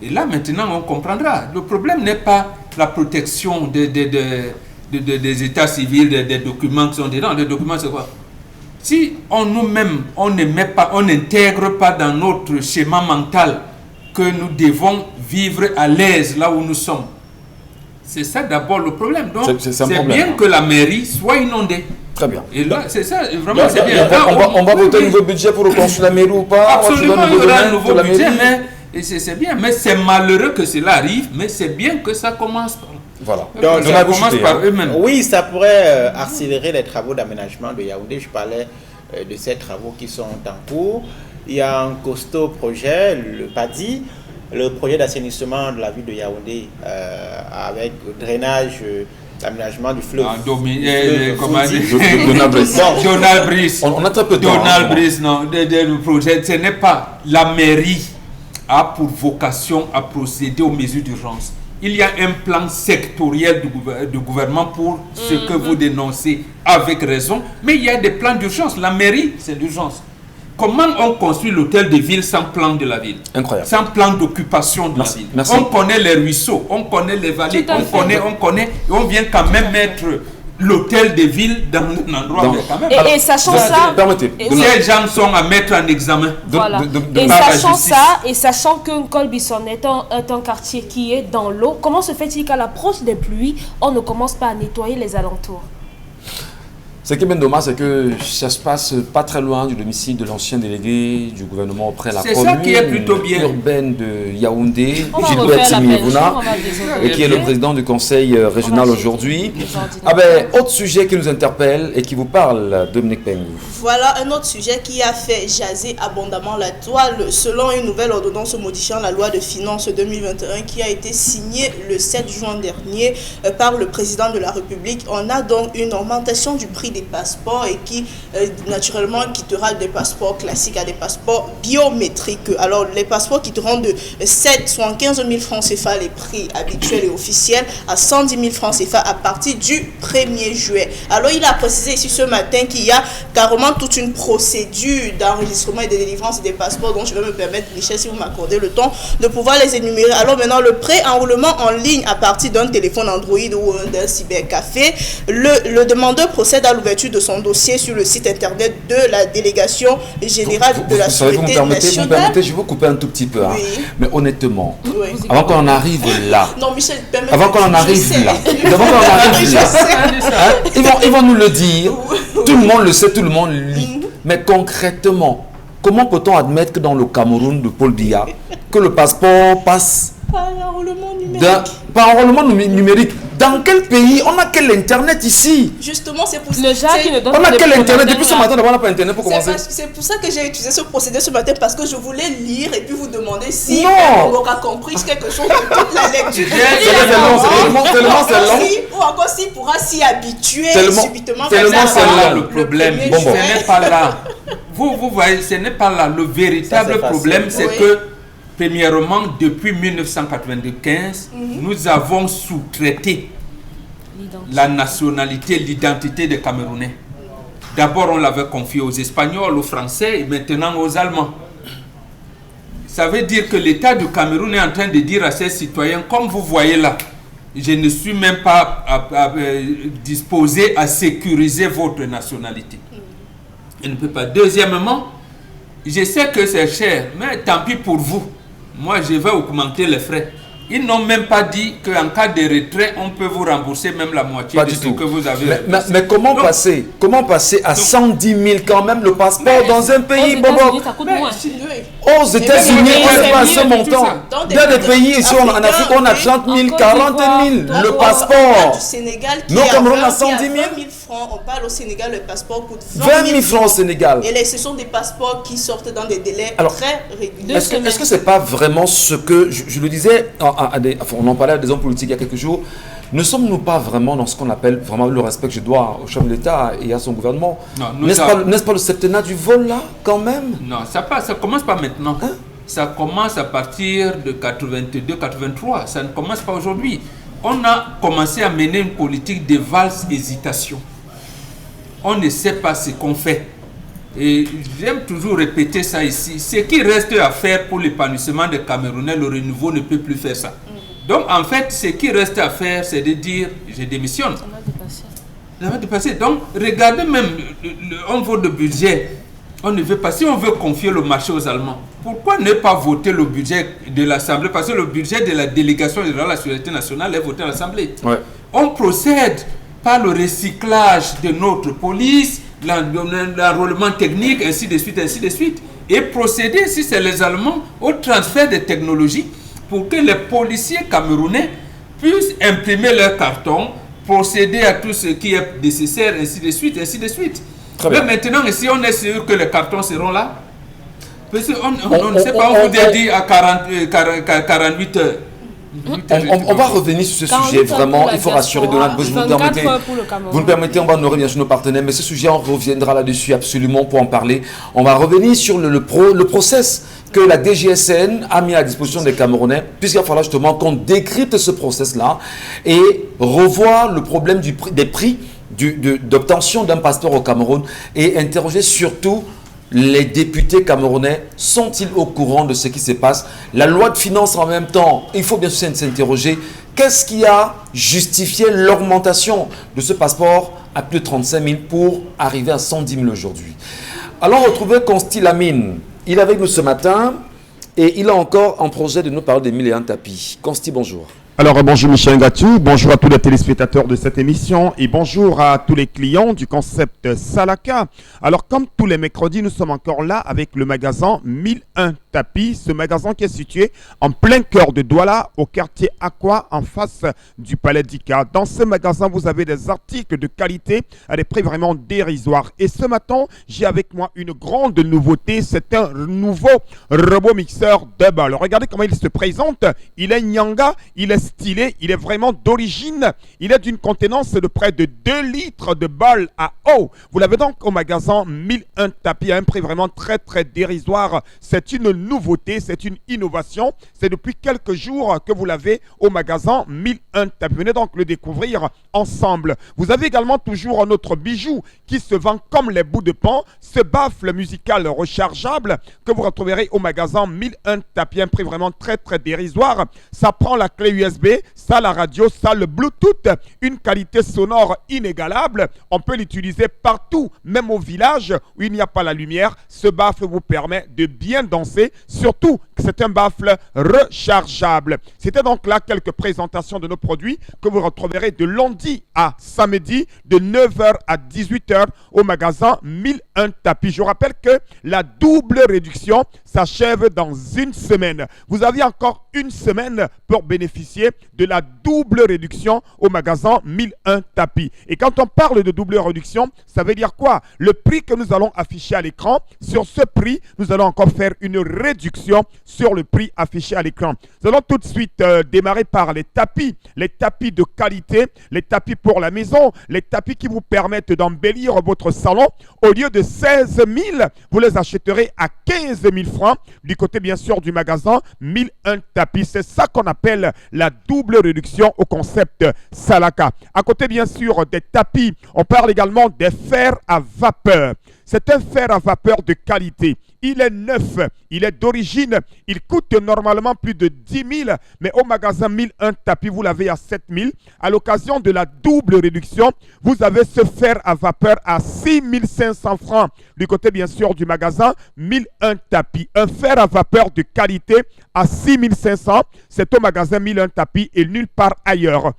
Et là, maintenant, on comprendra. Le problème n'est pas la protection des états civils, des documents qui sont dedans. Les documents, c'est quoi? Si nous-mêmes, on n'intègre pas dans notre schéma mental que nous devons vivre à l'aise là où nous sommes, c'est ça d'abord le problème. Donc, c'est bien que la mairie soit inondée. Très bien. Et là, c'est ça, vraiment, c'est bien. On va voter un nouveau budget pour reconstruire la mairie ou pas? Absolument, il y aura un nouveau budget, mais c'est bien. Mais c'est malheureux que cela arrive, mais c'est bien que ça commence par là. Voilà. Donc, ça commence par eux-mêmes. Oui, ça pourrait accélérer les travaux d'aménagement de Yaoundé. Je parlais de ces travaux qui sont en cours. Il y a un costaud projet, le PADI, le projet d'assainissement de la ville de Yaoundé, avec drainage, l'aménagement du fleuve. Donald Brice. On a très peu de temps. Donald Brice, non. Le projet, ce n'est pas la mairie a pour vocation à procéder aux mesures d'urgence. Il y a un plan sectoriel du gouvernement pour ce que vous dénoncez avec raison, mais il y a des plans d'urgence. La mairie, c'est l'urgence. Comment on construit l'hôtel de ville sans plan de la ville? Incroyable. Sans plan d'occupation de la ville. Merci. On connaît les ruisseaux, on connaît les vallées, on connaît, et on vient quand même mettre l'hôtel de ville dans un endroit quand même. Et sachant ça, ces gens sont à mettre en examen. Voilà. Et sachant que Colbison est un quartier qui est dans l'eau, comment se fait-il qu'à l'approche des pluies, on ne commence pas à nettoyer les alentours? Ce qui est bien dommage, c'est que ça se passe pas très loin du domicile de l'ancien délégué du gouvernement auprès de la commune qui est plutôt bien. Urbaine de Yaoundé, Gilbert Timiévouna, et qui est le président du conseil régional aujourd'hui. Ah ben, autre sujet qui nous interpelle et qui vous parle, Dominique Pengou. Voilà un autre sujet qui a fait jaser abondamment la toile. Selon une nouvelle ordonnance modifiant la loi de finances 2021 qui a été signée le 7 juin dernier par le président de la République, on a donc une augmentation du prix des passeports et qui naturellement quittera des passeports classiques à des passeports biométriques. Alors les passeports quitteront de 75 000 francs CFA, les prix habituels et officiels, à 110 000 francs CFA à partir du 1er juillet. Alors il a précisé ici ce matin qu'il y a carrément toute une procédure d'enregistrement et de délivrance des passeports dont je vais me permettre, Michel, si vous m'accordez le temps, de pouvoir les énumérer. Alors maintenant, le pré-enrôlement en ligne à partir d'un téléphone Android ou d'un cybercafé, le demandeur procède à l'ouverture de son dossier sur le site internet de la délégation générale de la Sûreté nationale. Vous me permettez, je vais vous couper un tout petit peu. Hein. Oui. Mais honnêtement, Oui. avant qu'on en arrive là, non, Michel, avant qu'on en arrive là, ils vont nous le dire. Tout le monde le sait, tout le monde lit. Mais concrètement, comment peut-on admettre que dans le Cameroun de Paul Biya, que le passeport passe par enrôlement numérique? Par enrôlement numérique. Dans quel pays? On a quel internet ici? Justement, c'est pour ça. On a quel internet? Depuis ce matin, on n'a pas internet pour commencer. C'est pour ça que j'ai utilisé ce procédé ce matin, parce que je voulais lire et puis vous demander si on aura compris quelque chose de toute la lecture. Tellement c'est long. Ou encore s'il pourra s'y habituer subitement. Tellement c'est là le problème. Ce n'est pas là. Vous voyez, ce n'est pas là. Le véritable problème, c'est que premièrement, depuis 1995, nous avons sous-traité la nationalité, l'identité des Camerounais. D'abord, on l'avait confié aux Espagnols, aux Français et maintenant aux Allemands. Ça veut dire que l'État du Cameroun est en train de dire à ses citoyens, comme vous voyez là, je ne suis même pas disposé à sécuriser votre nationalité. Il ne peut pas. Deuxièmement, je sais que c'est cher, mais tant pis pour vous. Moi, je vais augmenter les frais. Ils n'ont même pas dit qu'en cas de retrait, on peut vous rembourser même la moitié de ce que vous avez. Mais comment passer à 110 000 quand même le passeport dans un pays aux États-Unis, on n'est pas à ce montant. Dans des pays ici en Afrique, on a 30 000, 40 000 le passeport. Du Sénégal qui non, Cameroun a 110 000. 20 000 francs. On parle au Sénégal, le passeport coûte 20 000 francs au Sénégal. Et ce sont des passeports qui sortent dans des délais très réguliers. Est-ce que ce n'est pas vraiment ce que je le disais, on en parlait à des hommes politiques il y a quelques jours, ne sommes-nous pas vraiment dans ce qu'on appelle vraiment le respect que je dois au chef de l'État et à son gouvernement? N'est-ce pas le septennat du vol là, quand même? Non, ça commence pas maintenant. Hein? Ça commence à partir de 82-83. Ça ne commence pas aujourd'hui. On a commencé à mener une politique de valse-hésitation. On ne sait pas ce qu'on fait. Et j'aime toujours répéter ça ici. Ce qui reste à faire pour l'épanouissement des Camerounais, le renouveau ne peut plus faire ça. Donc en fait, ce qui reste à faire, c'est de dire, je démissionne. Ça va dépasser. Donc regardez même, on vote le budget. On ne veut pas, si on veut confier le marché aux Allemands, pourquoi ne pas voter le budget de l'Assemblée? Parce que le budget de la délégation générale de la Sûreté nationale est voté à l'Assemblée. Ouais. On procède par le recyclage de notre police, l'enrôlement technique, ainsi de suite, ainsi de suite. Et procéder, si c'est les Allemands, au transfert de technologies pour que les policiers camerounais puissent imprimer leur carton, procéder à tout ce qui est nécessaire, ainsi de suite, ainsi de suite. Mais maintenant, si on est sûr que les cartons seront là, parce qu'on ne sait pas, on vous a dit à 48 heures. On va revenir sur ce sujet, vraiment, il faut rassurer Donald Bush. Vous me permettez, on va honorer bien sûr nos partenaires, mais ce sujet, on reviendra là-dessus absolument pour en parler. On va revenir sur le process que la DGSN a mis à disposition des Camerounais, puisqu'il va falloir justement qu'on décrypte ce process-là et revoir le problème des prix d'obtention d'un passeport au Cameroun et interroger surtout les députés camerounais. Sont-ils au courant de ce qui se passe? La loi de finances en même temps, il faut bien sûr s'interroger. Qu'est-ce qui a justifié l'augmentation de ce passeport à plus de 35 000 pour arriver à 110 000 aujourd'hui? Alors retrouver Consti Lamine. Il est avec nous ce matin et il a encore en projet de nous parler des 1001 tapis. Consti, bonjour. Alors bonjour Michel Ngatou, bonjour à tous les téléspectateurs de cette émission et bonjour à tous les clients du concept Salaka. Alors comme tous les mercredis, nous sommes encore là avec le magasin 1001 tapis, ce magasin qui est situé en plein cœur de Douala, au quartier Aqua, en face du Palais d'Ika. Dans ce magasin, vous avez des articles de qualité à des prix vraiment dérisoires. Et ce matin, j'ai avec moi une grande nouveauté, c'est un nouveau robot mixeur double. Regardez comment il se présente, il est nyanga, il est stylé, il est vraiment d'origine, il est d'une contenance de près de 2 litres de bol à eau. Vous l'avez donc au magasin 1001 tapis à un prix vraiment très dérisoire. C'est une nouveauté, c'est une innovation. C'est depuis quelques jours que vous l'avez au magasin 1001 tapis. Venez donc le découvrir ensemble. Vous avez également toujours notre bijou qui se vend comme les bouts de pain, ce baffle musical rechargeable que vous retrouverez au magasin 1001 tapis, un prix vraiment très dérisoire. Ça prend la clé USB, ça la radio, ça le Bluetooth, une qualité sonore inégalable. On peut l'utiliser partout, même au village où il n'y a pas la lumière. Ce baffle vous permet de bien danser, surtout que c'est un baffle rechargeable. C'était donc là quelques présentations de nos produits que vous retrouverez de lundi à samedi de 9h à 18h au magasin 1001 tapis. Je rappelle que la double réduction s'achève dans une semaine. Vous avez encore une semaine pour bénéficier de la double réduction au magasin 1001 tapis. Et quand on parle de double réduction, ça veut dire quoi? Le prix que nous allons afficher à l'écran, sur ce prix, nous allons encore faire une réduction sur le prix affiché à l'écran. Nous allons tout de suite démarrer par les tapis de qualité, les tapis pour la maison, les tapis qui vous permettent d'embellir votre salon. Au lieu de 16 000, vous les achèterez à 15 000 francs du côté bien sûr du magasin 1001 tapis. C'est ça qu'on appelle la double réduction au concept Salaka. À côté bien sûr des tapis, on parle également des fers à vapeur. C'est un fer à vapeur de qualité. Il est neuf, il est d'origine, il coûte normalement plus de 10 000, mais au magasin 1001 tapis, vous l'avez à 7 000. À l'occasion de la double réduction, vous avez ce fer à vapeur à 6 500 francs. Du côté bien sûr du magasin 1001 tapis. Un fer à vapeur de qualité à 6 500, c'est au magasin 1001 tapis et nulle part ailleurs.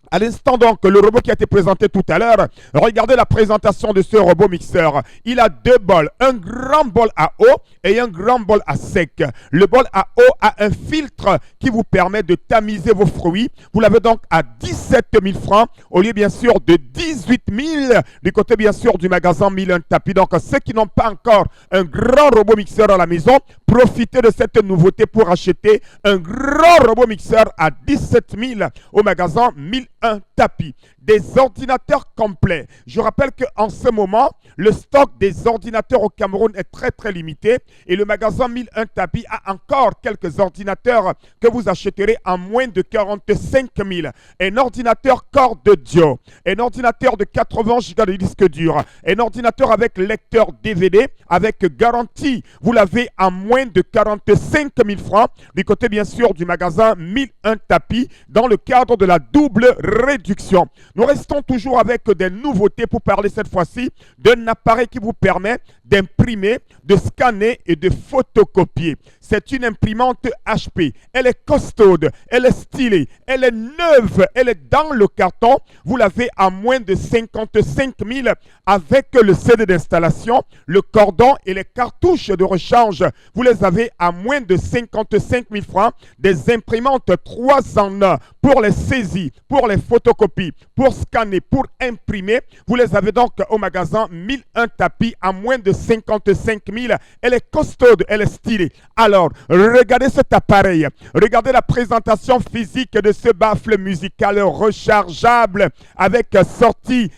À l'instant donc, le robot qui a été présenté tout à l'heure, regardez la présentation de ce robot mixeur. Il a 2 bols, un grand bol à eau et un grand bol à sec. Le bol à eau a un filtre qui vous permet de tamiser vos fruits. Vous l'avez donc à 17 000 francs au lieu bien sûr de 18 000 du côté bien sûr du magasin 1001 tapis. Donc ceux qui n'ont pas encore un grand robot mixeur à la maison, profitez de cette nouveauté pour acheter un grand robot mixeur à 17 000 au magasin 1001 tapis. Des ordinateurs complets. Je rappelle qu'en ce moment, le stock des ordinateurs au Cameroun est très limité et le magasin 1001 tapis a encore quelques ordinateurs que vous achèterez à moins de 45 000. Un ordinateur Core de Dio, un ordinateur de 80 Go de disque dur, un ordinateur avec lecteur DVD avec garantie. Vous l'avez à moins de 45 000 francs du côté bien sûr du magasin 1001 tapis dans le cadre de la double réduction. Nous restons toujours avec des nouveautés pour parler cette fois-ci d'un appareil qui vous permet d'imprimer, de scanner et de photocopier. C'est une imprimante HP. Elle est costaude, elle est stylée, elle est neuve, elle est dans le carton. Vous l'avez à moins de 55 000 avec le CD d'installation, le cordon et les cartouches de rechange. Vous les avez à moins de 55 000 francs. Des imprimantes 3 en 1 pour les saisies, pour les les photocopies, pour scanner, pour imprimer, vous les avez donc au magasin 1001 tapis à moins de 55 000. Elle est costaude, elle est stylée. Alors, regardez cet appareil. Regardez la présentation physique de ce baffle musical rechargeable avec sortie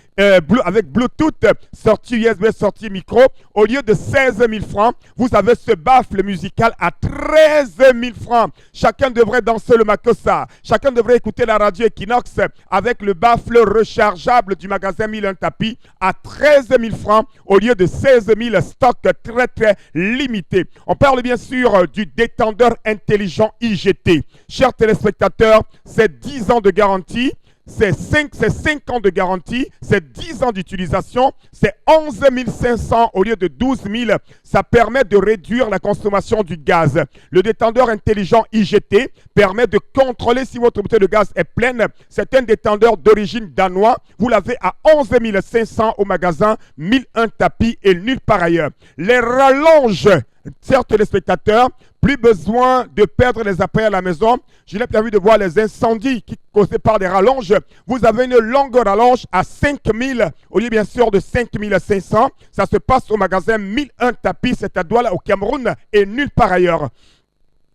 avec Bluetooth, sortie USB, sortie micro. Au lieu de 16 000 francs, vous avez ce baffle musical à 13 000 francs. Chacun devrait danser le makossa. Chacun devrait écouter la radio Equinox avec le baffle rechargeable du magasin 1001 tapis à 13 000 francs au lieu de 16 000, stock très très limité. On parle bien sûr du détendeur intelligent IGT. Chers téléspectateurs, c'est 10 ans de garantie. C'est 5 ans de garantie, c'est 10 ans d'utilisation, c'est 11 500 au lieu de 12 000. Ça permet de réduire la consommation du gaz. Le détendeur intelligent IGT permet de contrôler si votre bouteille de gaz est pleine. C'est un détendeur d'origine danois. Vous l'avez à 11 500 au magasin 1001 tapis et nulle part ailleurs. Les rallonges, chers téléspectateurs, plus besoin de perdre les appareils à la maison. Je n'ai pas envie de voir les incendies causés par des rallonges. Vous avez une longue rallonge à 5 000 au lieu bien sûr de 5 500. Ça se passe au magasin 1001 tapis, c'est à Douala au Cameroun et nulle part ailleurs.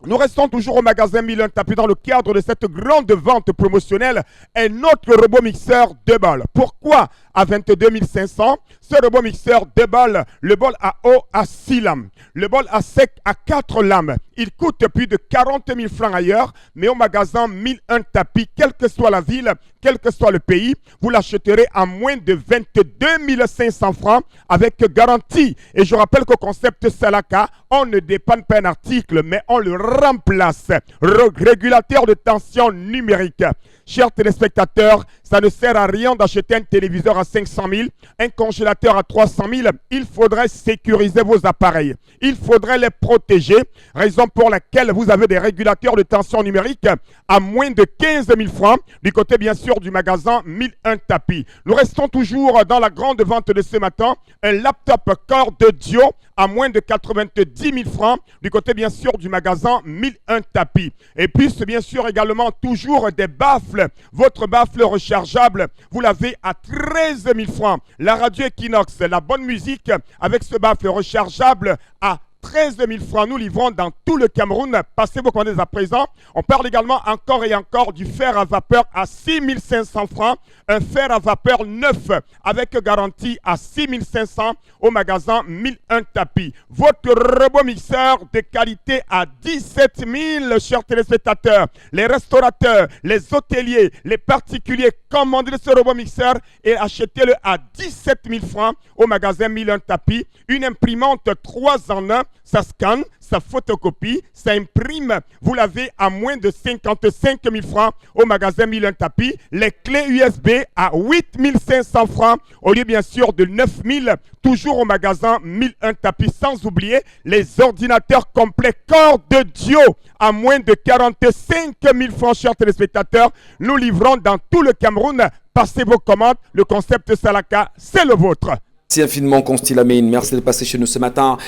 Nous restons toujours au magasin 1001 tapis dans le cadre de cette grande vente promotionnelle. Un autre robot mixeur 2 balles. Pourquoi à 22 500? Ce robot mixeur 2 balles, le bol à eau à 6 lames, le bol à sec à 4 lames. Il coûte plus de 40 000 francs ailleurs, mais au magasin 1001 tapis, quelle que soit la ville, quel que soit le pays, vous l'acheterez à moins de 22 500 francs avec garantie. Et je rappelle qu'au concept Salaka, on ne dépanne pas un article, mais on le remplace. Régulateur de tension numérique. Chers téléspectateurs, ça ne sert à rien d'acheter un téléviseur à 500 000, un congélateur à 300 000. Il faudrait sécuriser vos appareils. Il faudrait les protéger. Raison pour laquelle vous avez des régulateurs de tension numérique à moins de 15 000 francs du côté bien sûr du magasin 1001 tapis. Nous restons toujours dans la grande vente de ce matin. Un laptop Core de Dio à moins de 90 000 francs du côté bien sûr du magasin 1001 tapis. Et puis c'est bien sûr également toujours des baffles. Votre baffle rechargeable, vous l'avez à 13 000 francs. La radio Equinox, la bonne musique avec ce baffle rechargeable à 13 000 francs. Nous livrons dans tout le Cameroun. Passez vos commandes à présent. On parle également encore et encore du fer à vapeur à 6 500 francs. Un fer à vapeur neuf avec garantie à 6 500 au magasin 1001 tapis. Votre robot mixeur de qualité à 17 000, chers téléspectateurs. Les restaurateurs, les hôteliers, les particuliers, commandez ce robot mixeur et achetez-le à 17 000 francs au magasin 1001 tapis. Une imprimante 3 en 1. Ça scanne, ça photocopie, ça imprime. Vous l'avez à moins de 55 000 francs au magasin 1001 tapis. Les clés USB à 8 500 francs au lieu bien sûr de 9 000. Toujours au magasin 1001 tapis. Sans oublier les ordinateurs complets Core de Dio à moins de 45 000 francs, chers téléspectateurs. Nous livrons dans tout le Cameroun. Passez vos commandes. Le concept Salaka, c'est le vôtre. Merci infiniment, Consti Lamine. Merci de passer chez nous ce matin.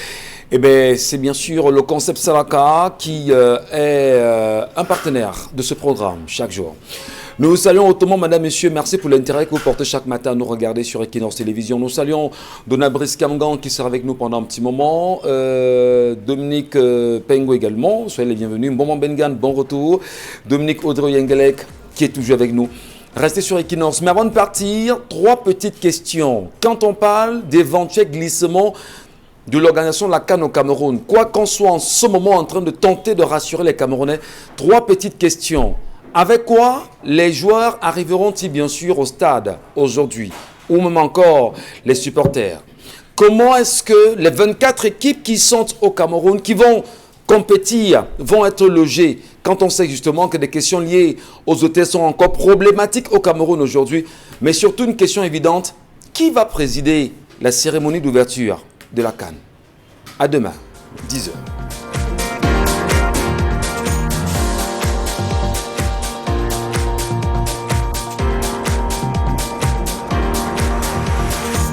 Eh bien, c'est bien sûr le concept Salaka qui est un partenaire de ce programme chaque jour. Nous saluons hautement, madame, messieurs, merci pour l'intérêt que vous portez chaque matin à nous regarder sur Equinox Télévision. Nous saluons Donna Brice Kamgan qui sera avec nous pendant un petit moment. Dominique Pengo également, soyez les bienvenus. Mbomon Bengan, bon retour. Dominique Audrey Yengelek qui est toujours avec nous. Restez sur Equinox. Mais avant de partir, 3 petites questions. Quand on parle d'éventuels glissements de l'organisation de la CAN au Cameroun, quoi qu'on soit en ce moment en train de tenter de rassurer les Camerounais, 3 petites questions. Avec quoi les joueurs arriveront-ils bien sûr au stade aujourd'hui, ou même encore les supporters? Comment est-ce que les 24 équipes qui sont au Cameroun, qui vont compétir, vont être logées, quand on sait justement que des questions liées aux hôtels sont encore problématiques au Cameroun aujourd'hui, mais surtout une question évidente, qui va présider la cérémonie d'ouverture de la CAN? À demain, 10h.